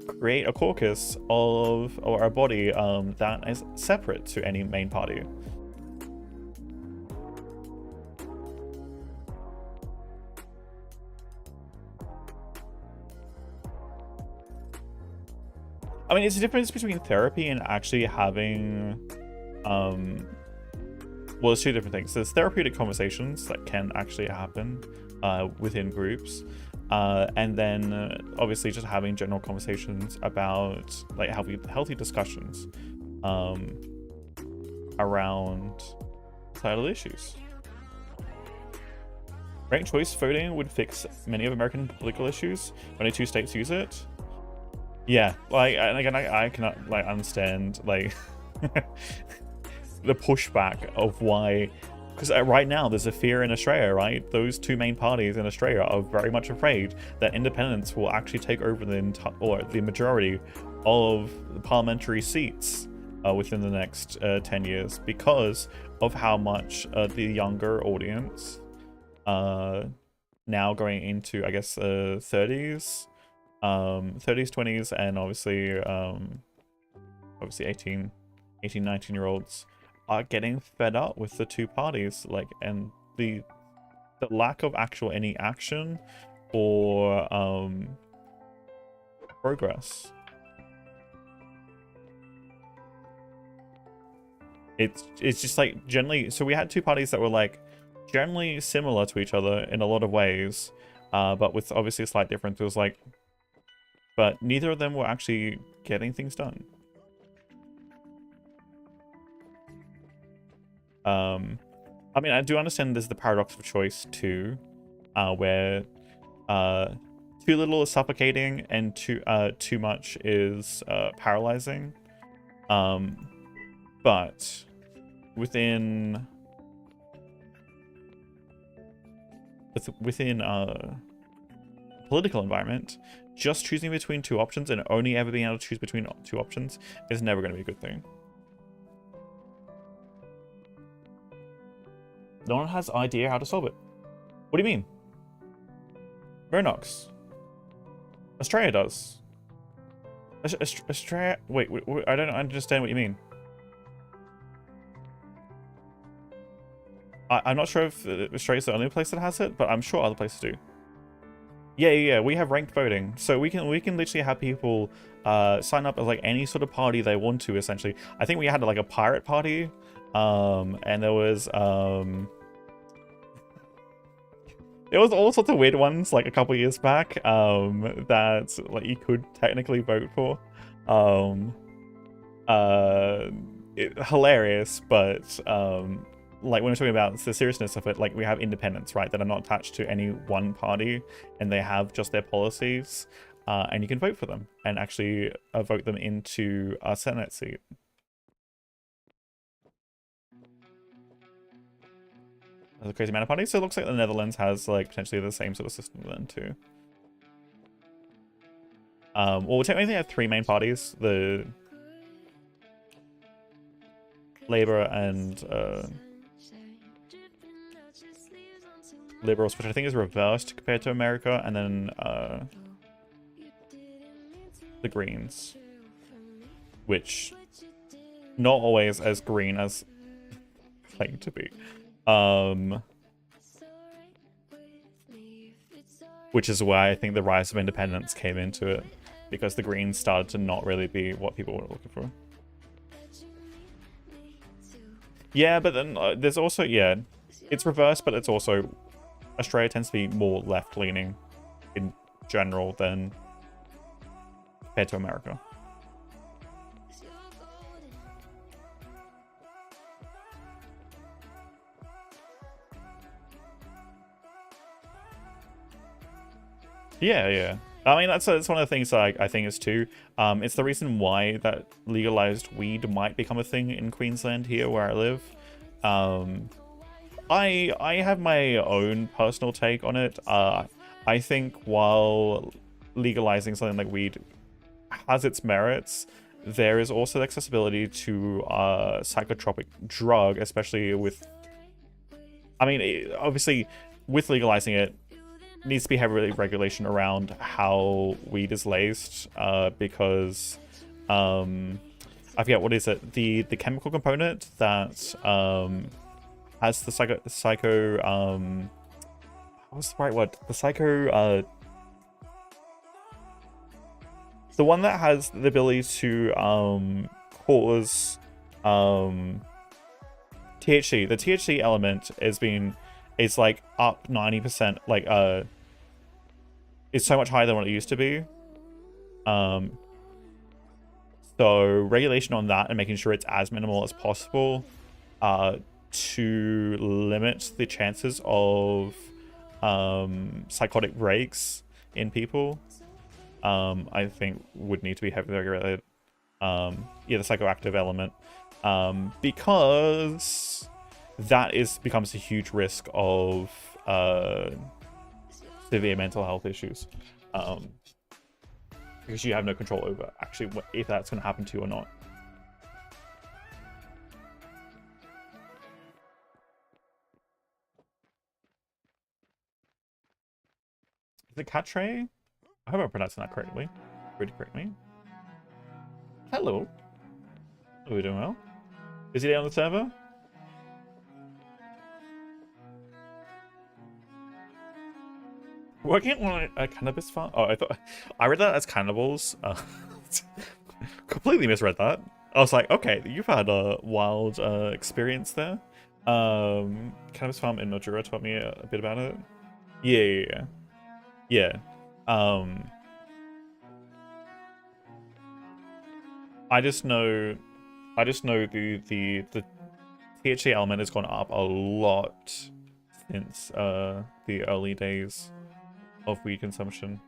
create a caucus of, or a body that is separate to any main party. I mean, it's a difference between therapy and actually having, well, there's two different things. There's therapeutic conversations that can actually happen within groups. And then obviously just having general conversations about like healthy discussions around societal issues. Ranked choice voting would fix many of American political issues. Only 2 states use it. Yeah, like, and again, I cannot like understand like the pushback of why, because right now there's a fear in Australia, right? Those 2 main parties in Australia are very much afraid that independents will actually take over the majority of the parliamentary seats within the next 10 years because of how much the younger audience now going into, I guess, 30s, 20s, and obviously 18, 19-year-olds are getting fed up with the 2 parties, like, and the lack of any action or progress. It's just like generally, so we had 2 parties that were like generally similar to each other in a lot of ways, but with obviously a slight difference. It was like, but neither of them were actually getting things done. I mean, I do understand there's the paradox of choice too, where too little is suffocating and too much is paralyzing. But within political environment, just choosing between 2 options and only ever being able to choose between 2 options is never going to be a good thing. No one has idea how to solve it. What do you mean? Vernox. Australia does. Australia... Wait, I don't understand what you mean. I'm not sure if Australia's the only place that has it, but I'm sure other places do. Yeah. We have ranked voting, so we can literally have people sign up as like any sort of party they want to. Essentially, I think we had like a pirate party, and there was all sorts of weird ones like a couple years back that like you could technically vote for. Hilarious, but like when we're talking about the seriousness of it, like we have independents, right, that are not attached to any one party, and they have just their policies, and you can vote for them and actually vote them into a Senate seat. There's a crazy amount of parties, so it looks like the Netherlands has like potentially the same sort of system then too. Well, we technically have 3 main parties: the Labour and Liberals, which I think is reversed compared to America, and then the Greens, which not always as green as claim to be. Which is why I think the rise of independence came into it, because the Greens started to not really be what people were looking for. Yeah, but then there's also, yeah, it's reversed, but it's also, Australia tends to be more left-leaning in general than compared to America. Yeah. I mean, that's one of the things that I think is too. It's the reason why that legalized weed might become a thing in Queensland here where I live. I have my own personal take on it. I think while legalizing something like weed has its merits, there is also the accessibility to a psychotropic drug, especially with... I mean, obviously, with legalizing it, needs to be heavy regulation around how weed is laced, because I forget what is it, the chemical component that has the psycho what's the right word, the psycho the one that has the ability to cause THC. The THC element is like up 90%, like it's so much higher than what it used to be. So regulation on that and making sure it's as minimal as possible to limit the chances of psychotic breaks in people, I think would need to be heavily regulated. Yeah, the psychoactive element, because that becomes a huge risk of severe mental health issues, because you have no control over actually if that's going to happen to you or not. Is it Catre? I hope I'm pronouncing that correctly. Pretty correctly. Hello. Are we doing well? Is he there on the server? Working on a cannabis farm? Oh, I read that as cannibals. Completely misread that. I was like, okay, you've had a wild experience there. Cannabis farm in Mildura taught me a bit about it. Yeah. I just know the THC element has gone up a lot since the early days of weed consumption.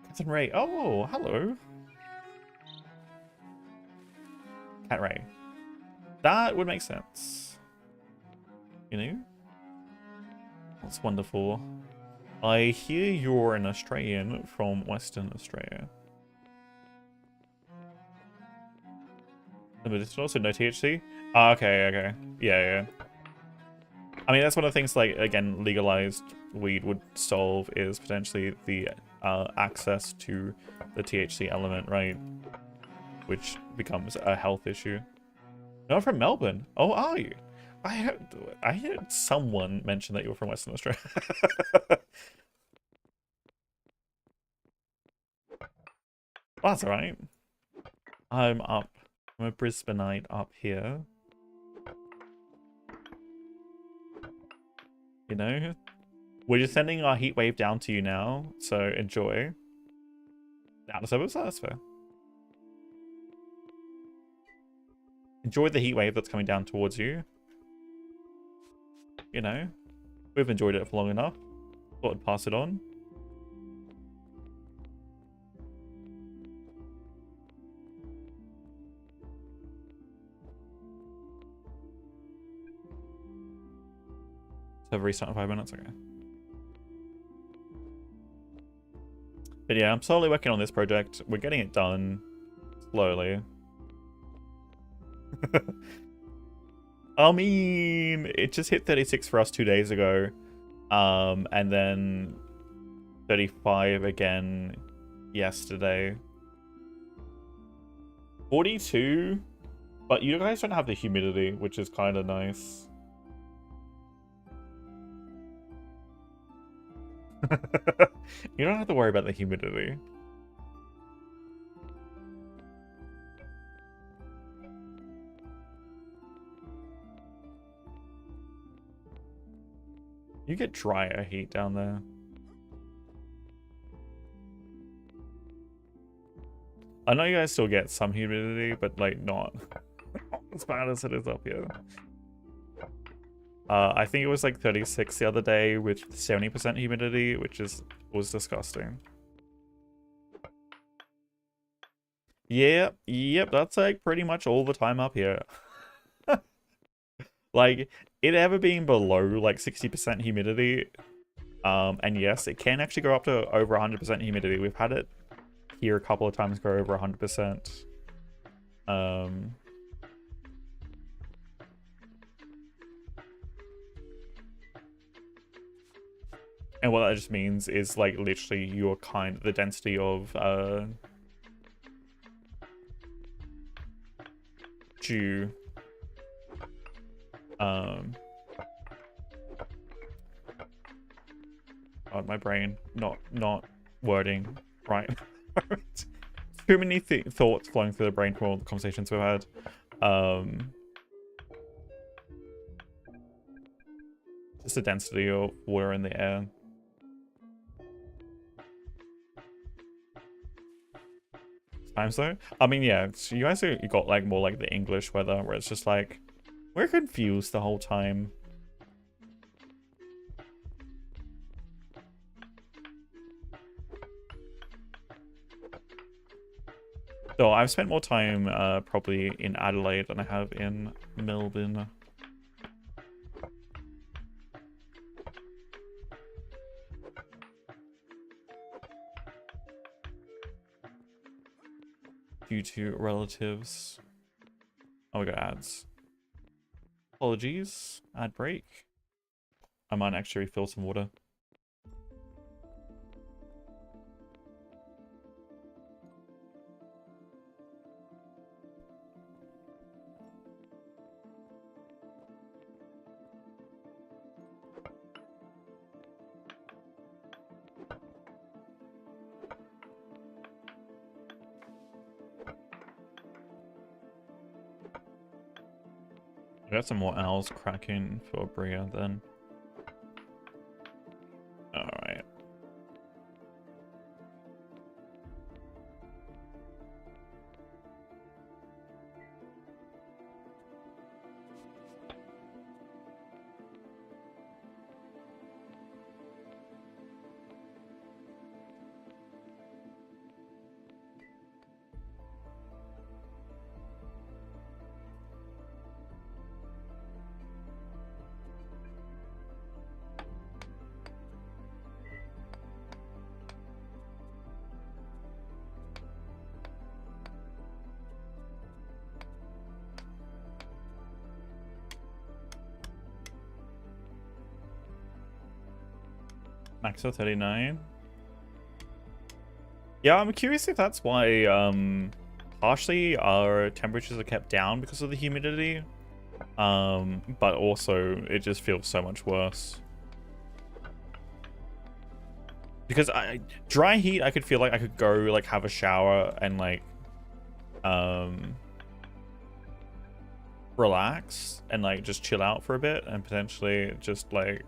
Captain Ray. Oh, hello. Cat Ray. That would make sense. You know? That's wonderful. I hear you're an Australian from Western Australia. But it's also no THC? Oh, okay. Yeah. I mean, that's one of the things, like, again, legalized weed would solve is potentially the access to the THC element, right? Which becomes a health issue. No, I'm from Melbourne. Oh, are you? I heard someone mention that you were from Western Australia. Oh, that's alright. I'm up. I'm a Brisbaneite up here. You know? We're just sending our heat wave down to you now, so enjoy. Out of suburbs, that's fair. Enjoy the heat wave that's coming down towards you. You know? We've enjoyed it for long enough. Thought I'd pass it on. So restart in 5 minutes, okay. But yeah, I'm slowly working on this project. We're getting it done slowly. I mean, it just hit 36 for us 2 days ago. And then 35 again yesterday. 42, but you guys don't have the humidity, which is kind of nice. You don't have to worry about the humidity. You get drier heat down there. I know you guys still get some humidity, but like not as bad as it is up here. I think it was like 36 the other day with 70% humidity, which was disgusting. Yep, that's like pretty much all the time up here. Like, it ever being below like 60% humidity, and yes, it can actually go up to over 100% humidity. We've had it here a couple of times go over 100%. And what that just means is like literally your the density of dew. God, my brain not wording right. Too many thoughts flowing through the brain from all the conversations we've had. Just the density of water in the air. Times though, I mean, yeah, so you guys you got like more like the English weather where it's just like we're confused the whole time. So I've spent more time probably in Adelaide than I have in Melbourne. Due to relatives. Oh, we got ads. Apologies. Ad break. I might actually refill some water. We got some more owls cracking for Bria then. Alright. Maxo 39. Yeah, I'm curious if that's why partially our temperatures are kept down because of the humidity. But also it just feels so much worse. Because dry heat, I could feel like I could go like have a shower and like relax and like just chill out for a bit and potentially just like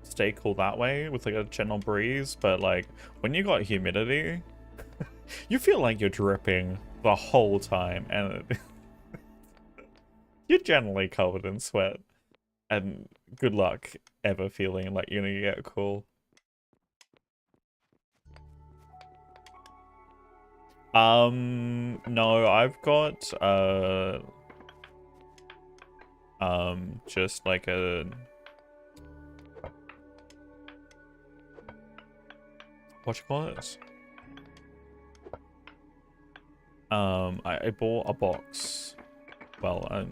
stay cool that way with like a gentle breeze. But like when you got humidity, you feel like you're dripping the whole time and you're generally covered in sweat. And good luck ever feeling like you're gonna get cool. No, I've got just like a, what you call it? I bought a box. Well, oh,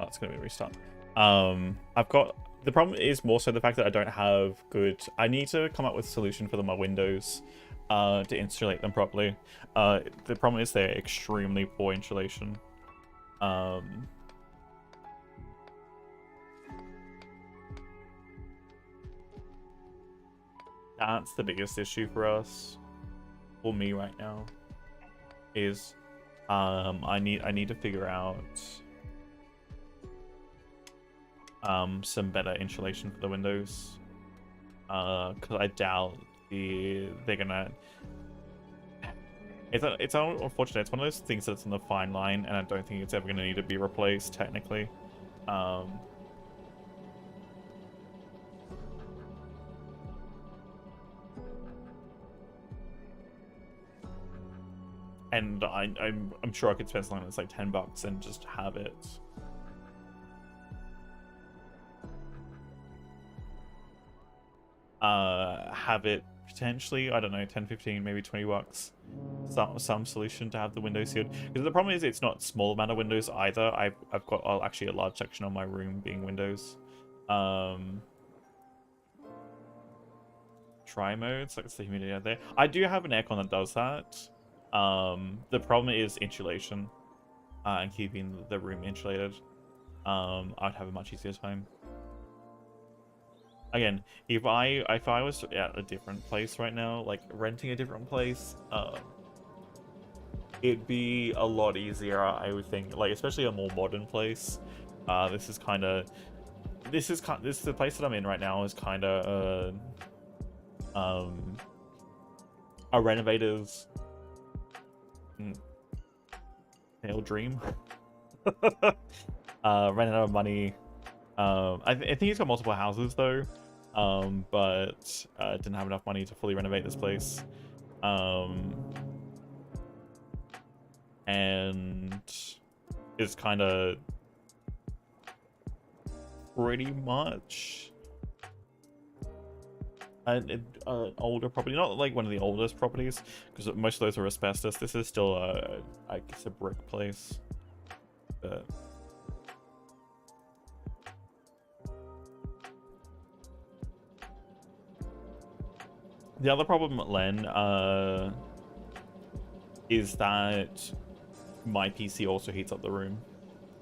it's gonna be a restart. I've got, the problem is more so the fact that I don't have good, I need to come up with a solution for my windows to insulate them properly. The problem is they're extremely poor insulation. That's the biggest issue for us, for me right now, is I need to figure out some better insulation for the windows, because I doubt they're gonna. It's unfortunate. It's one of those things that's on the fine line, and I don't think it's ever gonna need to be replaced technically. And I'm sure I could spend something that's like $10 and just have it. Have it potentially, I don't know, 10, 15, maybe $20. Some solution to have the windows sealed. Because the problem is it's not small amount of windows either. I've got actually a large section of my room being windows. Try modes, like the humidity out there. I do have an aircon that does that. The problem is insulation, and keeping the room insulated. I'd have a much easier time. Again, if I was at a different place right now, like renting a different place, it'd be a lot easier, I would think. Like especially a more modern place. This is the place that I'm in right now is kind of a renovator's dream. Ran out of money. I think he's got multiple houses though, but didn't have enough money to fully renovate this place. And it's kind of pretty much an older property, not like one of the oldest properties, because most of those are asbestos. This is still I guess a brick place, but the other problem, Len, is that my PC also heats up the room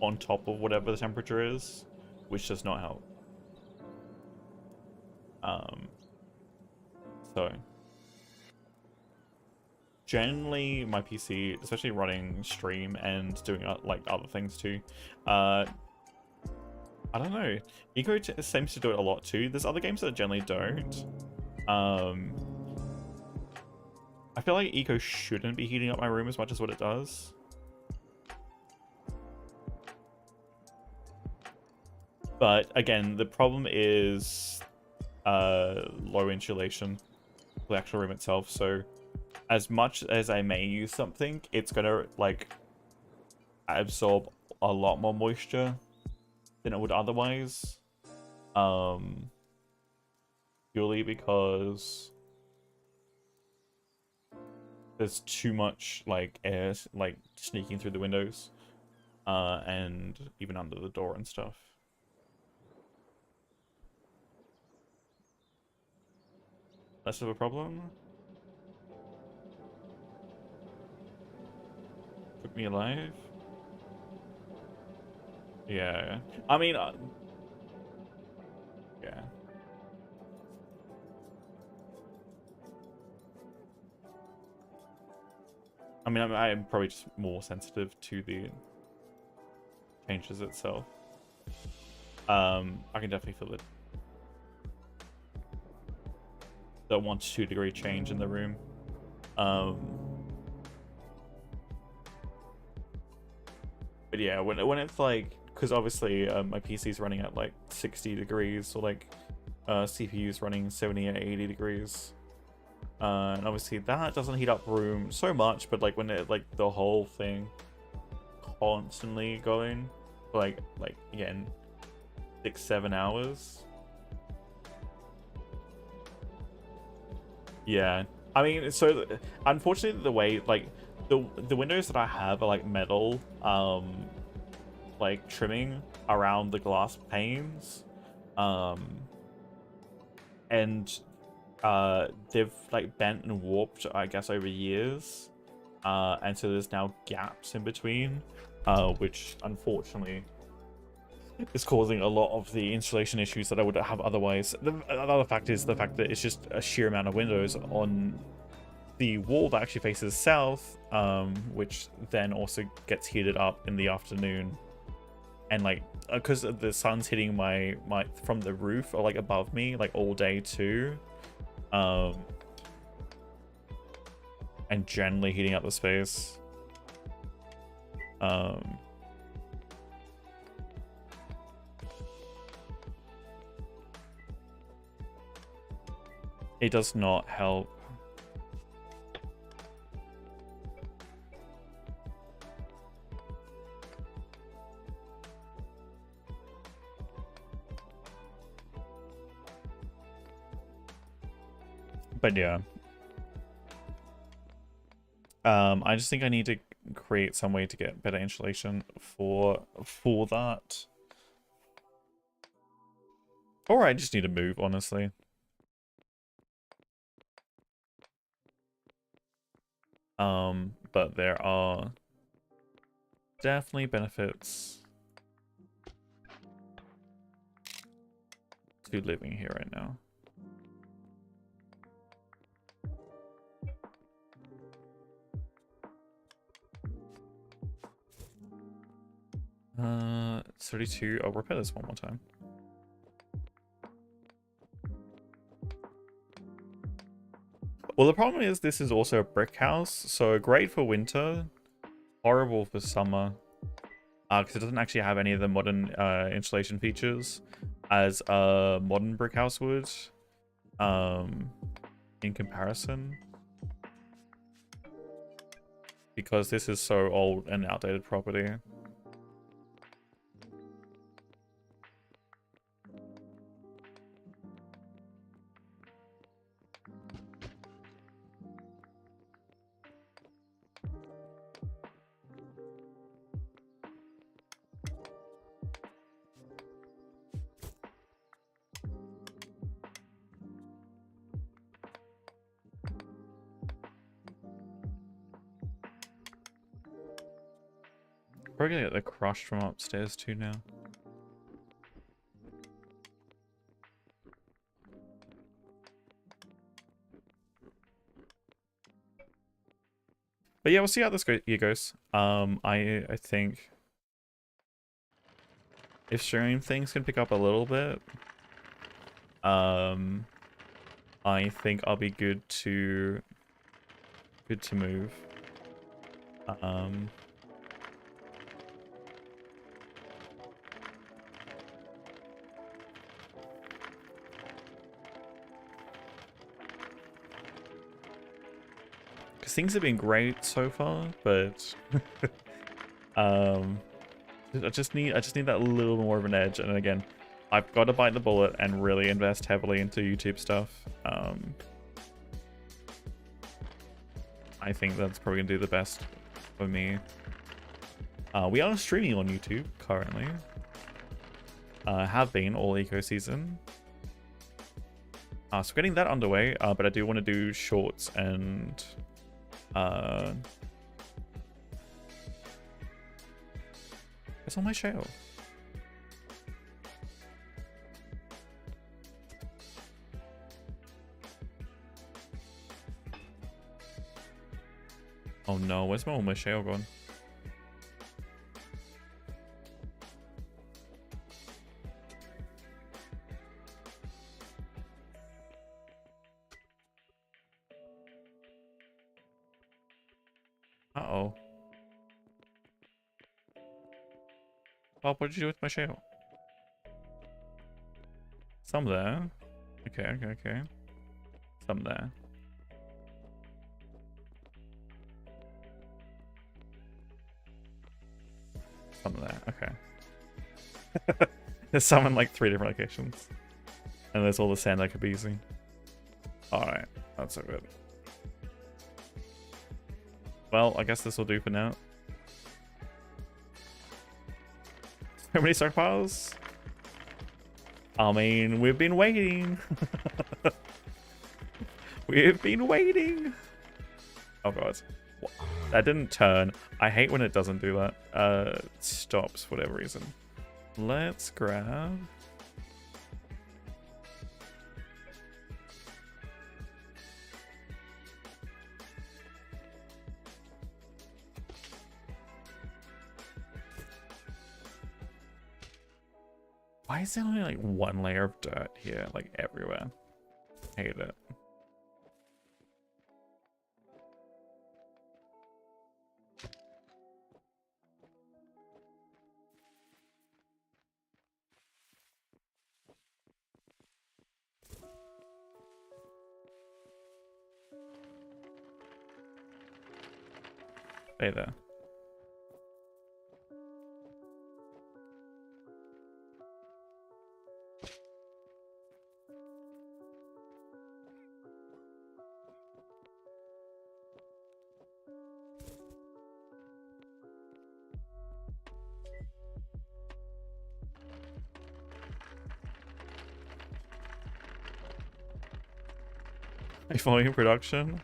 on top of whatever the temperature is, which does not help. So generally my PC, especially running stream and doing like other things too, I don't know, Eco seems to do it a lot too. There's other games that generally don't. I feel like Eco shouldn't be heating up my room as much as what it does. But again, the problem is low insulation for the actual room itself. So as much as I may use something, it's gonna like absorb a lot more moisture than it would otherwise. Purely because there's too much like air like sneaking through the windows, and even under the door and stuff. Less of a problem. Took me alive. Yeah, I mean, Yeah. I mean, I'm probably just more sensitive to the changes itself. I can definitely feel it. The 1 to 2 degree change in the room. But yeah, when it's like, because obviously my PC's running at like 60 degrees, or like CPU's running 70 or 80 degrees. And obviously that doesn't heat up room so much, but like when it like the whole thing constantly going like again 6-7 hours. Yeah, I mean, so unfortunately the way like the windows that I have are like metal like trimming around the glass panes, and they've like bent and warped, I guess, over years, and so there's now gaps in between, which unfortunately is causing a lot of the installation issues that I would have otherwise. The other fact is the fact that it's just a sheer amount of windows on the wall that actually faces south, which then also gets heated up in the afternoon, and like because the sun's hitting my from the roof or like above me like all day too, and generally heating up the space. It does not help. But yeah. I just think I need to create some way to get better insulation for that. Or I just need to move, honestly. But there are definitely benefits to living here right now. 32. I'll repair this one more time. Well, the problem is this is also a brick house, so great for winter, horrible for summer, because it doesn't actually have any of the modern insulation features as a modern brick house would, in comparison, because this is so old and outdated property. Probably gonna get the crush from upstairs too now. But yeah, we'll see how this goes. I think if streaming things can pick up a little bit, I think I'll be good to move. Things have been great so far, but I just need that little more of an edge. And again, I've got to bite the bullet and really invest heavily into YouTube stuff. I think that's probably gonna do the best for me. We are streaming on YouTube currently. Have been all eco season. So getting that underway, but I do want to do shorts and it's on my shelf. Oh no, where's my shale gone? Uh-oh. Oh, what did you do with my shale? Some there. Okay. Some there. Some there. Okay. There's some in like 3 different locations. And there's all the sand I could be using. Alright, that's so good. Well, I guess this will do for now. So many stockpiles? I mean, we've been waiting. We've been waiting. Oh god. That didn't turn. I hate when it doesn't do that. Stops for whatever reason. Let's grab... Why is there only like 1 layer of dirt here, like everywhere? Hate it. Hey there. Volume production.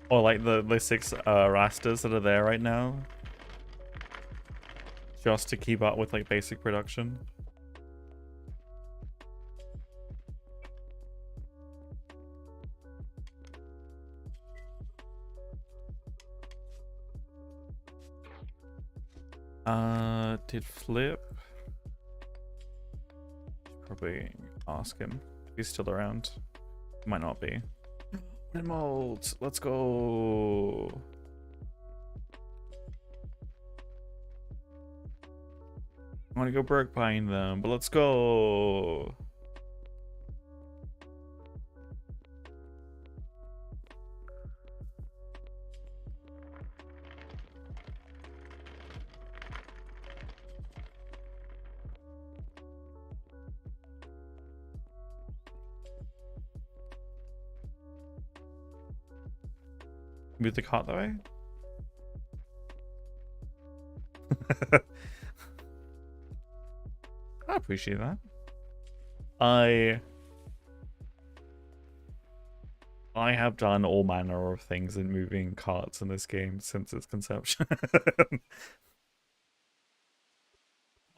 Or like the 6 rasters that are there right now. Just to keep up with like basic production. Did Flip? Probably ask him if he's still around. Might not be. Mold, let's go. I want to go broke buying them, but let's go. Move the cart that way. I appreciate that. I have done all manner of things in moving carts in this game since its conception.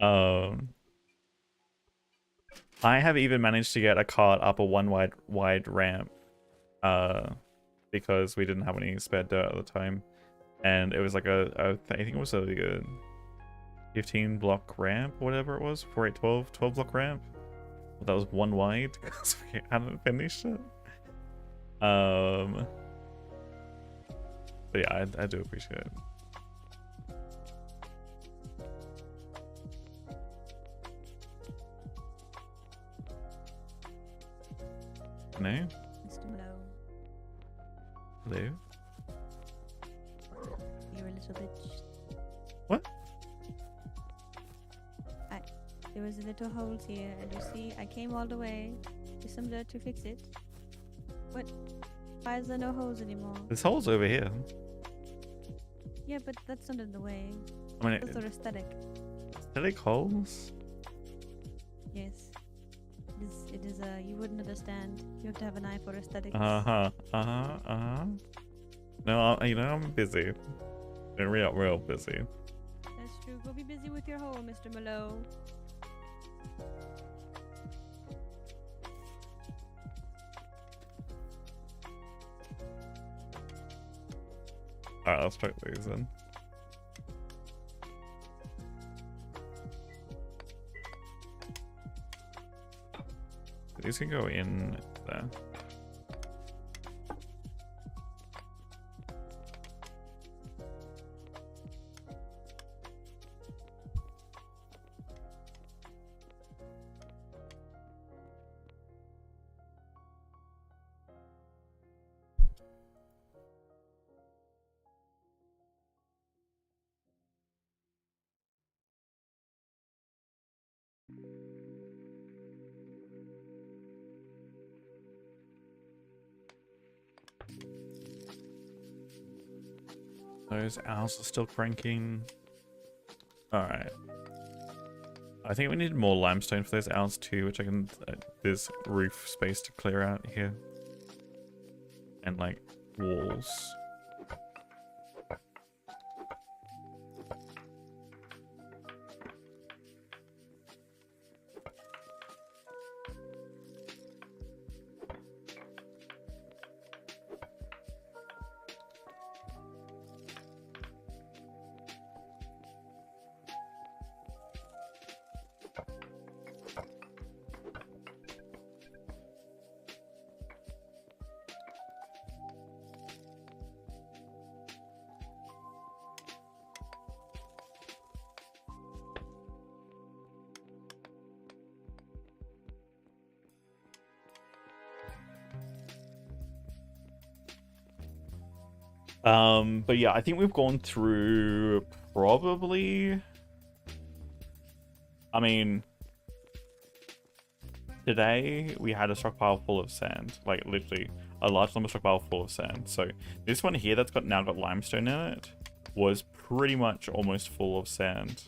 I have even managed to get a cart up a 1 wide ramp. Because we didn't have any spare dirt at the time, and it was like I think it was a 15 block ramp or whatever it was, 4, 8, 12 block ramp. But that was 1 wide because we hadn't finished it. But yeah, I do appreciate it. No. Hello.
You're a little bitch.
What?
There was a little holes here, and you see, I came all the way to some dirt to fix it. What? Why is there no holes anymore?
There's holes over here.
Yeah, but that's not in the way.
I mean,
Those are aesthetic.
aesthetic holes?
Yes. It is you wouldn't understand. You have to have an eye for aesthetics.
No, I'm busy. Been real busy.
That's true. Go be busy with your hole, Mr. Malo.
Alright, let's check these then. These can go in there. Those owls are still cranking. Alright. I think we need more limestone for those owls too, which I can... there's roof space to clear out here. And like walls. But yeah, I think we've gone through probably... I mean... Today, we had a stockpile full of sand. Like, literally, a large number stockpile full of sand. So, this one here that's now got limestone in it was pretty much almost full of sand.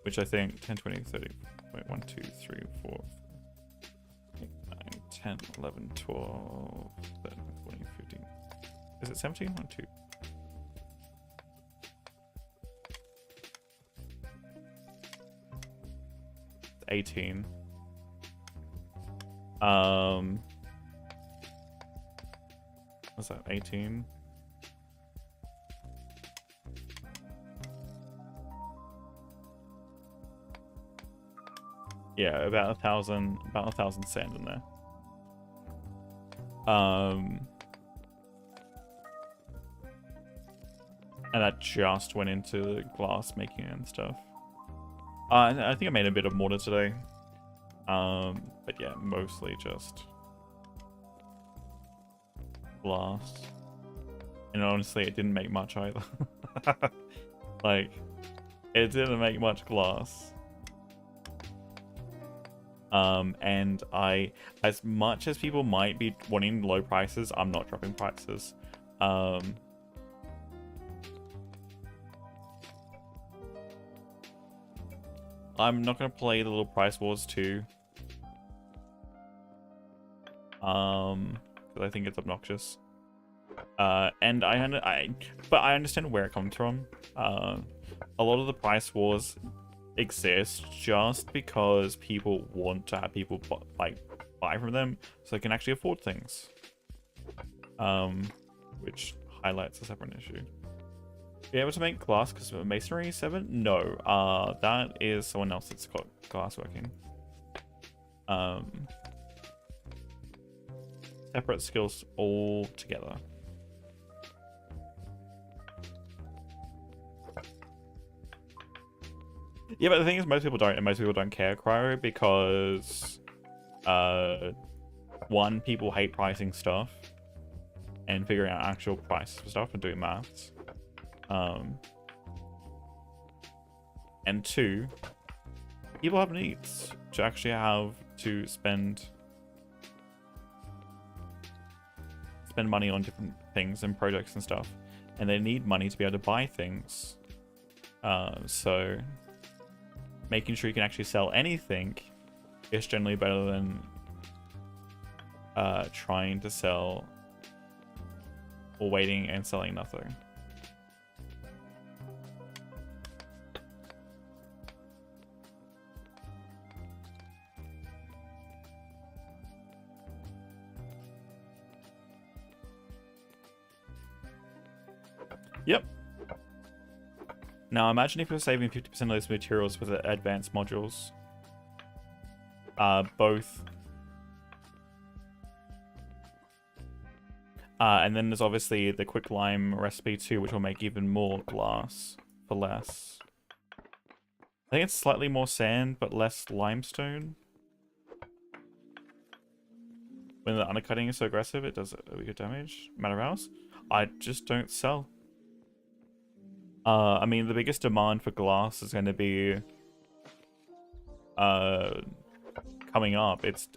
Which I think 10, 20, 30... Wait, 1, 2, 3, 4... 8, 9, 10, 11, 12... 13, 14, 15... Is it 17? 1, 2... 18. What's that? 18. Yeah, about 1,000 sand in there. And that just went into glass making and stuff. I think I made a bit of mortar today. But yeah, mostly just glass. And honestly, it didn't make much either. Like, it didn't make much glass. And as much as people might be wanting low prices, I'm not dropping prices. I'm not going to play the little price wars too. Because I think it's obnoxious. And I understand where it comes from. A lot of the price wars exist just because people want to have people buy from them so they can actually afford things. Which highlights a separate issue. Be able to make glass because of masonry 7? No, that is someone else that's got glass working. Separate skills all together. Yeah, but the thing is, most people don't care, Cryo, because one, people hate pricing stuff and figuring out actual prices for stuff and doing maths. And two, people have needs to actually have to spend money on different things and projects and stuff, and they need money to be able to buy things. So making sure you can actually sell anything is generally better than trying to sell or waiting and selling nothing. Yep. Now imagine if you're saving 50% of those materials with the advanced modules. Both. And then there's obviously the quick lime recipe too, which will make even more glass for less. I think it's slightly more sand, but less limestone. When the undercutting is so aggressive, it does good damage. Matter of hours. I just don't sell. I mean, the biggest demand for glass is going to be coming up. It's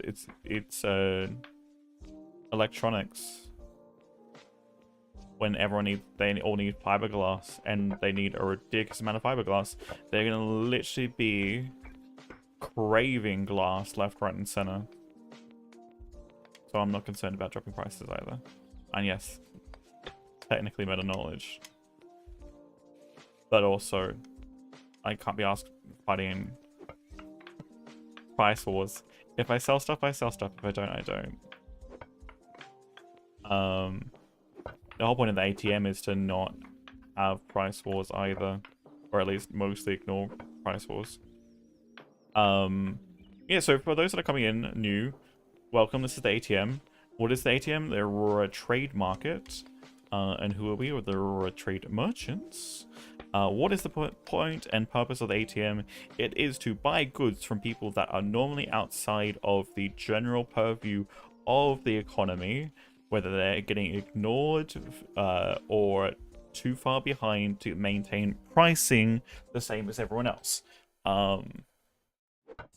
electronics. When they all need fiberglass, and they need a ridiculous amount of fiberglass, they're gonna literally be craving glass left, right, and center. So I'm not concerned about dropping prices either. And yes, technically meta knowledge, but also I can't be asked fighting price wars. If I sell stuff, I sell stuff. If I don't, I don't. The whole point of the ATM is to not have price wars either, or at least mostly ignore price wars. Yeah, so for those that are coming in new, welcome. This is the ATM. What is the ATM? The Aurora Trade Market. And who are we? We're the Aurora Trade Merchants. What is the point and purpose of the ATM? It is to buy goods from people that are normally outside of the general purview of the economy, whether they're getting ignored or too far behind to maintain pricing the same as everyone else,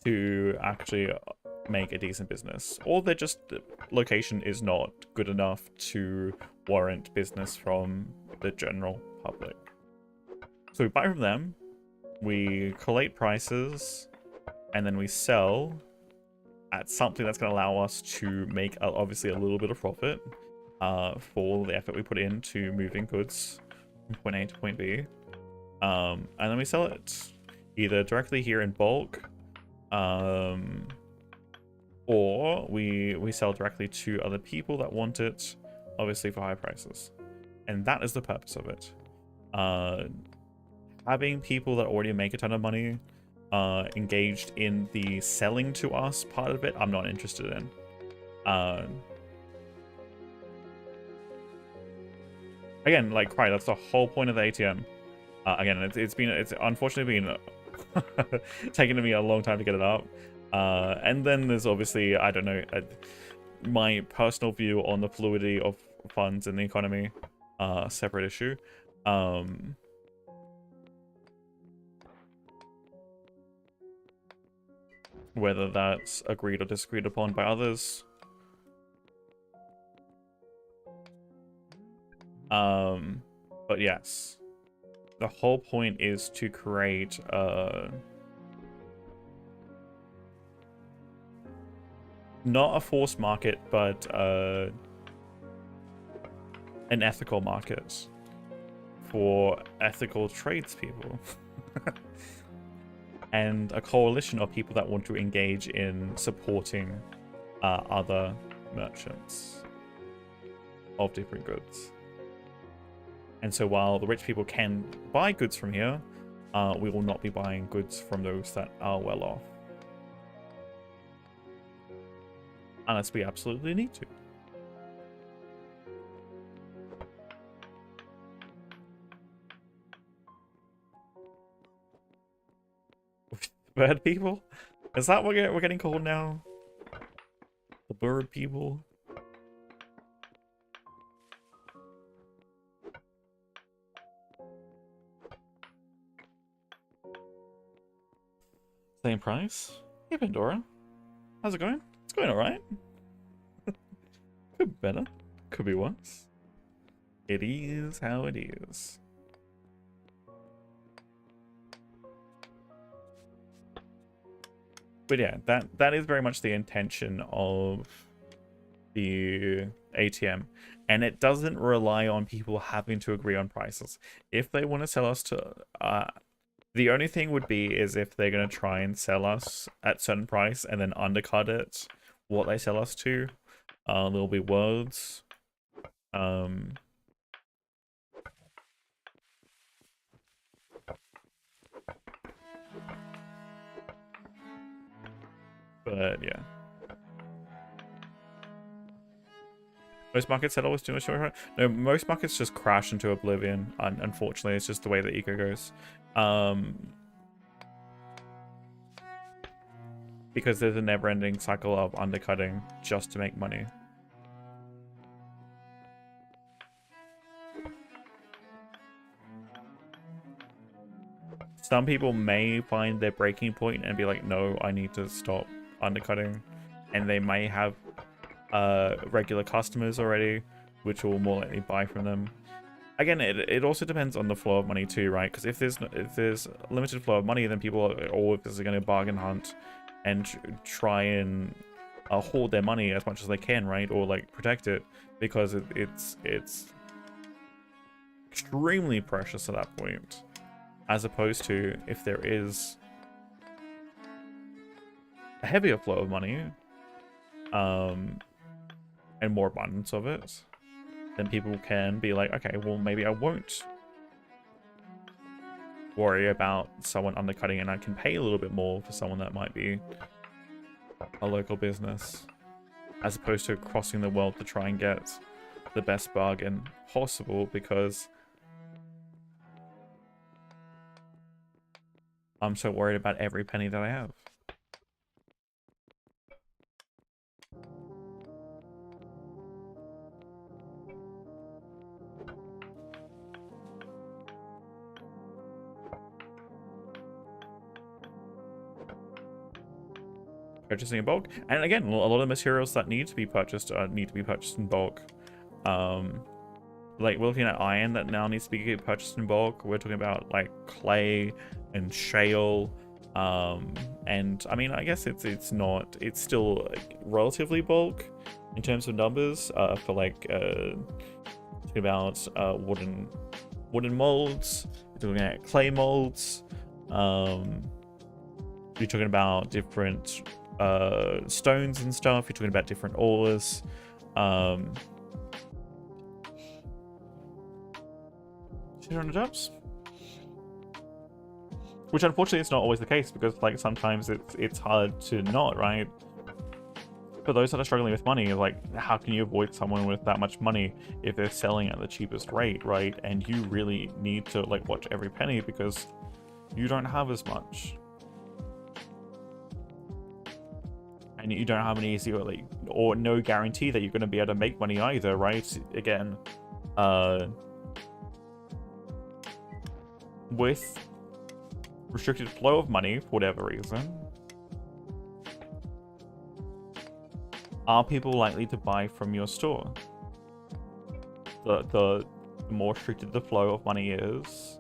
to actually make a decent business, or they're just, location is not good enough to warrant business from the general public. So we buy from them, we collate prices, and then we sell at something that's going to allow us to make obviously a little bit of profit for the effort we put into moving goods from point A to point B, and then we sell it either directly here in bulk, or we sell directly to other people that want it, obviously for high prices. And that is the purpose of it. Having people that already make a ton of money engaged in the selling to us part of it, I'm not interested in. Again, like, right, that's the whole point of the ATM. Again, it's unfortunately been taking me a long time to get it up. And then there's obviously, I don't know, my personal view on the fluidity of funds in the economy, separate issue. Whether that's agreed or disagreed upon by others. But yes, the whole point is to create not a forced market, but an ethical market for ethical tradespeople. And a coalition of people that want to engage in supporting other merchants of different goods. And so while the rich people can buy goods from here, we will not be buying goods from those that are well off. Unless we absolutely need to. Bird people? Is that what we're getting called now? The bird people? Same price? Hey Pandora. How's it going? It's going alright. Could be better. Could be worse. It is how it is. But yeah, that is very much the intention of the ATM. And it doesn't rely on people having to agree on prices. If they want to sell us to... the only thing would be is if they're going to try and sell us at certain price and then undercut it, what they sell us to. There'll be words. But yeah. Most markets had always too much. No, most markets just crash into oblivion. Unfortunately, it's just the way the eco goes. Because there's a never-ending cycle of undercutting just to make money. Some people may find their breaking point and be like, no, I need to stop undercutting. And they may have regular customers already, which will more likely buy from them. Again, it also depends on the flow of money too, right? Because if there's limited flow of money, then people are always going to bargain hunt and try and hoard their money as much as they can, right? Or like protect it, because it's extremely precious at that point. As opposed to if there is a heavier flow of money, and more abundance of it, then people can be like, okay, well, maybe I won't worry about someone undercutting, and I can pay a little bit more for someone that might be a local business, as opposed to crossing the world to try and get the best bargain possible, because I'm so worried about every penny that I have. Purchasing in bulk, and again, a lot of materials that need to be purchased in bulk. Like we're looking at iron that now needs to be purchased in bulk. We're talking about like clay and shale, and I mean, I guess it's still like, relatively bulk in terms of numbers. For like talking about wooden molds, you're looking at clay molds. You're talking about different stones and stuff. You're talking about different ores. 200 jobs, which unfortunately is not always the case, because like sometimes it's hard to not, right? For those that are struggling with money, like how can you avoid someone with that much money if they're selling at the cheapest rate, right? And you really need to like watch every penny because you don't have as much. And you don't have an easy or no guarantee that you're going to be able to make money either, right? Again, with restricted flow of money for whatever reason, are people likely to buy from your store? The more restricted the flow of money is,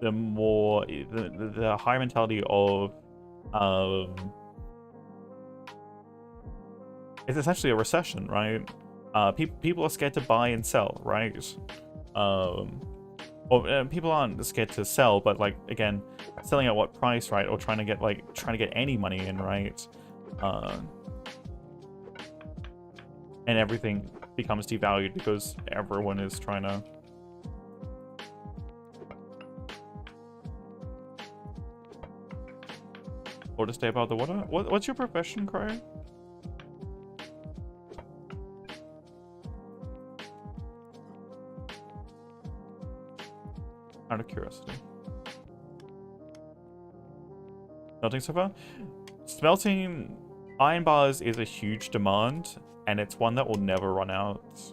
the more the higher mentality of it's essentially a recession, right? People are scared to buy and sell, right? People aren't scared to sell, but like again, selling at what price, right? Or trying to get any money in, right? And everything becomes devalued because everyone is trying to. Or to stay above the water. What's your profession, Cry? Out of curiosity. Smelting so far? Smelting iron bars is a huge demand, and it's one that will never run out.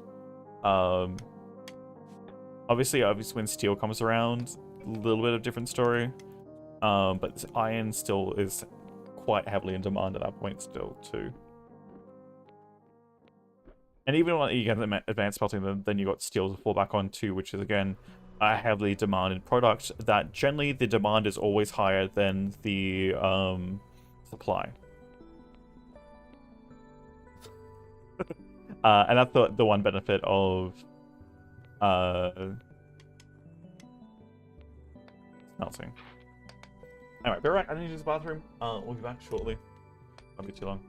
Obviously when steel comes around, a little bit of different story. But iron still is quite heavily in demand at that point still too. And even when you get advanced smelting, then you got steel to fall back on too, which is again a heavily demanded product that generally the demand is always higher than the supply. And that's the one benefit of smelting. Anyway, be right. I need to use the bathroom. We'll be back shortly. Won't be too long.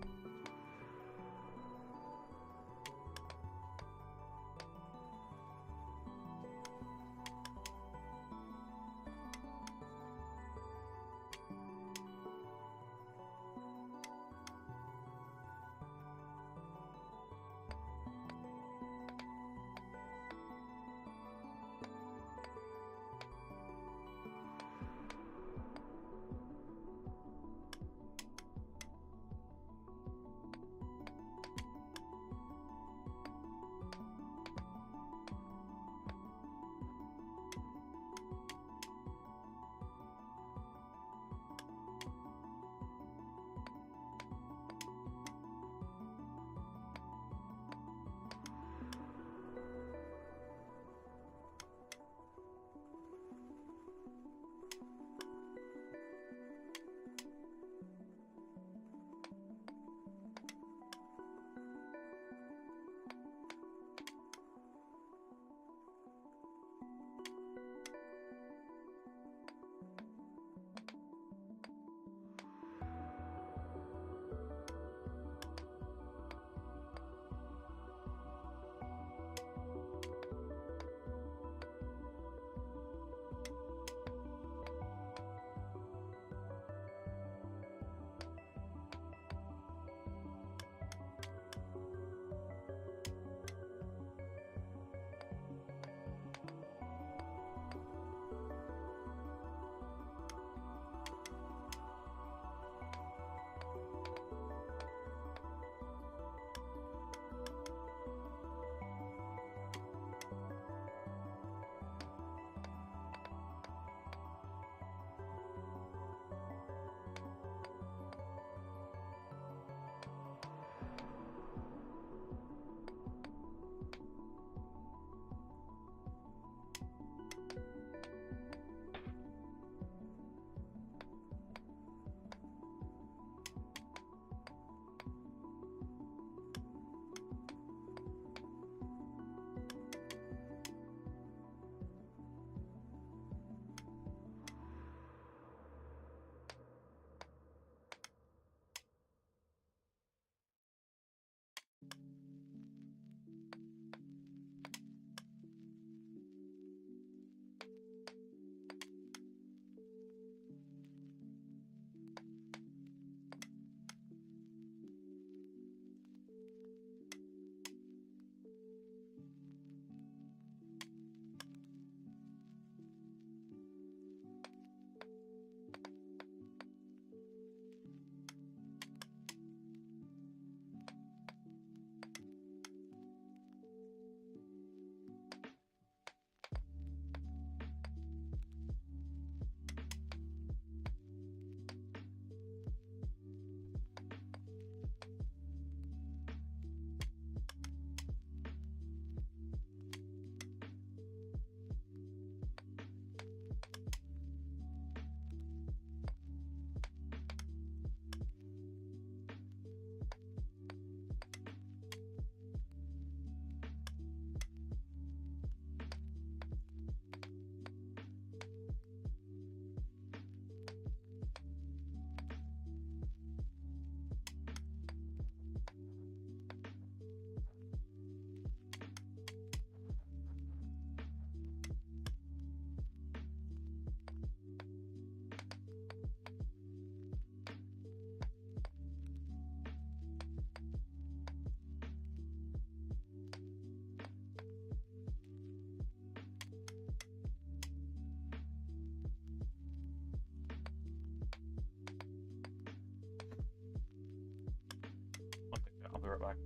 back.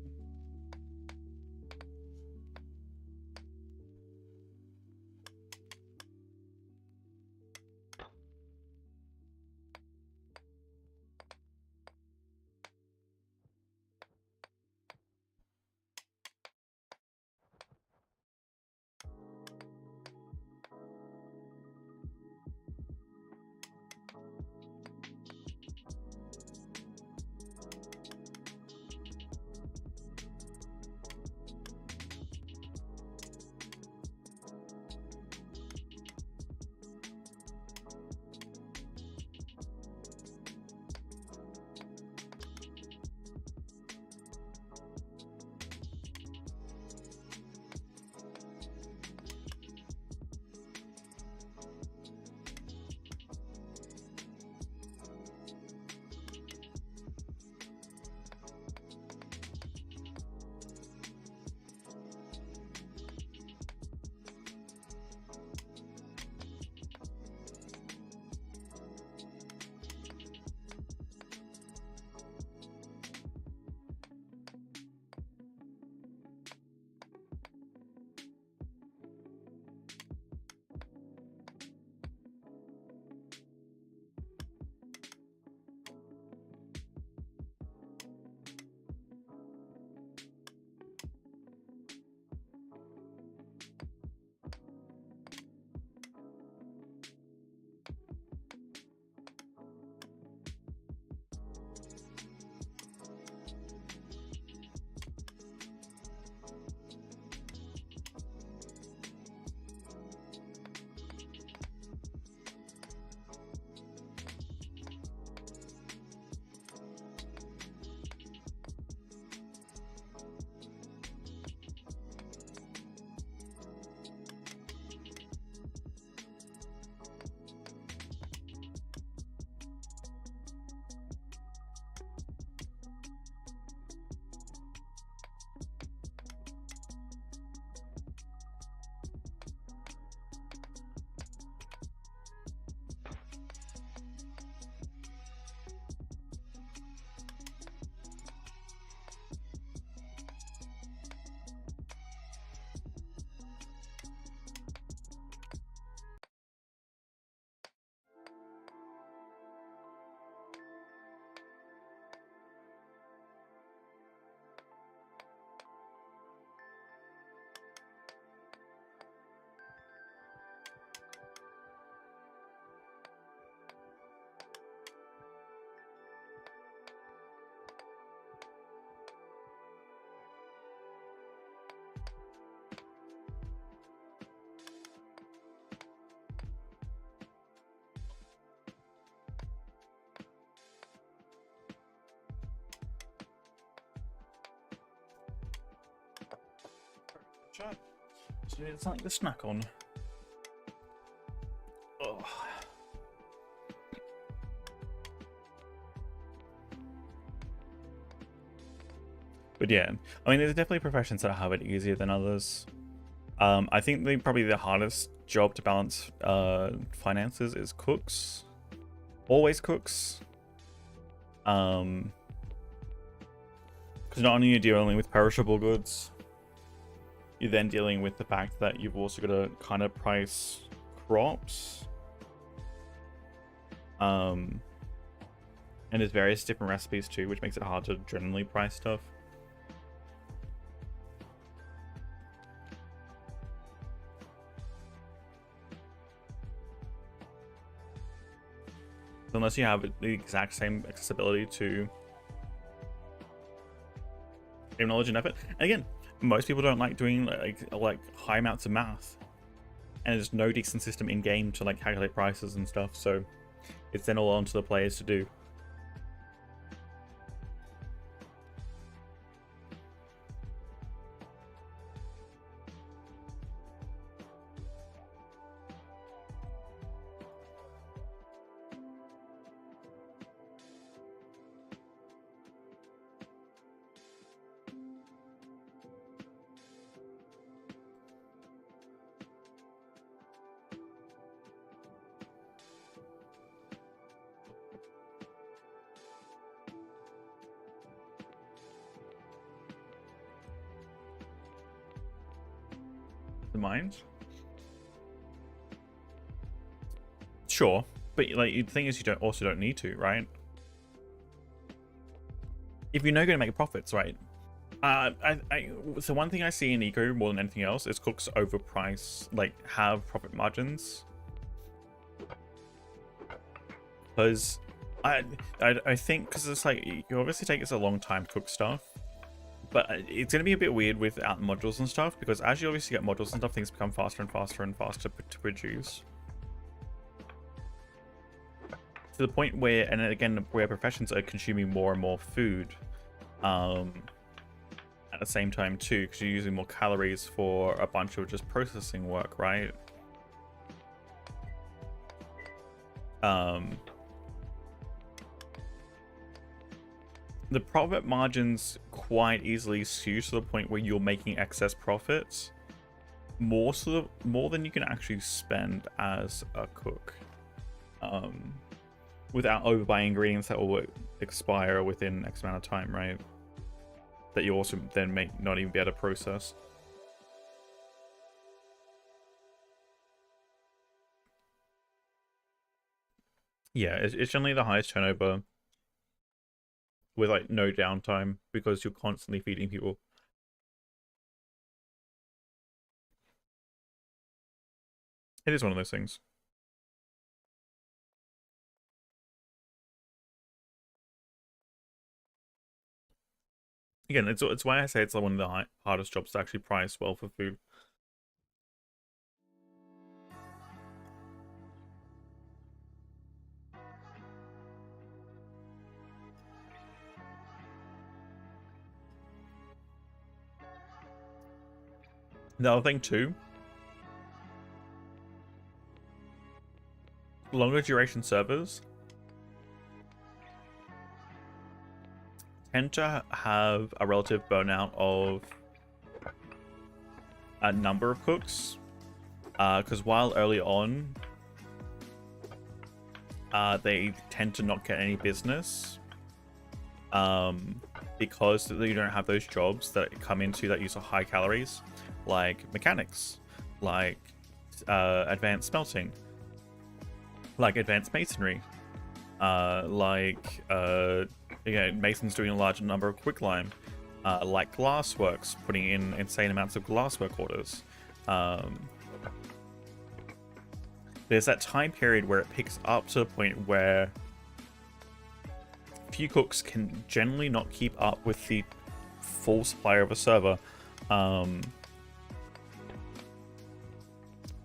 Chat. So it's something to snack on. Oh. But yeah, I mean, there's definitely professions that have it easier than others. I think probably the hardest job to balance finances is cooks. Always cooks. Because not only are you dealing with perishable goods, you're then dealing with the fact that you've also got to kind of price crops. And there's various different recipes too, which makes it hard to generally price stuff. Unless you have the exact same accessibility to game knowledge and effort. And again, most people don't like doing like high amounts of math, and there's no decent system in game to like calculate prices and stuff. So it's then all onto the players to do. mind. Sure, but like the thing is, you don't need to, right? If you know you're gonna make profits, right? So one thing I see in Eco more than anything else is cooks overprice, like have profit margins. Because I think because it's like you obviously take us a long time to cook stuff, but it's gonna be a bit weird without modules and stuff, because as you obviously get modules and stuff, things become faster and faster and faster to produce. To the point where, and again, where professions are consuming more and more food at the same time too, because you're using more calories for a bunch of just processing work, right? The profit margins quite easily skew to the point where you're making excess profits more than you can actually spend as a cook, without overbuying ingredients that will expire within X amount of time, right? That you also then may not even be able to process. Yeah, it's generally the highest turnover with like no downtime, because you're constantly feeding people. It is one of those things. Again, it's why I say it's one of the hardest jobs to actually price well for food. The other thing too, longer duration servers tend to have a relative burnout of a number of cooks, because while early on they tend to not get any business, because you don't have those jobs that come into that use high calories, like mechanics, like advanced smelting, like advanced masonry, like masons doing a large number of quicklime, like glassworks putting in insane amounts of glasswork orders. There's that time period where it picks up to the point where few cooks can generally not keep up with the full supply of a server,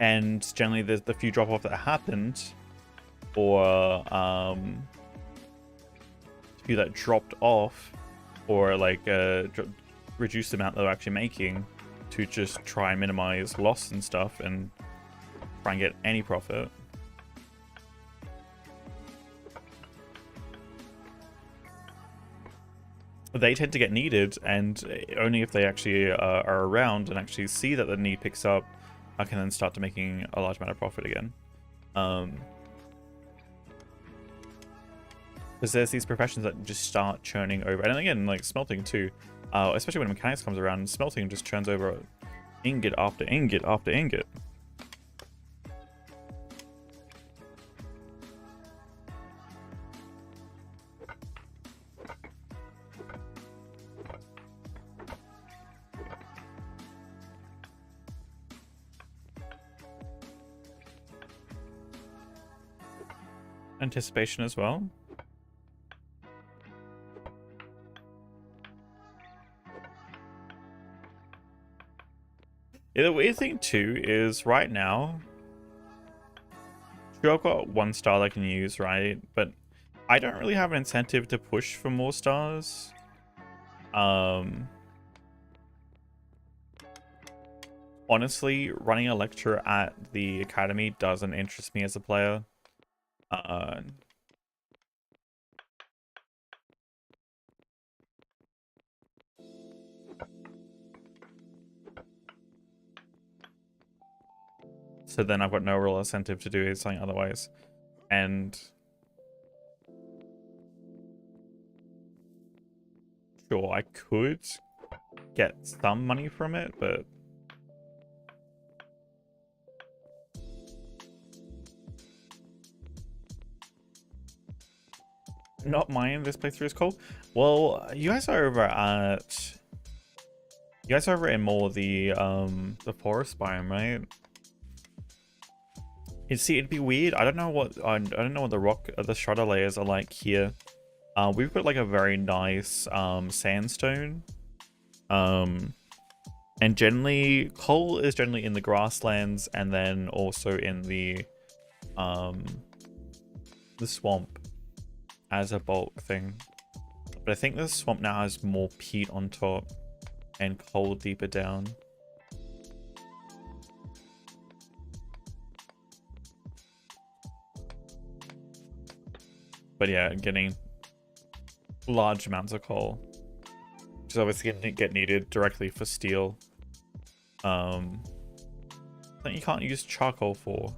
and generally there's the few drop off that happened, or few that dropped off, or like reduced the amount they're actually making to just try and minimize loss and stuff and try and get any profit. They tend to get needed, and only if they actually are around and actually see that the need picks up, I can then start to making a large amount of profit again. Because there's these professions that just start churning over, and again, like smelting too, especially when mechanics comes around, smelting just churns over ingot after ingot after ingot. Anticipation as well. Yeah, the weird thing too is right now, sure, I've got 1 star I can use, right? But I don't really have an incentive to push for more stars. Honestly, running a lecture at the academy doesn't interest me as a player. So then I've got no real incentive to do something otherwise. And sure, I could get some money from it, but Not mine. This playthrough is cool. Well, you guys are over at. You guys are over in more the forest biome, right? It'd be weird. I don't know what the strata layers are like here. We've got like a very nice sandstone. And generally coal is generally in the grasslands and then also in the swamp as a bulk thing. But I think the swamp now has more peat on top and coal deeper down. But yeah, getting large amounts of coal, which is obviously going to get needed directly for steel. That you can't use charcoal for.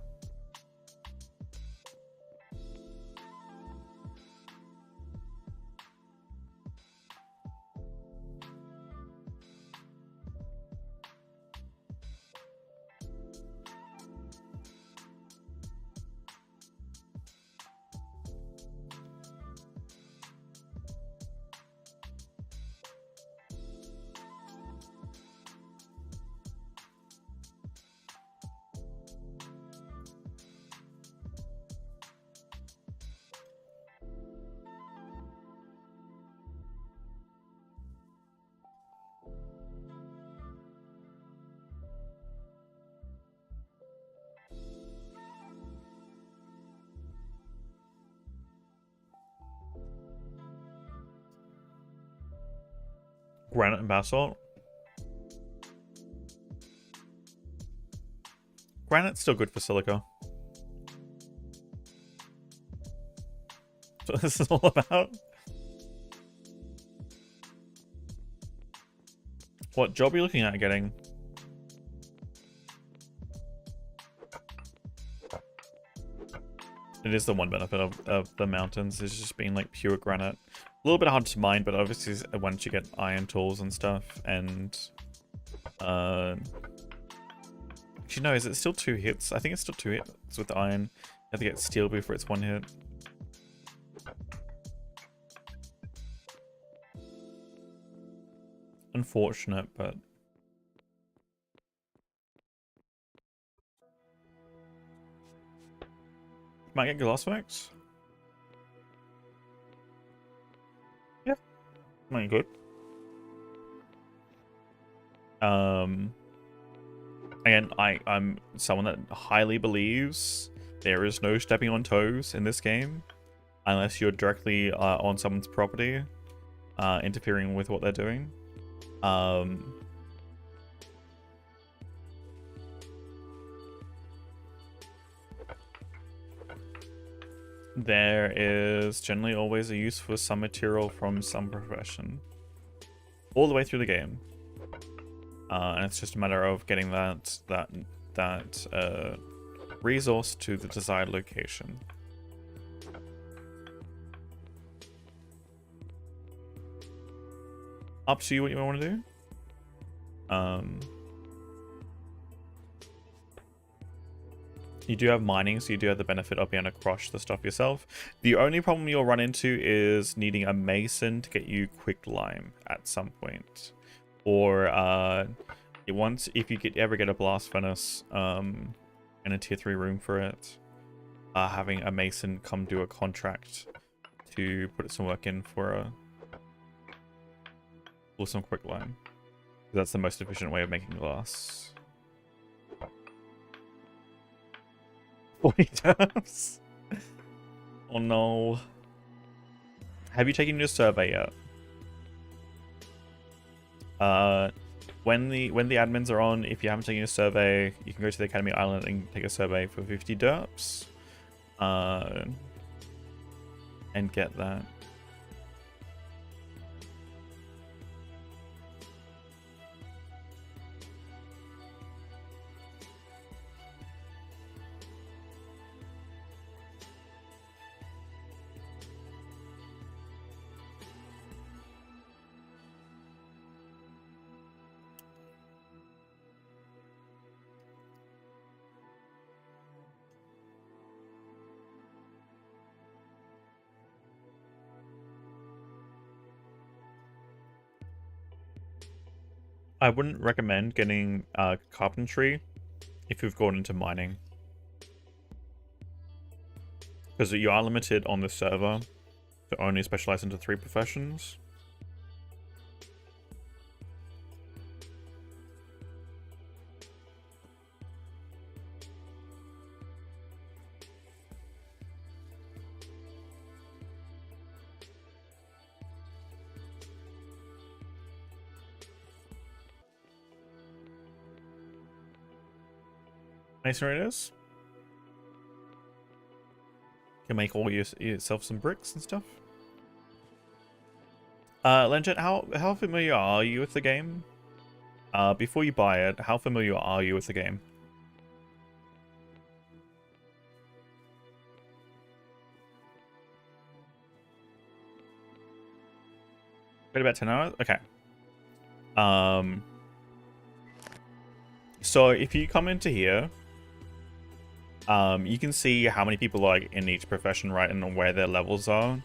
Granite and basalt. Granite's still good for silica. That's what this is all about. What job are you looking at getting? It is the one benefit of the mountains, is just being like pure granite. A little bit hard to mine, but obviously once you get iron tools and stuff, and actually no, is it still 2 hits? I think it's still 2 hits with iron. You have to get steel before it's 1 hit. Unfortunate, but might get glassworks. Yeah, might be good. Again, I'm someone that highly believes there is no stepping on toes in this game, unless you're directly on someone's property, interfering with what they're doing. There is generally always a use for some material from some profession, all the way through the game, and it's just a matter of getting that resource to the desired location. Up to you what you want to do. You do have mining, so you do have the benefit of being able to crush the stuff yourself. The only problem you'll run into is needing a mason to get you quick lime at some point. Or if you ever get a blast furnace and a tier 3 room for it, having a mason come do a contract to put some work in for some quick lime. That's the most efficient way of making glass. 40 turps. Oh no. Have you taken your survey yet? When the admins are on, if you haven't taken a survey, you can go to the Academy Island and take a survey for 50 derps. And get that. I wouldn't recommend getting carpentry if you've gone into mining. Because you are limited on this server to only specialize into 3 professions. Masonry it is. Can make all yourself some bricks and stuff. Lenjet, how familiar are you with the game? Before you buy it, how familiar are you with the game? Wait about 10 hours? Okay. So if you come into here, you can see how many people are like in each profession, right, and where their levels are.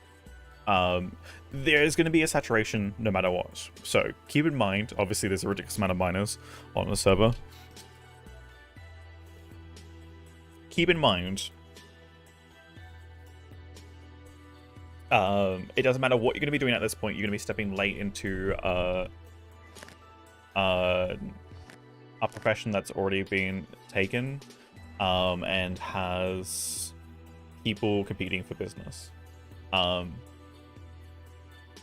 There's going to be a saturation no matter what. So keep in mind, obviously there's a ridiculous amount of miners on the server. Keep in mind, it doesn't matter what you're going to be doing at this point. You're going to be stepping late into a profession that's already been taken, and has people competing for business.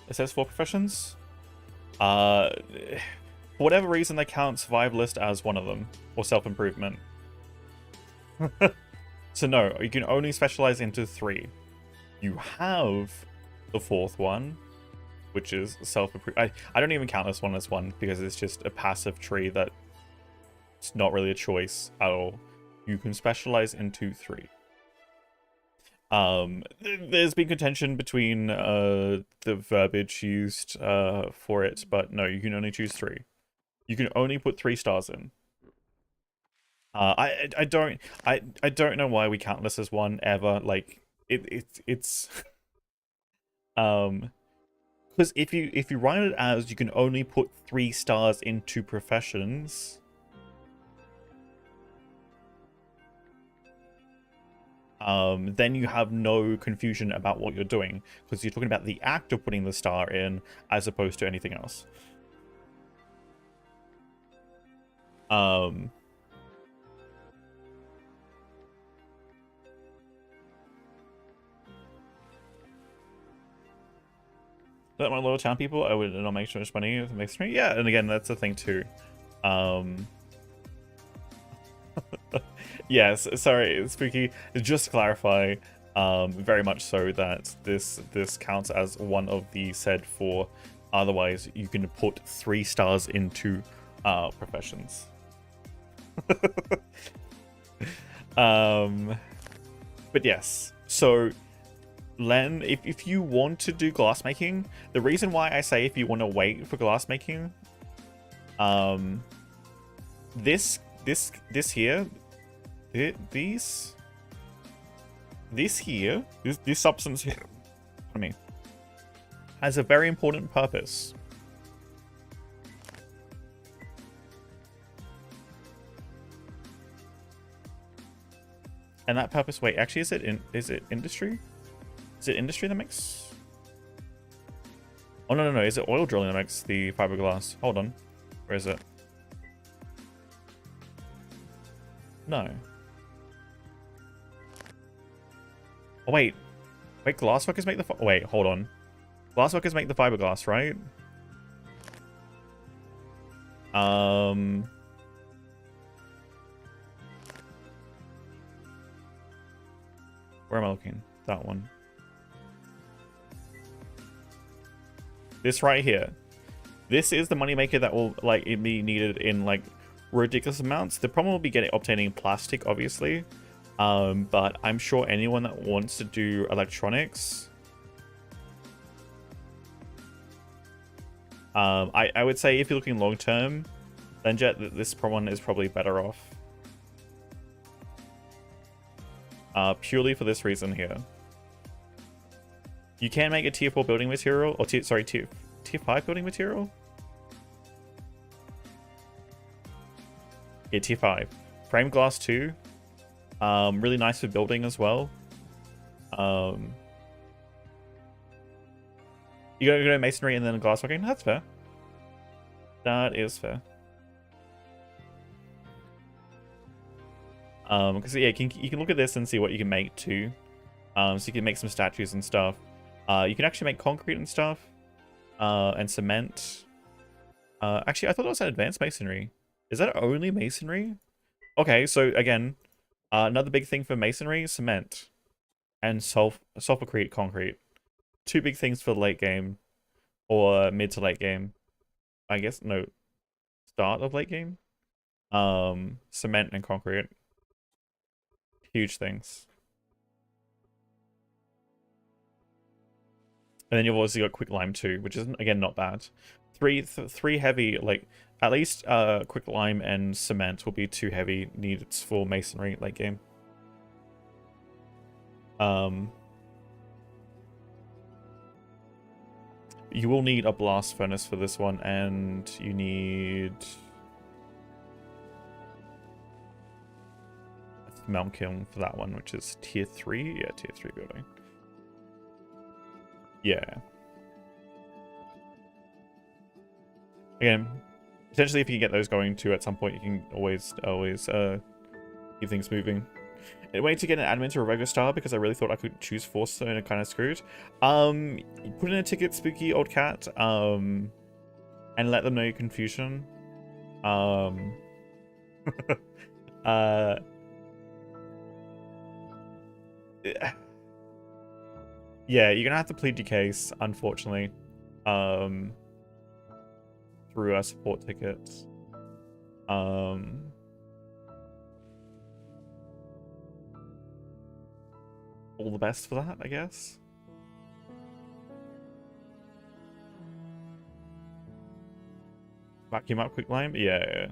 It says 4 professions. For whatever reason, they count survivalist as one of them, or self-improvement. So no, you can only specialize into 3. You have the 4th one, which is self-improvement. I don't even count this one as one, because it's just a passive tree that it's not really a choice at all. You can specialize into 3. There's been contention between the verbiage used for it, but no, you can only choose 3. You can only put 3 stars in. I don't know why we count this as one ever. Like it's because if you write it as you can only put 3 stars into professions, then you have no confusion about what you're doing, because you're talking about the act of putting the star in as opposed to anything else. Let my lower town people, I would not make so much money if it makes me. Yeah, and again, that's the thing too. Yes, sorry, Spooky. Just to clarify, very much so that this counts as one of the said 4. Otherwise, you can put 3 stars into professions. But yes, so Len, if you want to do glassmaking, the reason why I say if you want to wait for glassmaking, this here, this substance here, I mean, has a very important purpose. And that purpose, wait, actually, is it industry? Is it industry that makes? Oh no, is it oil drilling that makes the fiberglass? Hold on, where is it? No. Oh wait, glassworkers make the wait, hold on. Glassworkers make the fiberglass, right? Where am I looking? That one. This right here. This is the moneymaker that will like be needed in like ridiculous amounts. The problem will be obtaining plastic, obviously. But I'm sure anyone that wants to do electronics, I would say if you're looking long term, then this one is probably better off. Purely for this reason here. You can make a tier 4 building material, or tier 5 building material. Yeah, tier 5. Frame glass 2. Really nice for building as well. You go masonry and then glass working. That's fair. That is fair. Because yeah, you can look at this and see what you can make too. So you can make some statues and stuff. You can actually make concrete and stuff, and cement. Actually, I thought it was an advanced masonry. Is that only masonry? Okay, so again, another big thing for masonry: cement and sulfurcrete concrete. Two big things for the late game, or mid to late game. I guess no, start of late game. Cement and concrete. Huge things. And then you've also got quick lime too, which is again not bad. Three heavy, like at least quick lime and cement will be 2 heavy needs for masonry late game. You will need a blast furnace for this one, and you need a melt kiln for that one, which is tier 3. Yeah, tier 3 building. Yeah. Again, potentially if you can get those going too at some point, you can always keep things moving. A way to get an admin to a regular star, because I really thought I could choose force zone and kind of screwed. Put in a ticket, spooky old cat, and let them know your confusion. Yeah, you're gonna have to plead your case, unfortunately. Through our support tickets. All the best for that, I guess. Vacuum up quick lime? Yeah.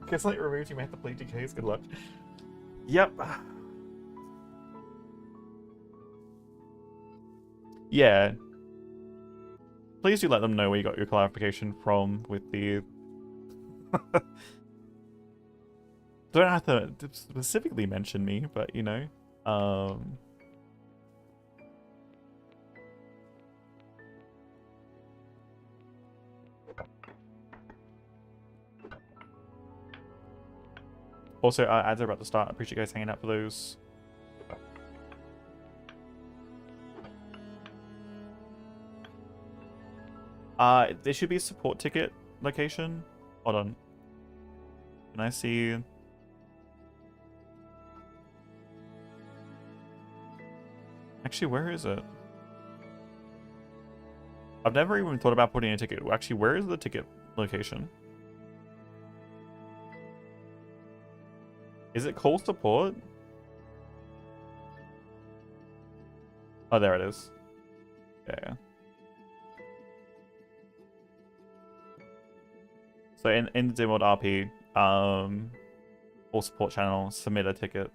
Guess like removed, you may have to plead your case. Good luck. Yep. Yeah. Please do let them know where you got your clarification from with the... Don't have to specifically mention me, but you know. Also, ads are about to start. I appreciate you guys hanging out for those. There should be a support ticket location. Hold on. Can I see? Actually, where is it? I've never even thought about putting a ticket. Actually, where is the ticket location? Is it call support? Oh, there it is. Yeah. So in the Dim World RP, all support channel, submit a ticket.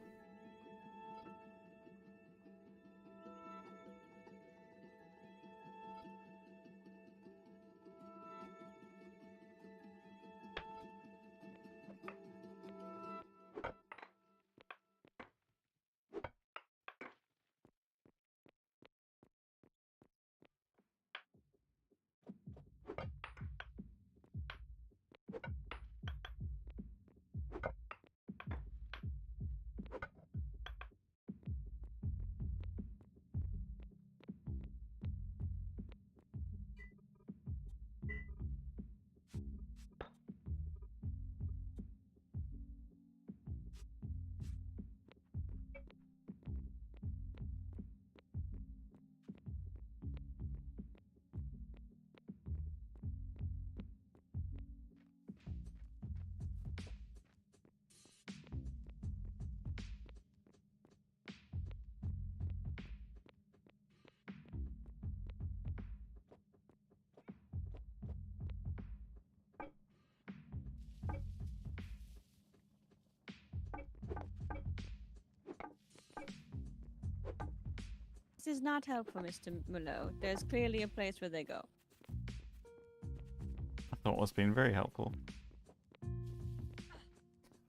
This is not helpful, Mr. Mullo. There's clearly a place where they go.
That was being very helpful.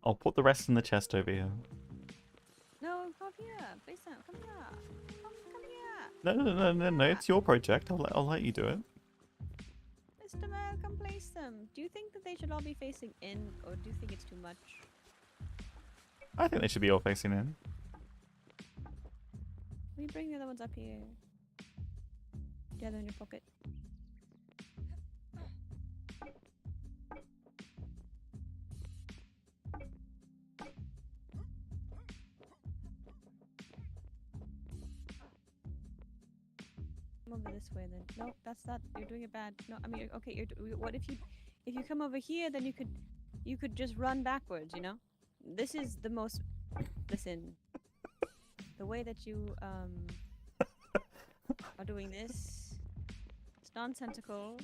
I'll put the rest in the chest over here.
No, come here. Face down. Come here. Come here.
No. It's your project. I'll let you do it.
Mr. Mel, come place them. Do you think that they should all be facing in, or do you think it's too much?
I think they should be all facing in.
Will you bring the other ones up here? The other in your pocket. Come over this way then. No, that's not. You're doing it bad. No, I mean, okay. What if you come over here? Then you could just run backwards. You know, this is the most. Listen, the way that you are doing this, it's nonsensical.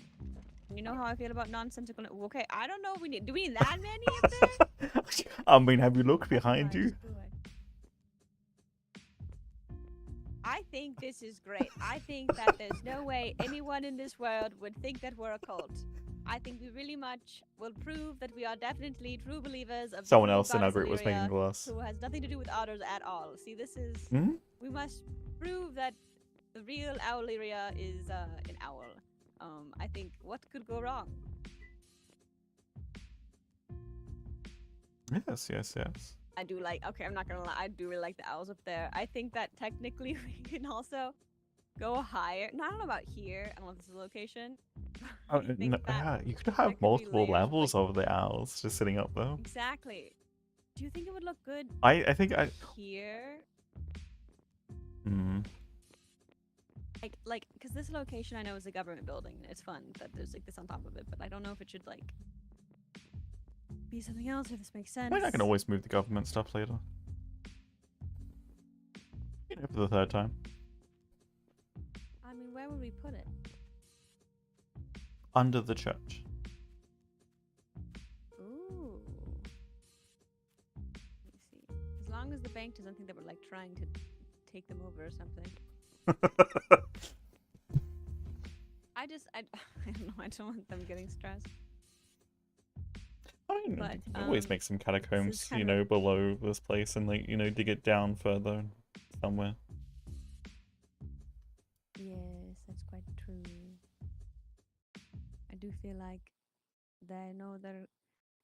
And you know how I feel about nonsensical. Okay, I don't know. Do we need that many up there?
I mean, have you looked behind you?
I think this is great. I think that there's no way anyone in this world would think that we're a cult. I think we really much will prove that we are definitely true believers of
Someone
the
else in our
goddess
group was
Illyria,
making glass.
who has nothing to do with otters at all. See, this is we must prove that the real owl Illyria is an owl. I think what could go wrong?
Yes.
I do like. Okay, I'm not gonna lie. I do really like the owls up there. I think that technically we can also go higher. No, I don't know about here. I don't know if this is a location.
Oh,
I think
no,
that
you could
there
have
could be
multiple
layers,
levels
like-
of the owls just sitting up there.
Exactly. Do you think it would look good
I think I.
here?
Hmm.
Like, because this location I know is a government building. It's fun that there's like this on top of it, but I don't know if it should like be something else. If this makes sense.
I can always move the government stuff later. You know, for the third time.
I mean, where would we put it?
Under the church.
Ooh. Let me see. As long as the bank doesn't think that we're like trying to take them over or something. I don't know. I don't want them getting stressed.
I mean,
But,
you can always make some catacombs,
kind
you
of-
know, below this place and, like, you know, dig it down further somewhere.
Yes, that's quite true. I do feel like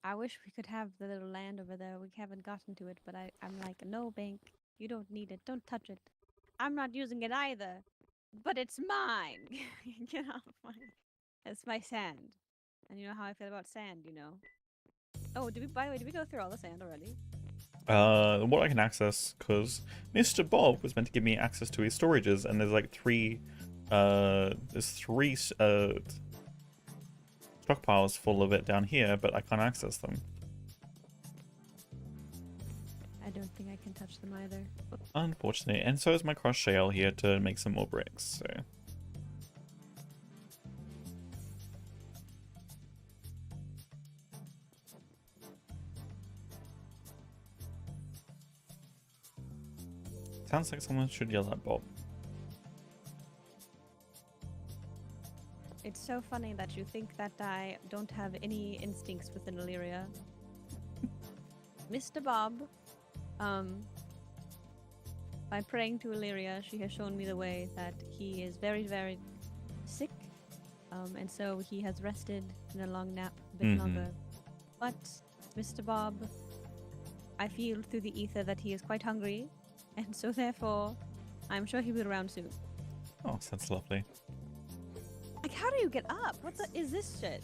I wish we could have the little land over there. We haven't gotten to it, but I'm like, no, bank, you don't need it. Don't touch it. I'm not using it either. But it's mine. Get off my. It's my sand. And you know how I feel about sand, you know. Oh, by the way, did we go through all the sand already?
What I can access, because Mr. Bob was meant to give me access to his storages, and there's like three stockpiles full of it down here, but I can't access them.
I don't think I can touch them either.
Unfortunately, and so is my crushed shale here to make some more bricks, so... Sounds like someone should yell at Bob.
It's so funny that you think that I don't have any instincts within Illyria. Mr. Bob, by praying to Illyria, she has shown me the way that he is very, very sick, and so he has rested in a long nap a bit longer. But Mr. Bob, I feel through the ether that he is quite hungry, and so therefore, I'm sure he'll be around soon.
Oh, that's lovely.
Like, how do you get up? What the is this shit?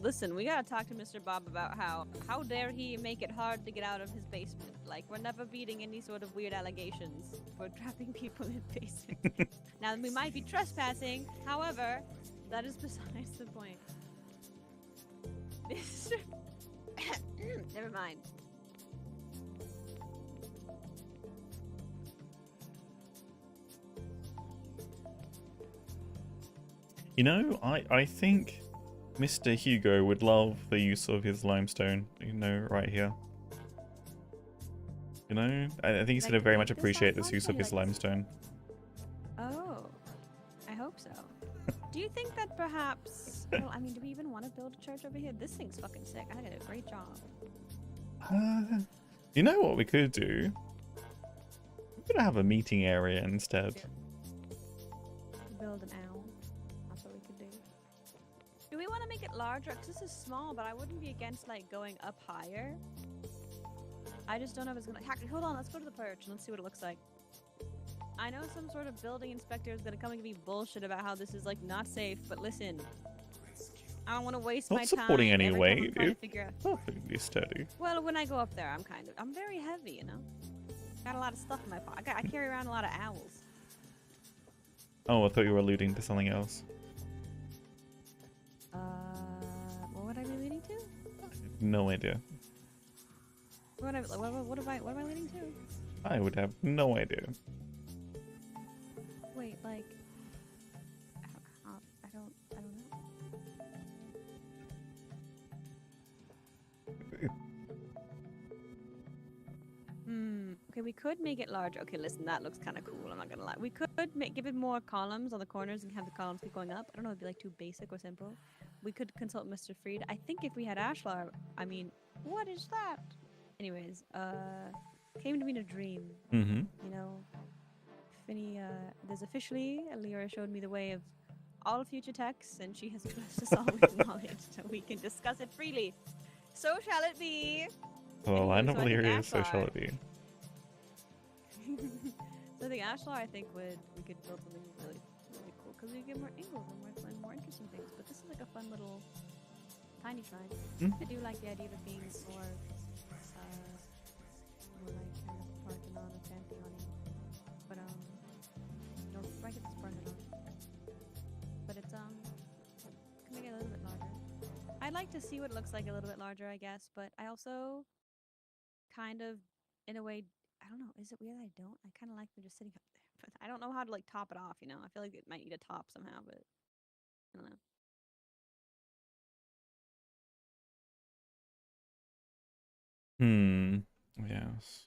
Listen, we gotta talk to Mr. Bob about how dare he make it hard to get out of his basement. Like, we're never beating any sort of weird allegations for trapping people in basement. Now, we might be trespassing, however, that is besides the point. Never mind.
You know, I think Mr. Hugo would love the use of his limestone, you know, right here. You know, I think he's
Like
going to very
to
much
make this
appreciate
last
this use of
limestone,
his
like this?
limestone.
Oh, I hope so. Do you think that perhaps? Well, I mean, do we even want to build a church over here? This thing's fucking sick. I think I did a great job.
You know what we could do? We could have a meeting area instead.
Build an owl. That's what we could do. Do we want to make it larger? Because this is small, but I wouldn't be against like going up higher. I just don't know if it's gonna. Actually, hold on. Let's go to the perch and let's see what it looks like. I know some sort of building inspector is gonna come and give me bullshit about how this is like not safe, but listen, I don't want to waste my
Not
time.
supporting any
every time I'm
weight,
trying to
dude.
figure out.
Perfectly steady.
Well, when I go up there, I'm very heavy, you know. Got a lot of stuff in my pocket. I carry around a lot of owls.
Oh, I thought you were alluding to something else.
What would I be leading to?
No idea.
What am I leading to?
I would have no idea.
Wait, like, I don't know. Okay, we could make it larger. Okay, listen, that looks kind of cool. I'm not gonna lie. We could give it more columns on the corners and have the columns keep going up. I don't know, it'd be like too basic or simple. We could consult Mr. Freed. I think if we had Ashlar, I mean, what is that? Anyways, came to me in a dream.
Mm-hmm.
You know, Finny, there's officially, Lyra showed me the way of all future texts, and she has blessed us all with knowledge, so we can discuss it freely. So shall it be.
Oh, I know
So I think
Valyria, so
Ashlar-
shall it be.
So the Ashlar, I think we could build something really cool because we get more angles and more interesting things. But this is like a fun little tiny shrine. I do like the idea of it being more like kind of Parthenon or Pantheon. But no, I get this Parthenon. But it's can make it a little bit larger. I'd like to see what it looks like a little bit larger, I guess. But I also kind of, in a way, I don't know. Is it weird that I don't? I kind of like them just sitting up there, but I don't know how to like top it off. You know, I feel like it might need a top somehow, but I don't know.
Yes.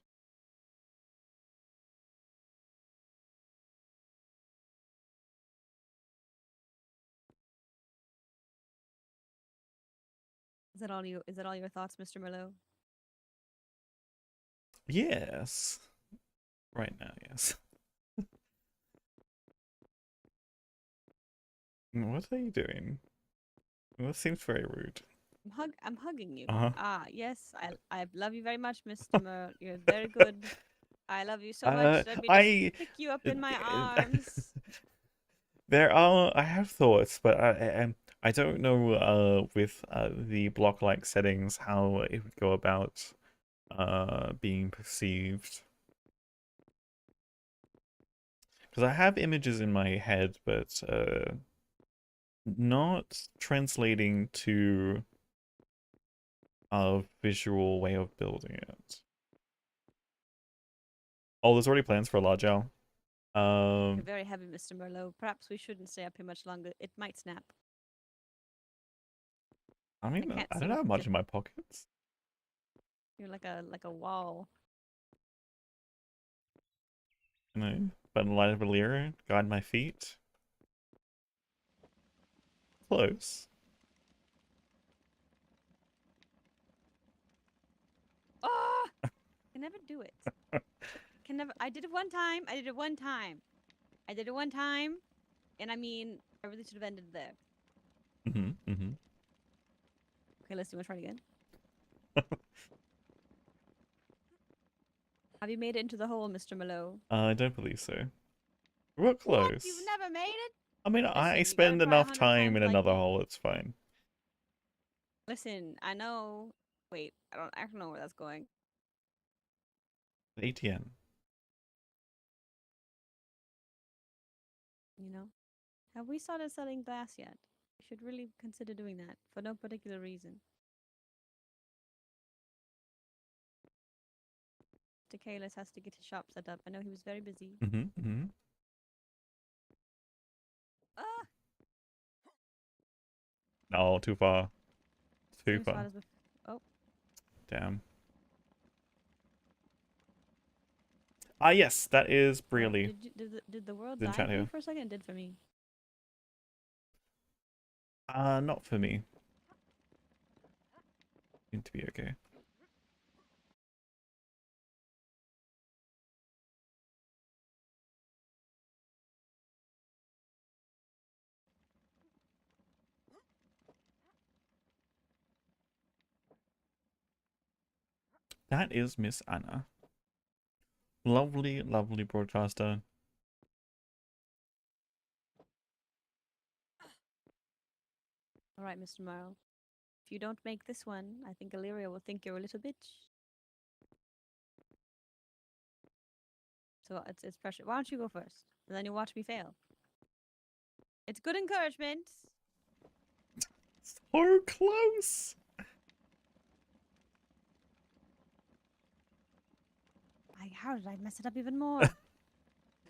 Is that all you? Is that all your thoughts, Mr. Merlot?
Yes. Right now, yes. What are you doing? That seems very rude.
I'm hugging you.
Uh-huh.
Ah, yes. I love you very much, Mr. Merle. You're very good. I love you so much. Let me just pick you up in my arms.
I have thoughts, but I don't know with the block-like settings how it would go about being perceived. Because I have images in my head, but not translating to a visual way of building it. Oh, there's already plans for a large owl.
You're very heavy, Mr. Merlot. Perhaps we shouldn't stay up here much longer. It might snap.
I mean,
can't
I
see
don't
what
have
you
much
did.
in my pockets.
You're like a wall.
You know, but in light of Valyria, guide my feet. Close.
Oh! Can never do it. Can never. I did it one time. I did it one time. I did it one time, and I mean, I really should have ended there.
Mm-hmm.
Okay, let's do. Want to try it again? Have you made it into the hole, Mr. Merlot?
I don't believe so. We're close.
What? You've never made it?
I mean,
Listen,
I
you gotta
spend
try
enough
100
time
times
in
like
another
me.
hole. It's fine.
Listen, I know. Wait, I don't know where that's going.
ATN.
You know, have we started selling glass yet? We should really consider doing that for no particular reason. Kalis has to get his shop set up. I know he was very busy.
Mm-hmm.
Ah,
No, too far. Too
same spot
far.
as oh,
Damn. Ah, yes, that is Brialy.
did the world
Didn't
die
chat
for you
here.
for a second? It did for me.
Not for me. Seem to be okay. That is Miss Anna. Lovely, lovely broadcaster.
All right, Mr. Morrow. If you don't make this one, I think Illyria will think you're a little bitch. So it's pressure. Why don't you go first? And then you watch me fail. It's good encouragement.
So close.
How did I mess it up even more?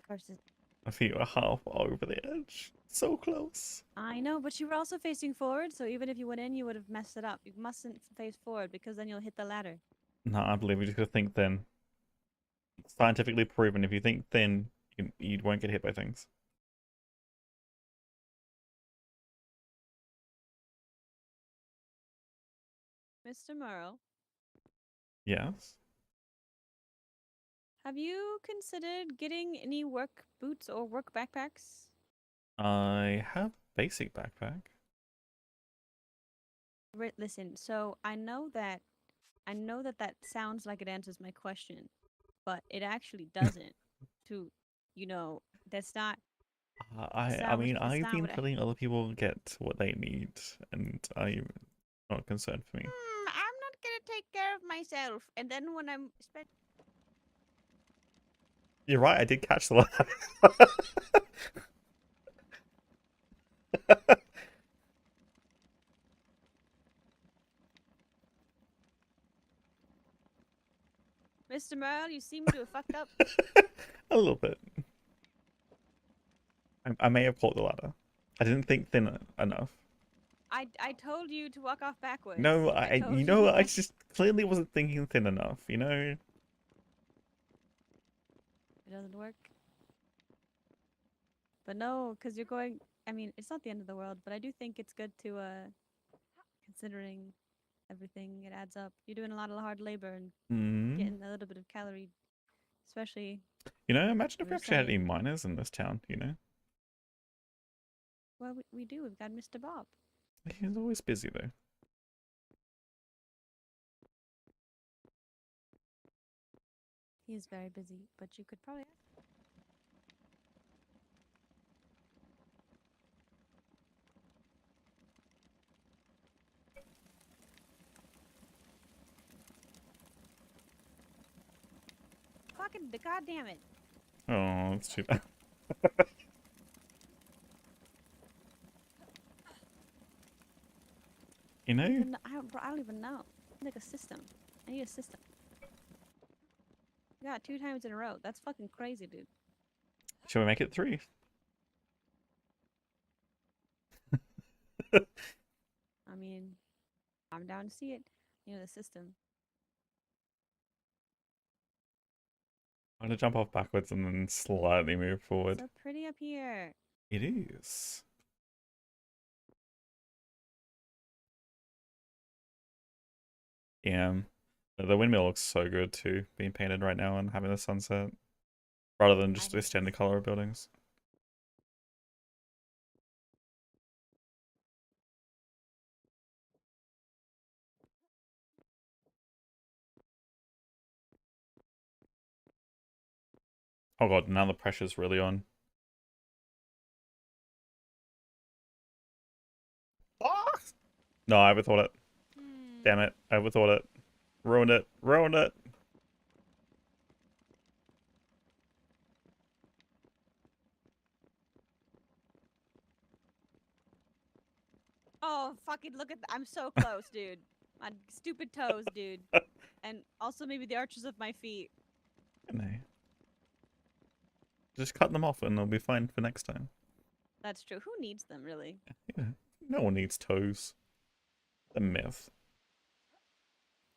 Curses.
I think you're half over the edge. So close.
I know, but you were also facing forward, so even if you went in, you would have messed it up. You mustn't face forward because then you'll hit the ladder.
No, I believe you just gotta think thin. Scientifically proven, if you think thin, you won't get hit by things.
Mr. Morrow,
Yes.
have you considered getting any work boots or work backpacks?
I have basic backpack.
Listen, so I know that that sounds like it answers my question, but it actually doesn't. You know, that's not.
I mean,
That's
I've
not
been
what I.
telling other people get what they need, and I'm not concerned for me.
I'm not gonna take care of myself, and then when I'm.
You're right, I did catch the ladder.
Mr. Merle, you seem to have fucked up.
A little bit. I may have caught the ladder. I didn't think thin enough.
I told you to walk off backwards.
No,
told
you know, I just clearly wasn't thinking thin enough, you know?
It doesn't work. But no, because you're going. I mean, it's not the end of the world, but I do think it's good to, considering everything, it adds up. You're doing a lot of hard labor and
Hmm.
getting a little bit of calorie, especially.
You know, imagine if we
We're
actually had any
saying-
miners in this town, you know?
Well, we do. We've got Mr. Bob.
He's always busy, though.
He is very busy, but you could probably. Fucking goddamn it!
Oh, that's too bad. You know?
I don't even know. Like a system. I need a system. You got it 2 times in a row. That's fucking crazy, dude.
Shall we make it 3?
I mean, I'm down to see it. You know, the system.
I'm gonna jump off backwards and then slightly move forward.
So pretty up here.
It is. Yeah. The windmill looks so good too, being painted right now and having the sunset. Rather than just the standard color of buildings. Oh god, now the pressure's really on. Ah! No, I overthought it. Damn it, I overthought it. Ruined it. Ruined it.
Oh, fucking look at I'm so close, dude. My stupid toes, dude. And also maybe the arches of my feet.
No. Just cut them off and they'll be fine for next time.
That's true. Who needs them, really?
Yeah. No one needs toes. A myth.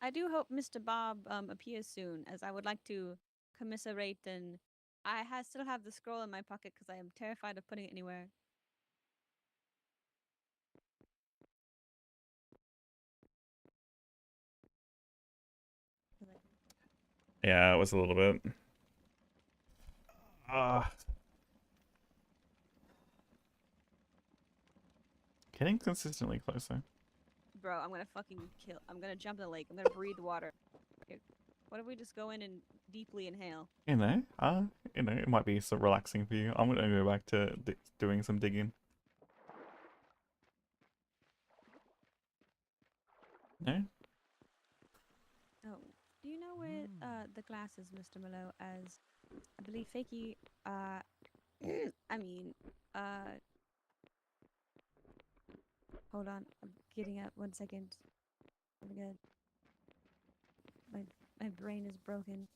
I do hope Mr. Bob appears soon, as I would like to commiserate and still have the scroll in my pocket because I am terrified of putting it anywhere.
Yeah, it was a little bit. Ah. Getting consistently closer.
Bro, I'm gonna fucking kill. I'm gonna jump in the lake. I'm gonna breathe water. Okay. What if we just go in and deeply inhale?
It might be so relaxing for you. I'm gonna go back to doing some digging. No?
Oh, do you know where the glass is, Mr. Mallow? As I believe Fakey, I mean, hold on, I'm getting up. 1 second. Oh my god, my brain is broken.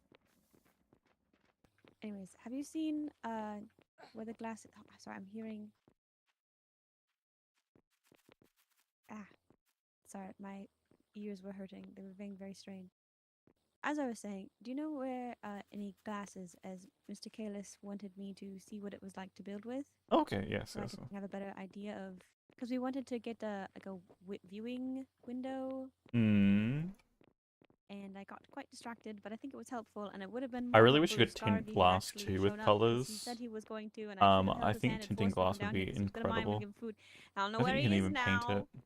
Anyways, have you seen where the glass? Oh, sorry, I'm hearing. Ah, sorry, my ears were hurting. They were being very strained. As I was saying, do you know where any glasses, as Mr. Kalis wanted me to see what it was like to build with,
Okay, yes,
so I
yes.
could have a better idea of, because we wanted to get like a viewing window,
Hmm.
and I got quite distracted, but I think it was helpful, and it would have been
I
more
really wish
helpful
you
if
could tint
Scarby had
glass
actually
too with
shown up, because he
colors.
said he was going to, and I should have held
I
his
think
hand and
tinting
forced him
glass would
down here
be
because he was going to mind me
incredible.
give him food. I don't know
I
where
think you
he
can
is
even paint it.
now.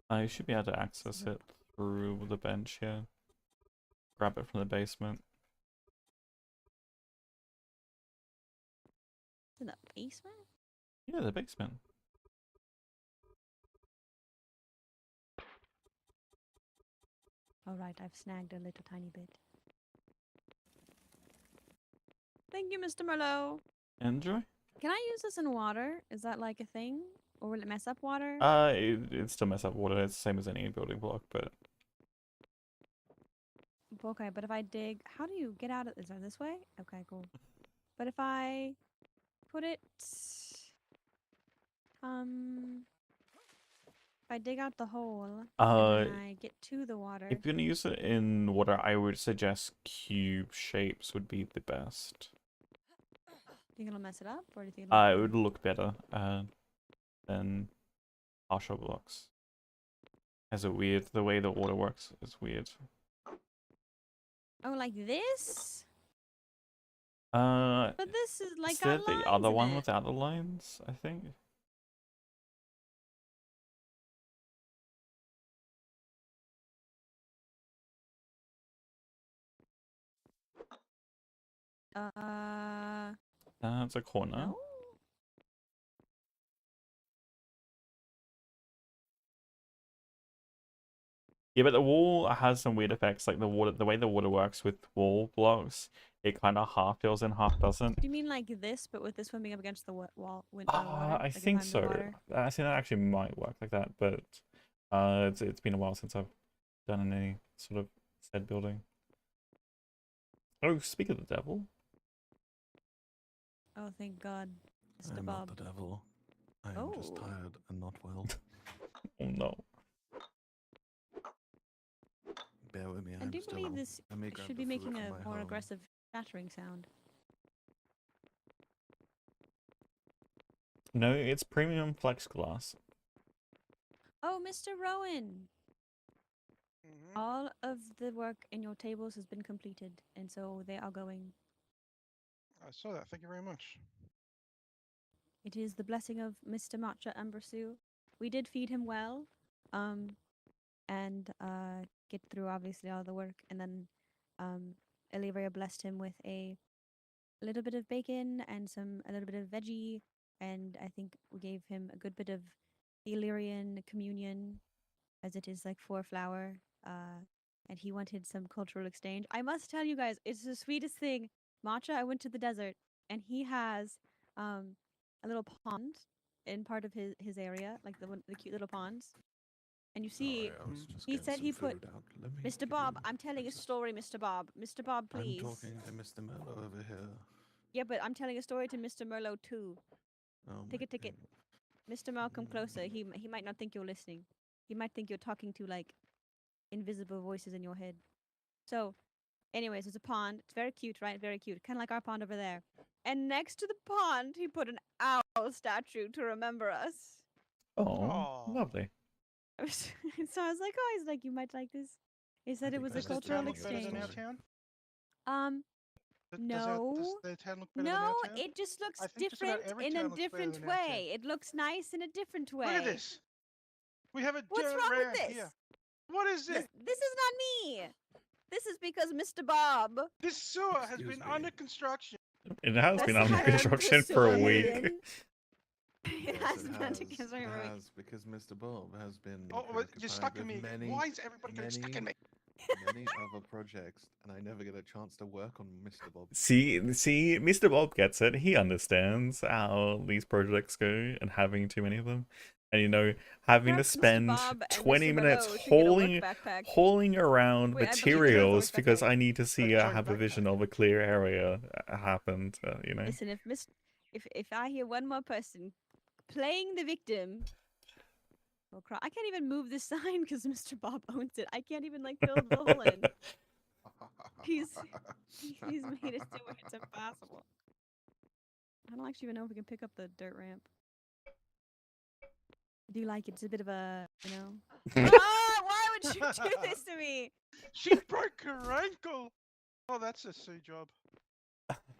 I should be able to access it through the bench here. Grab it from the basement.
In the basement?
Yeah, the basement.
All right, I've snagged a little tiny bit. Thank you, Mr. Merlot.
Enjoy.
Can I use this in water? Is that like a thing? Or will it mess up water?
It still mess up water. It's the same as any building block, but
Okay, but if I dig, how do you get out of, is that this way? Okay, cool. But if I put it, if I dig out the hole and then I get to the water,
if you're gonna use it in water, I would suggest cube shapes would be the best.
do you think it'll mess it up, or do you think it'll
It would look better than partial blocks. Has a weird, the way the water works is weird.
Oh, like this?
But
But this is like
is
got
there the
lines
other
in
one
it.
without the lines? I think. That's a corner.
No?
Yeah, but the wall has some weird effects, like the water, the way the water works with wall blocks, it kind of half fills in, half doesn't.
Do you mean like this, but with this one being up against the wall, water?
I
Like
think
behind the
so.
water?
I think that actually might work like that, but it's been a while since I've done any sort of said building. Oh, speak of the devil.
Oh, thank God, Mr.
I'm
Bob.
not the devil. I am just
Oh.
tired and not well.
Oh no.
Bear with me,
I
I'm
do
still
believe
ill.
this
Let me grab
should
the
be making
food
a
from my
more
home.
aggressive shattering sound.
No, it's premium flex glass.
Oh, Mr. Rowan!
Mhm.
All of the work in your tables has been completed, and so they are going.
I saw that. Thank you very much.
It is the blessing of Mr. Matcha Ambersu. We did feed him well, and get through obviously all the work, and then Illyria blessed him with a little bit of bacon and a little bit of veggie, and I think we gave him a good bit of Illyrian communion, as it is like for flour. And he wanted some cultural exchange. I must tell you guys, it's the sweetest thing. Matcha, I went to the desert, and he has a little pond in part of his area, like the cute little ponds. And you see,
Sorry, I was just
he
getting
said
some
he put
food out. Let me
Mr.
give
Bob,
you
I'm telling a
some-
story, Mr. Bob. Mr. Bob, please.
I'm talking to Mr. Mello over here.
Yeah, but I'm telling a story to Mr. Merlot too.
Oh
Take
my
a ticket.
goodness.
Mr. Malcolm closer. He might not think you're listening. He might think you're talking to like invisible voices in your head. So, Anyways, there's a pond. It's very cute, right? Very cute. Kind of like our pond over there. And next to the pond, he put an owl statue to remember us.
Oh,
Aw.
lovely.
So I was like, oh, he's like, you might like this. He said it
think
was
I
a
Does
know
this
the
cultural
town look better than our
exchange.
town? Does
No.
the town look better than
No,
our town?
it just looks
I think just about
different
every
in
town
a
looks better
different
than our town.
way. It looks nice in a different way.
Look at this. We have a
What's
dirt
wrong with
ramp
this?
here. What is
This,
it?
this is not me. This is because Mr. Bob.
This sewer has
Excuse
been
me.
under construction.
It has
That's
been
not
under
how
construction
the
for a
sewer
week.
is. It
Yes,
has
it
been under
has.
construction
It
for a week.
has, because Mr. Bob has been
Oh, well, you're
preoccupied
stuck in
with
me.
many,
Why is everybody getting stuck in me?
many other projects, and I never get a chance to work on Mr. Bob.
See, Mr. Bob gets it. He understands how these projects go and having too many of them. And, you know, having to
Perhaps Mr.
spend
Bob and
20
Mr.
minutes
Below should get a work backpack.
hauling around
Wait, I believe
materials
it's a
because
backpack.
I need to see
joint
have a vision
backpack.
of a clear area happened, you know.
Listen, if I hear one more person playing the victim, I'll cry. I can't even move this sign because Mr. Bob owns it. I can't even like fill the hole in. He's made it so it's impossible. I don't actually even know if we can pick up the dirt ramp. I do like it. It's a bit of a, you know. Ah, why would you do this to me?
She broke her ankle. Oh, that's a Sue job.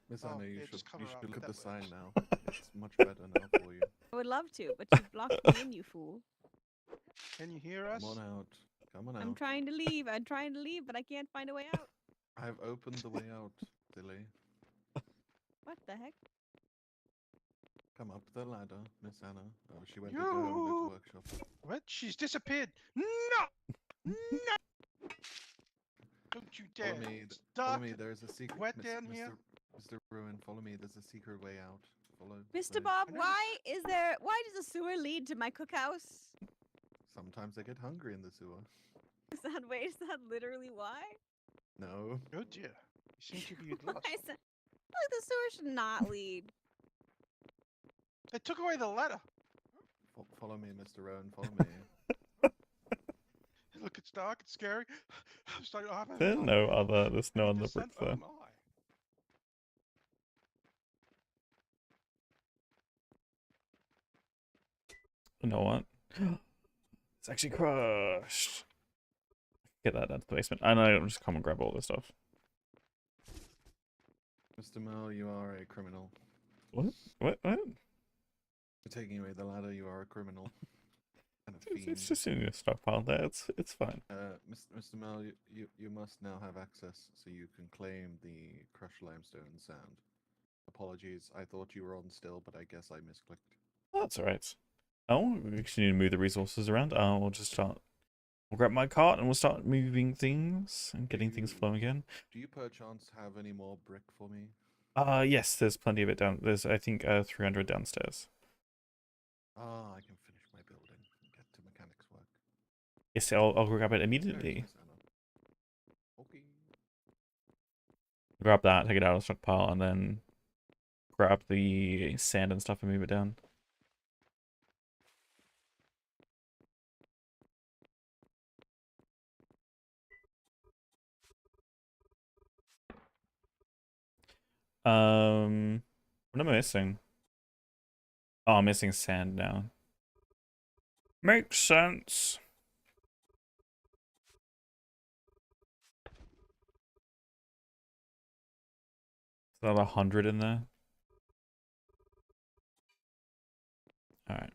Miss
Oh,
Anna,
yeah,
you
just
should
cover up,
look at
that
the sign
works.
now. It's much better now for you.
I would love to, but you've blocked me in, you fool.
Can you hear us?
Come on out. Come on
I'm
out.
trying to leave. I'm trying to leave, but I can't find a way out.
I've opened the way out, silly.
What the heck?
Come up the ladder, Miss Anna. Oh, she went to go to
You-
workshop.
What? She's disappeared. No! No! Don't you dare.
Follow me.
It's
Follow
dark.
me. There's a secret.
wet down here.
Mr. Ruin, follow me. There's a secret way out. Follow.
Mr.
please.
Bob,
I know
why does the sewer lead to my cookhouse?
Sometimes I get hungry in the sewer.
Is that literally why?
No.
Oh dear. You seem to be lost.
Why is it? Look, the sewer should not lead.
They took away the ladder.
Follow me, Mr. Rowan. Follow me.
Look, it's dark. It's scary. I'm starting to have a
There's no other bricks
Oh
there.
my.
You know what? It's actually crushed. Get that down to the basement. I know, I'll just come and grab all this stuff.
Mr. Merle, you are a criminal.
What?
For taking away the ladder, you are a criminal. And a fiend.
It's just in your stockpile there. It's fine.
Mr. Merle, you must now have access so you can claim the crushed limestone and sand. Apologies, I thought you were on still, but I guess I misclicked.
That's alright. Oh, we actually need to move the resources around. We'll just start. We'll grab my cart and we'll start moving things and getting things flowing again.
Do you perchance have any more brick for me?
Yes, there's plenty of it down. There's, I think, 300 downstairs.
Ah, I can finish my building and get to mechanics work.
Yes, I'll grab it
Thanks,
immediately.
Miss Anna. Okay.
Grab that, take it out of the stockpile, and then grab the sand and stuff and move it down. What am I missing? Oh, I'm missing sand now. Makes sense. Is that 100 in there? Alright.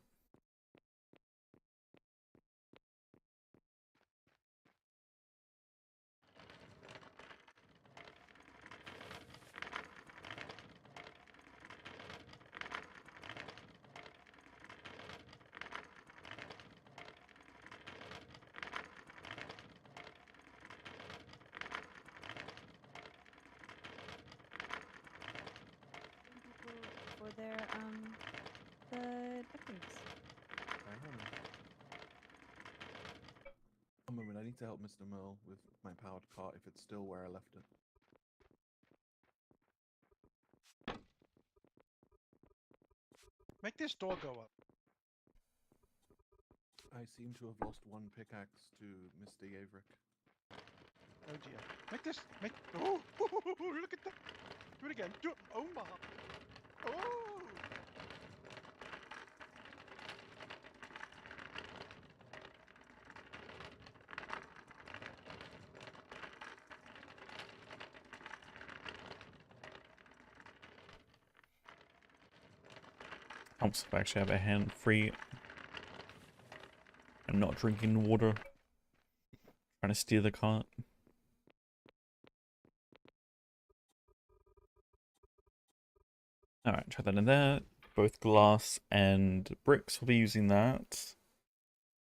For their the techniques.
A moment, I need to help Mr. Merle with my powered cart if it's still where I left it.
Make this door go up.
I seem to have lost one pickaxe to Mr. Yaverick.
Oh dear. Make this. Make. Oh, look at that. Do it again. Do it. Oh my. Oh.
Helps if I actually have a hand free and not drinking water. Trying to steer the cart. Alright, try that in there. Both glass and bricks will be using that.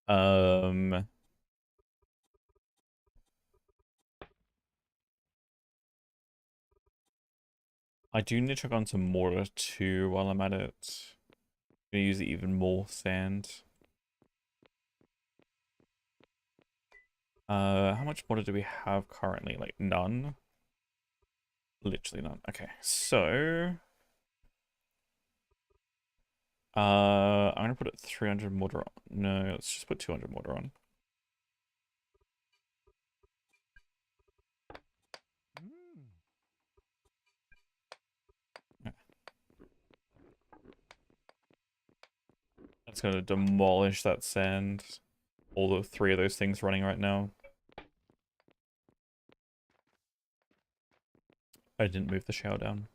I do need to check on some mortar too while I'm at it. I'm gonna use even more sand. How much mortar do we have currently? Like none? Literally none. Okay, so I'm gonna put it 300 mortar on. No, let's just put 200 mortar on. That's gonna demolish that sand. All the 3 of those things running right now. I didn't move the shower down.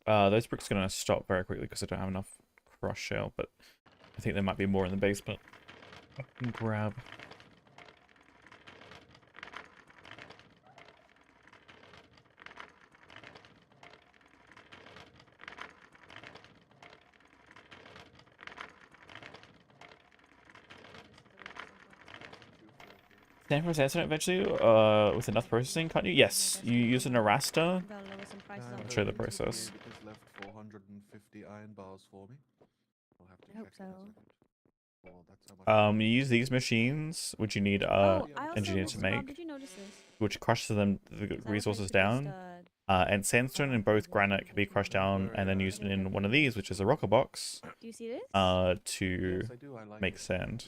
Those bricks are gonna stop very quickly because I don't have enough crush shell, but I think there might be more in the basement. I can grab. Stand for sandstone eventually, with enough processing, can't you? Yes, you use an arasta.
Gotta lower some prices on
I'll show you the
food.
process.
It has left 450 iron bars for me. I'll have to
I hope
check in a
so.
second. Well, that's how much
You use these machines, which you need
Oh, I also,
engineer to
Mr. Bob,
make,
did you notice this?
which crushes them the
'Cause I was
resources
supposed
down.
to,
And sandstone and both granite can be crushed down and then used in one of these, which is a rocker box,
do you see this?
to
Yes, I do. I like
make
it.
sand.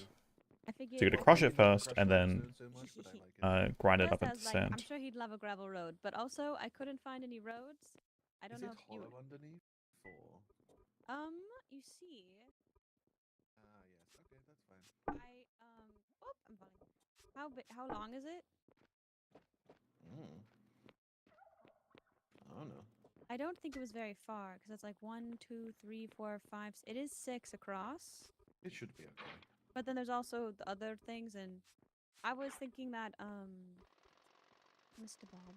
I
So
figured.
you're gonna
I
crush it
figured that-
first and then
So much, but I like it.
grind it
Plus,
up
I
into
was like, I'm
sand.
sure he'd love a gravel road, but also I couldn't find any roads. I don't
Is
know
it
if you.
hollow underneath? Or
You see,
yes. Okay, that's fine.
Oh, I'm falling. How long is it?
I don't know.
I don't think it was very far because it's like 1, 2, 3, 4, 5. It is 6 across.
It should be okay.
But then there's also the other things, and I was thinking that Mr. Bob.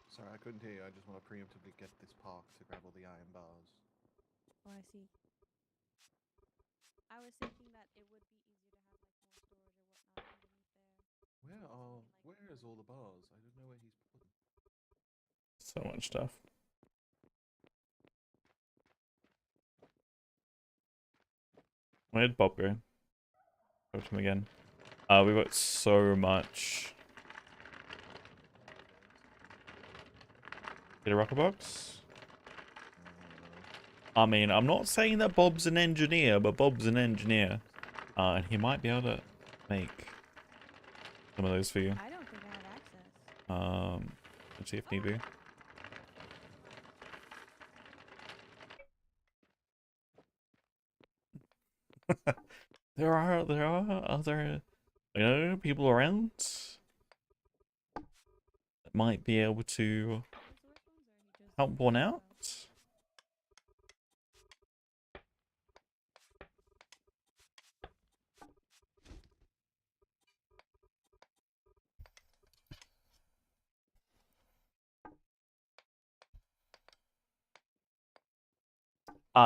Sorry, I couldn't hear you. I just want to preemptively get this park to grab all the iron bars.
Oh, I see. I was thinking that it would be easier to have like more storage or whatnot underneath there.
Where is all the bars? I don't know where he's put them.
So much stuff. Where did Bob go? Go to him again. We've got so much. Get a rocker box? I mean, I'm not saying that Bob's an engineer, but Bob's an engineer. And he might be able to make some of those for you.
I don't think I have access.
Let's see if need be. There are other, people around that might be able to help one out.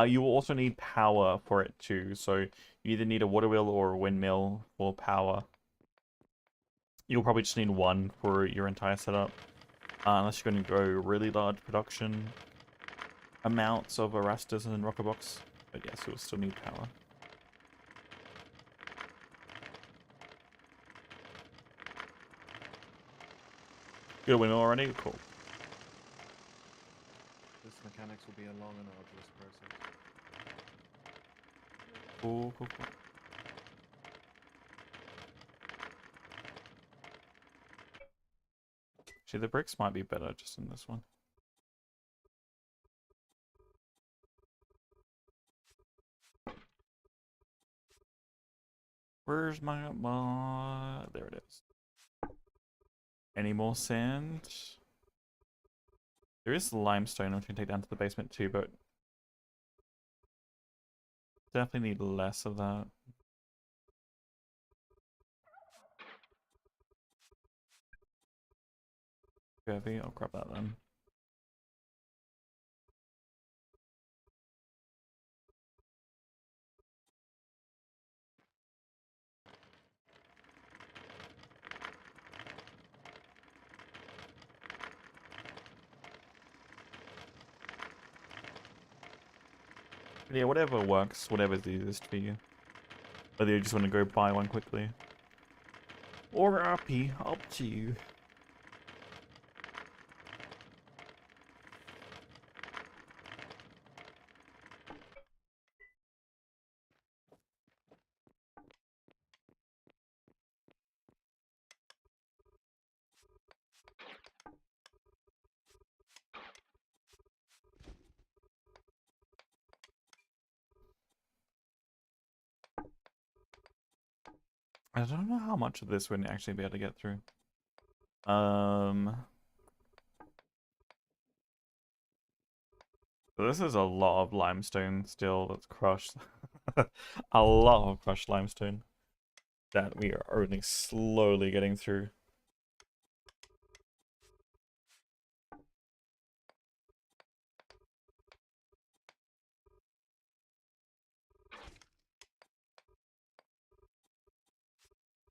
You will also need power for it too, so you either need a water wheel or a windmill for power. You'll probably just need one for your entire setup, unless you're going to go really large production amounts of arrestas and rocker box. But yes, you'll still need power. You got a windmill already? Cool.
This mechanics will be a long and arduous process.
Cool, cool, cool. Actually, the bricks might be better just in this one. Where's my there it is. Any more sand? There is limestone which we can take down to the basement too, but definitely need less of that. Heavy, I'll grab that then. Yeah, whatever works, whatever's easiest for you. Whether you just want to go buy one quickly. Or RP, up to you. I don't know how much of this we'd actually be able to get through. This is a lot of limestone still that's crushed. A lot of crushed limestone that we are only slowly getting through.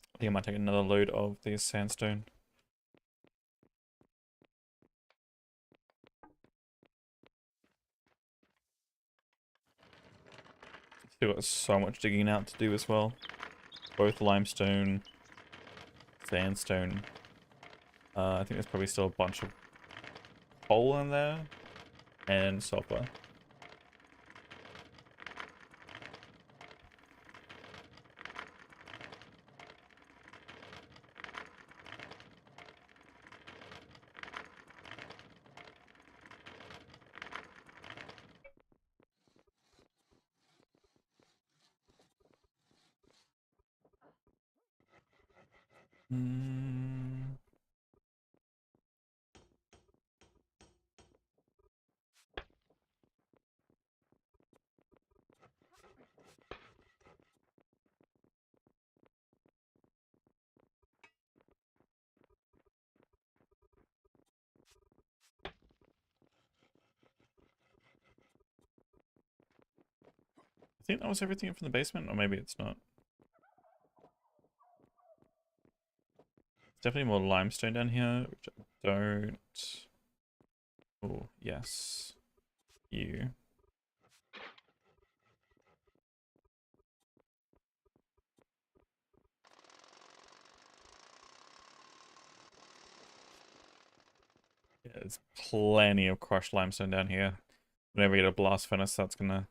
I think I might take another load of the sandstone. Still got so much digging out to do as well. Both limestone, sandstone. I think there's probably still a bunch of coal in there, and sulfur. I think that was everything from the basement, or maybe it's not. Definitely more limestone down here, which I don't. Oh, yes. You. Yeah, there's plenty of crushed limestone down here. Whenever we get a blast furnace, that's gonna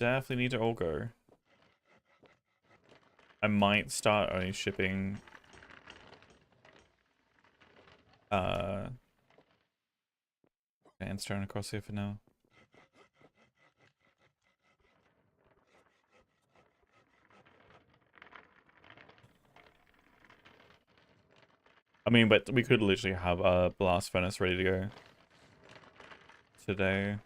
definitely need to all go. I might start only shipping sandstone across here for now. I mean, but we could literally have a blast furnace ready to go today.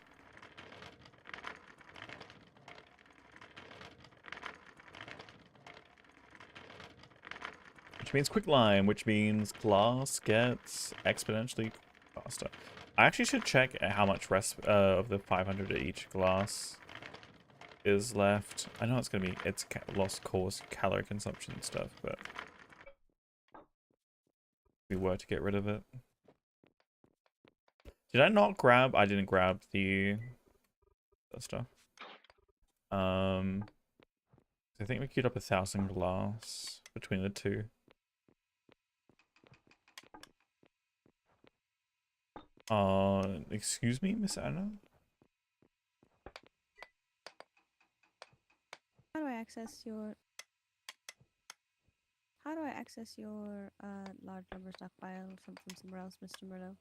Which means quicklime, which means glass gets exponentially faster. I actually should check how much rest of the 500 at each glass is left. I know it's gonna be lost cause calorie consumption and stuff, but if we were to get rid of it. Did I not grab? I didn't grab the that stuff. I think we queued up 1,000 glass between the two. Excuse me, Miss Anna?
access your? How do I access your large number stockpile from somewhere else, Mr. Murdo?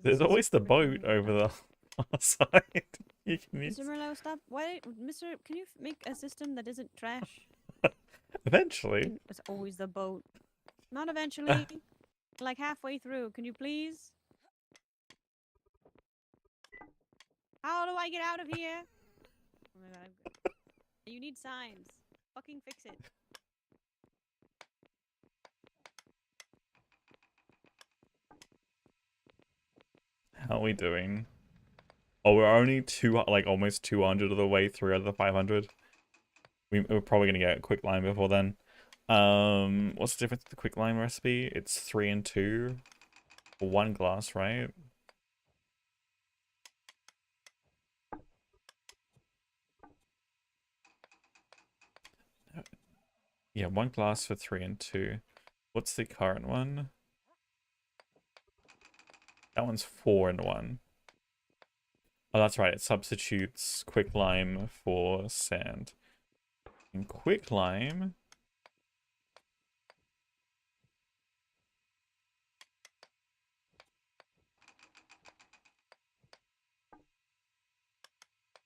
There's
This is
always the
freaking
boat over the other side. You can use
Mr. Murdo, stop! Why, Mr. Can you make a system that isn't trash?
eventually.
It's always the boat. Not eventually. Like halfway through. Can you please? How do I get out of here? Oh my god, I'm good. You need signs. Fucking fix it.
How are we doing? Oh, we're only like almost 200 of the way through out of the 500. We're probably gonna get a quick lime before then. What's the difference with the quick lime recipe? It's 3 and 2 for 1 glass, right? Yeah, 1 glass for 3 and 2. What's the current one? That one's 4 and 1. Oh, that's right. It substitutes quick lime for sand. And quick lime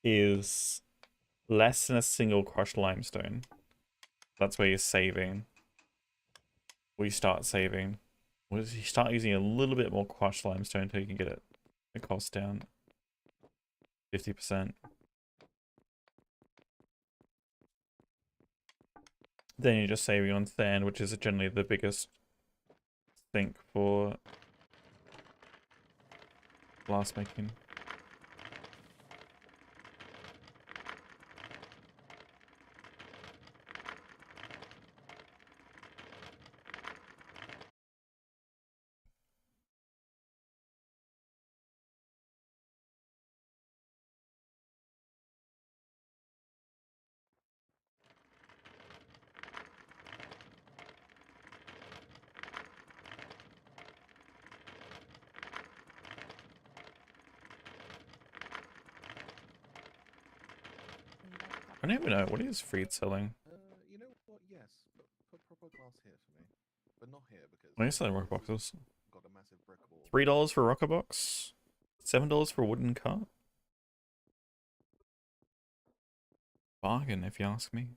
is less than a single crushed limestone. That's where you're saving. Or you start saving. Or you start using a little bit more crushed limestone until you can get the cost down 50%. Then you're just saving on sand, which is generally the biggest sink for glass making. I don't even know. What is Freed selling?
You know what? Yes. Put proper glass here for me. But not here because...
What are you selling rock boxes?
Got a massive brick wall.
$3 for a rocker box? $7 for a wooden cart? Bargain, if you ask me.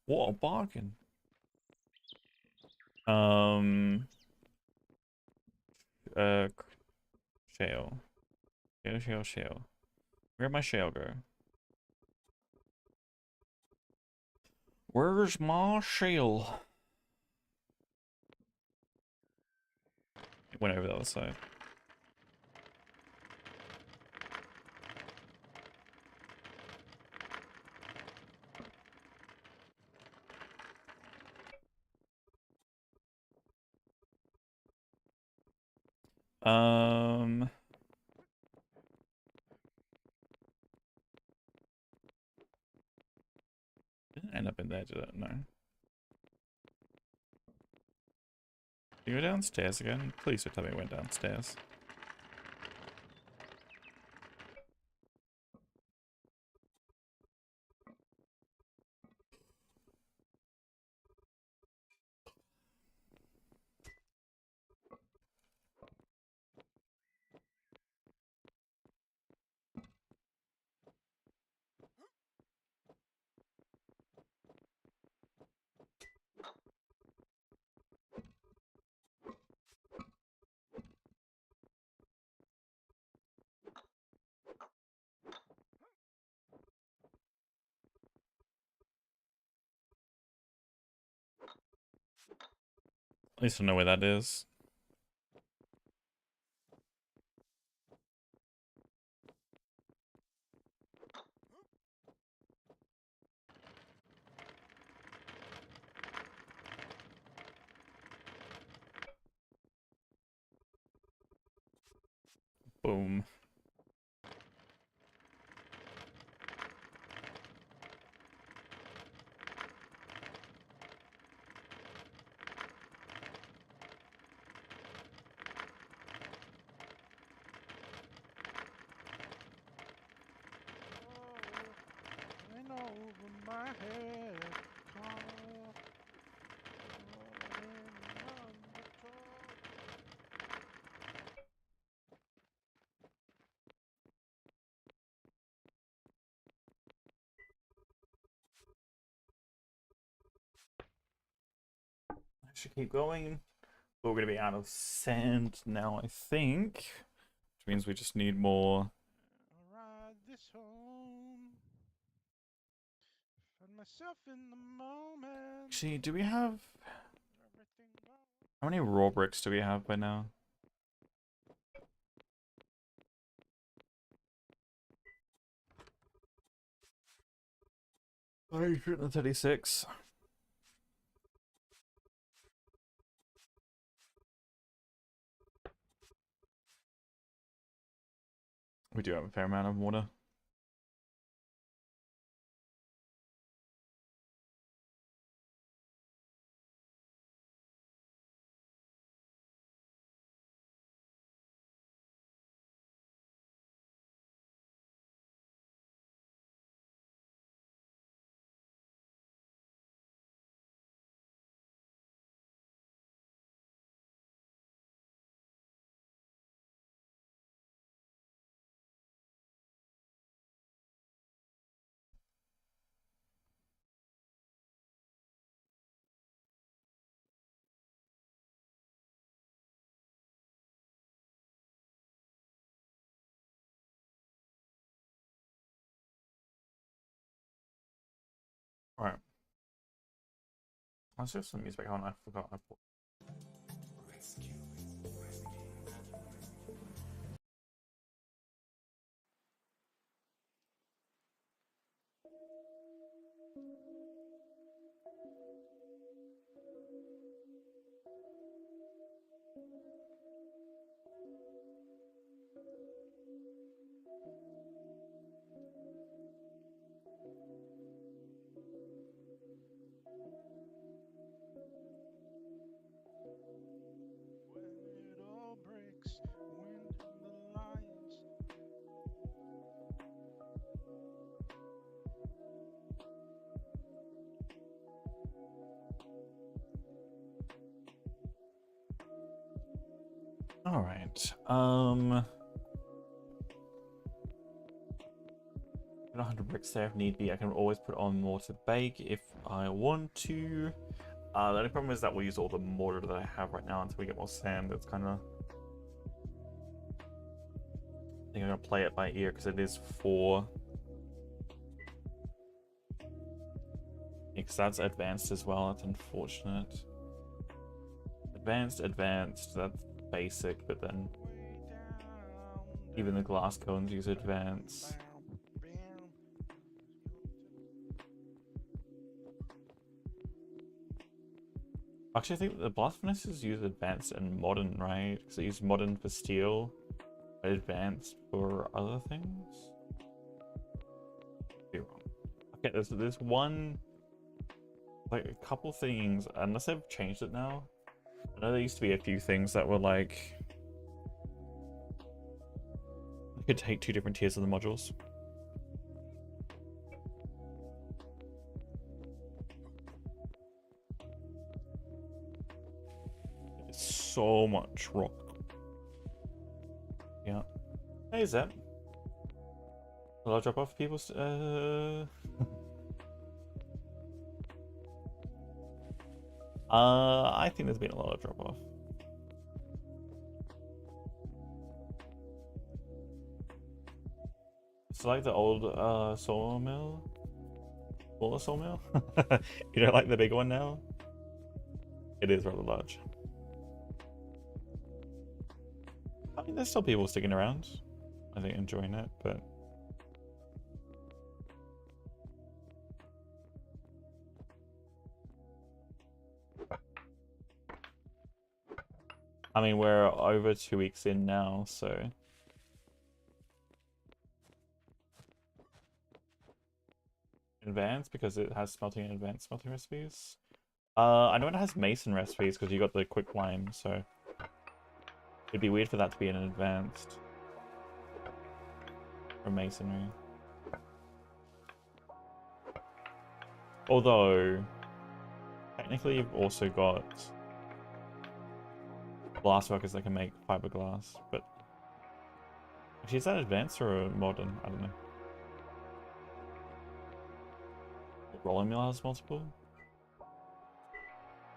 What a bargain. Shale. Shale. Where'd my shale go? Where's my shale? It went over the other side. Didn't end up in there, did it? No. You go downstairs again? Please don't tell me it went downstairs. At least I know where that is. Boom.
over my head.
I should keep going. But we're going to be out of sand now, I think. Which means we just need more.
Ride this home. Find myself in the moment.
Actually, do we have...
Everything goes.
How many raw bricks do we have by now? 136. We do have a fair amount of water. Alright. Let's just some music on. I forgot I put.
When it all breaks, wind in the lines.
Alright. 100 bricks there if need be. I can always put on more to bake if I want to. The only problem is that we'll use all the mortar that I have right now until we get more sand. It's kind of... I think I'm going to play it by ear because it is 4. Because that's advanced as well. That's unfortunate. Advanced. That's basic, but then even the glass cones use advanced. Actually, I think the blast furnaces use advanced and modern, right? Because they use modern for steel, but advanced for other things. Okay, there's one, like a couple things, unless they've changed it now. I know there used to be a few things that were like, you could take 2 different tiers of the modules. So much rock. Yeah. Hey, Zep. Will I drop off people's... I think there's been a lot of drop off. It's like the old sawmill. Smaller sawmill? You don't like the big one now? It is rather large. I mean, there's still people sticking around. I think enjoying it, but... I mean, we're over 2 weeks in now, so... Advanced, because it has smelting and advanced smelting recipes. I know it has mason recipes, because you got the quick lime, so... It'd be weird for that to be an advanced. Or masonry. Although, technically you've also got glass workers that can make fiberglass, but actually is that advanced or modern? I don't know. The rolling mill has multiple?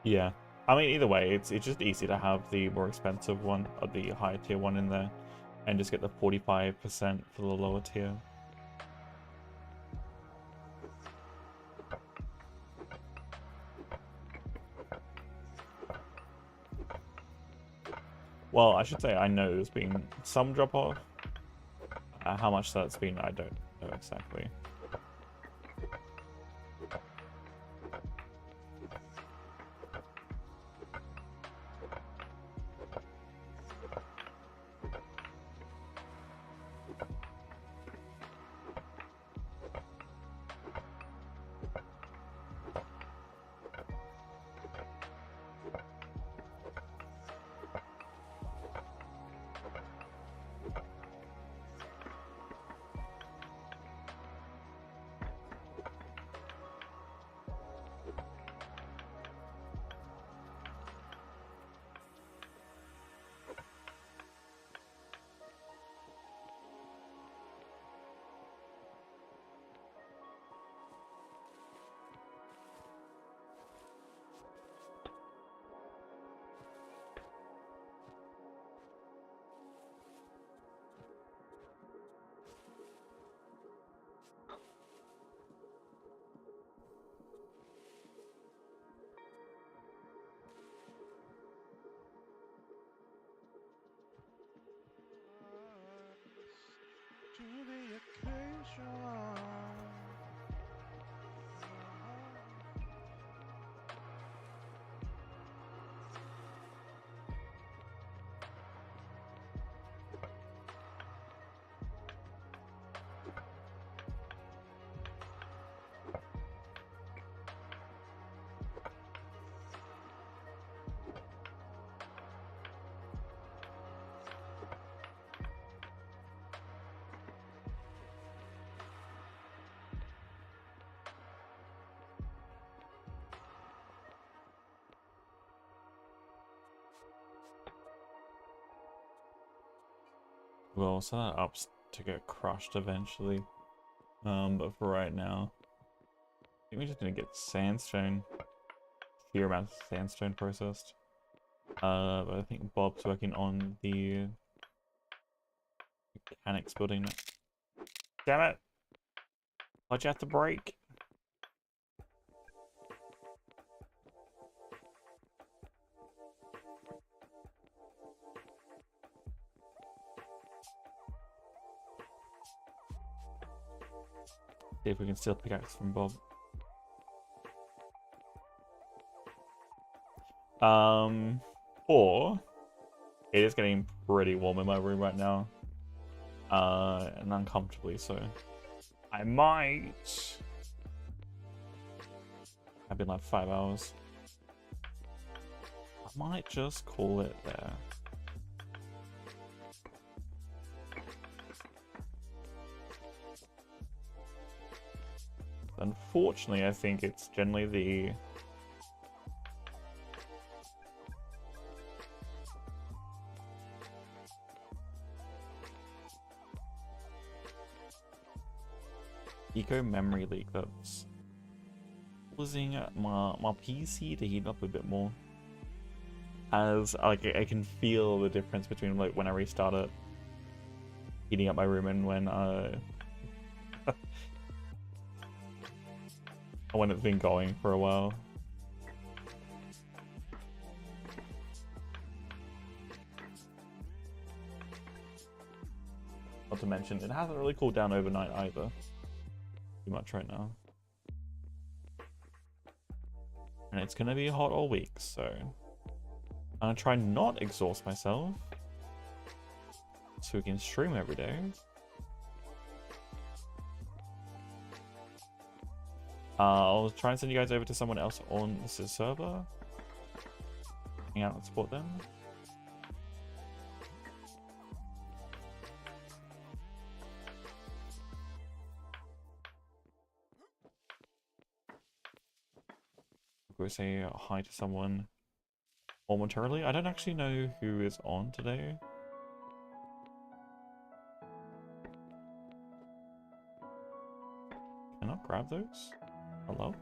Yeah. I mean, either way, it's just easy to have the more expensive one, or the higher tier one in there, and just get the 45% for the lower tier. Well, I should say I know there's been some drop off. How much that's been, I don't know exactly.
To the occasion.
Well, set that up to get crushed eventually. But for right now, I think we're just gonna get sandstone. Sheer amount of sandstone processed. But I think Bob's working on the mechanics building now. Damn it! Why'd you have to break? See if we can steal pickaxe from Bob. Or it is getting pretty warm in my room right now. And uncomfortably so. I might. I've been like 5 hours. I might just call it there. Unfortunately, I think it's generally the eco memory leak that's causing my PC to heat up a bit more. As like I can feel the difference between like when I restart it, heating up my room, and when it's been going for a while. Not to mention, it hasn't really cooled down overnight either. Too much right now. And it's gonna be hot all week, so I'm gonna try not exhaust myself so we can stream every day. I'll try and send you guys over to someone else on this server. Hang out and support them. go say hi to someone momentarily. I don't actually know who is on today. Can I grab those? Hello?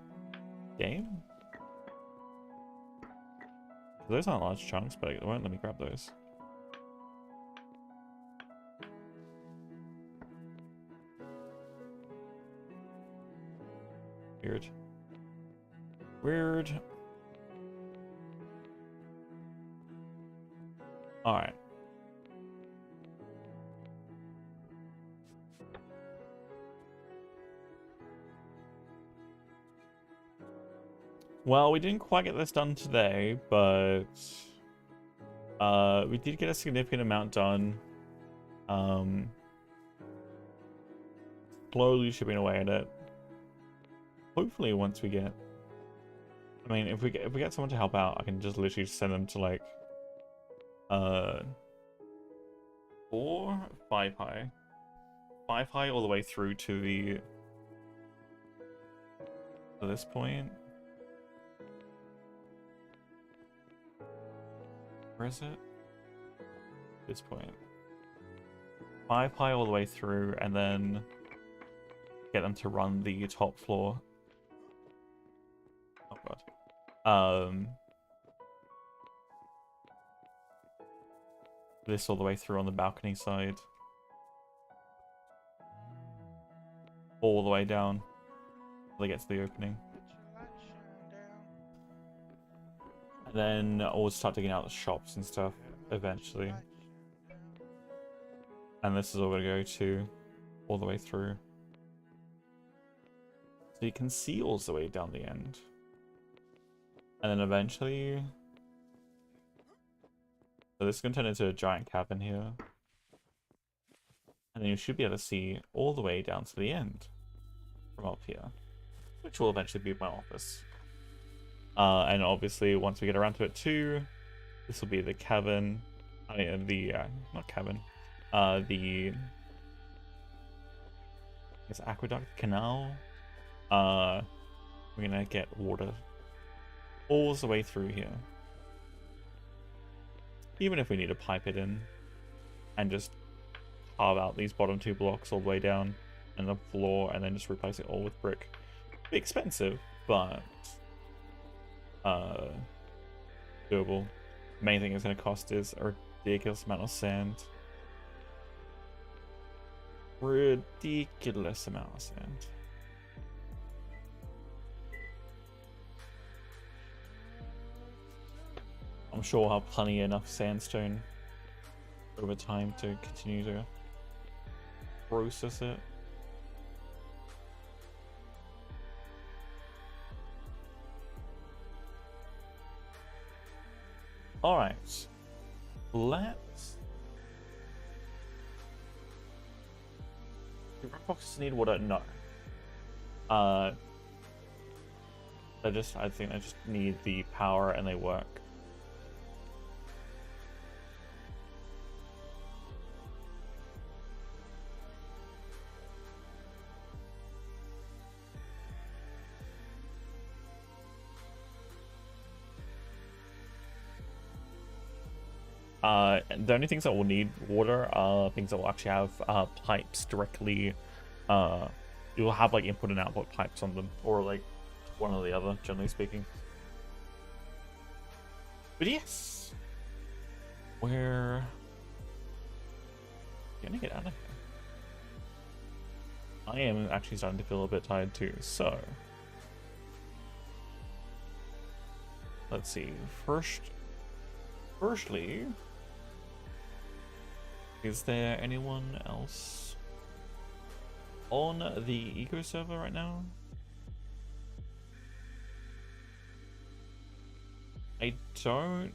Game? Those aren't large chunks, but it won't let me grab those. Weird. Weird. Alright. Well, we didn't quite get this done today, but we did get a significant amount done. Slowly chipping away at it. Hopefully once we get, I mean, if we get someone to help out, I can just literally send them to like 4, 5 high. 5 high all the way through to this point. Where is it? This point. 5 high all the way through, and then get them to run the top floor. Oh god. This all the way through on the balcony side. All the way down. Till they get to the opening. And then we'll start digging out the shops and stuff eventually. And this is all gonna go to all the way through. So you can see all the way down the end. And then eventually... So this is gonna turn into a giant cabin here. And then you should be able to see all the way down to the end. From up here. Which will eventually be my office. And obviously, once we get around to it too, this will be the cabin. I mean, not cabin. The... It's aqueduct canal. We're gonna get water all the way through here. Even if we need to pipe it in and just carve out these bottom 2 blocks all the way down and the floor and then just replace it all with brick. Be expensive, but doable. Main thing it's going to cost is a ridiculous amount of sand. Ridiculous amount of sand. I'm sure we'll have plenty enough sandstone over time to continue to process it. Alright, let's... Do rock boxes need water? No. I think I just need the power and they work. The only things that will need water are things that will actually have pipes directly. You'll have like input and output pipes on them, or like one or the other, generally speaking. But yes, we're gonna get out of here. I am actually starting to feel a bit tired too, so let's see. Firstly, is there anyone else on the eco server right now? I don't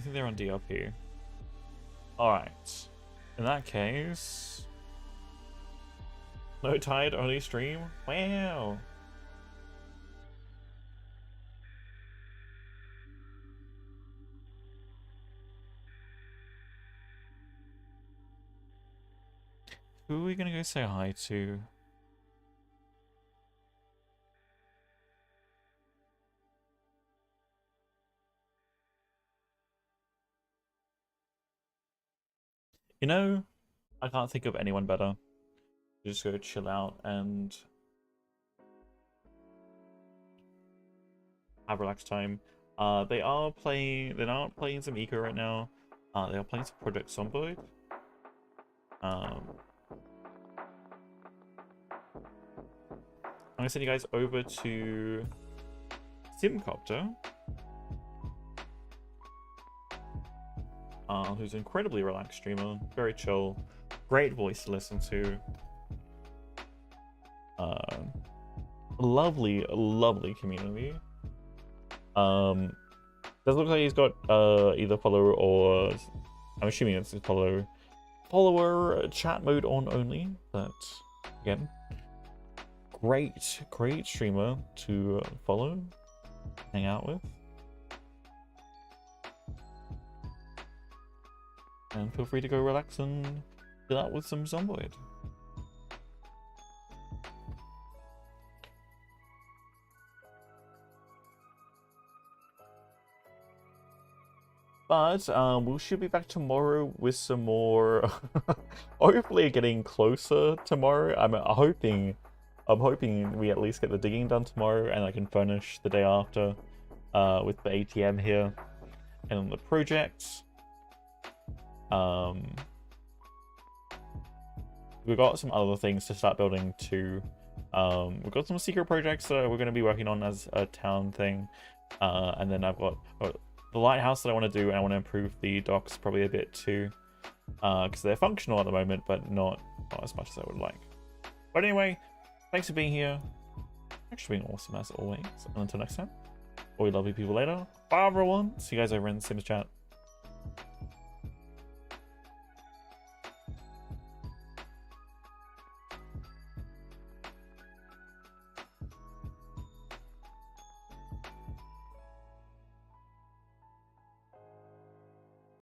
think they're on DRP. Alright. In that case, no tired, only stream? Wow. Who are we gonna go say hi to? You know, I can't think of anyone better. Just go chill out and have relaxed time. They're not playing some eco right now. They are playing some Project Zomboid. I'm gonna send you guys over to Simcopter, who's an incredibly relaxed streamer, very chill, great voice to listen to. Lovely, lovely community. Doesn't look like he's got either follower or I'm assuming it's his follower chat mode on only, but again, great streamer to follow, hang out with, and feel free to go relax and chill out with some Zomboid. But we should be back tomorrow with some more. Hopefully, getting closer tomorrow. I'm hoping we at least get the digging done tomorrow, and I can furnish the day after with the ATM here and the projects. We've got some other things to start building too. We've got some secret projects that we're going to be working on as a town thing, and then I've got the lighthouse that I want to do, and I want to improve the docks probably a bit too, because they're functional at the moment, but not as much as I would like. But anyway, thanks for being here. Thanks for being awesome as always. And until next time, all you lovely people later. Bye everyone. See you guys over in the Sims chat.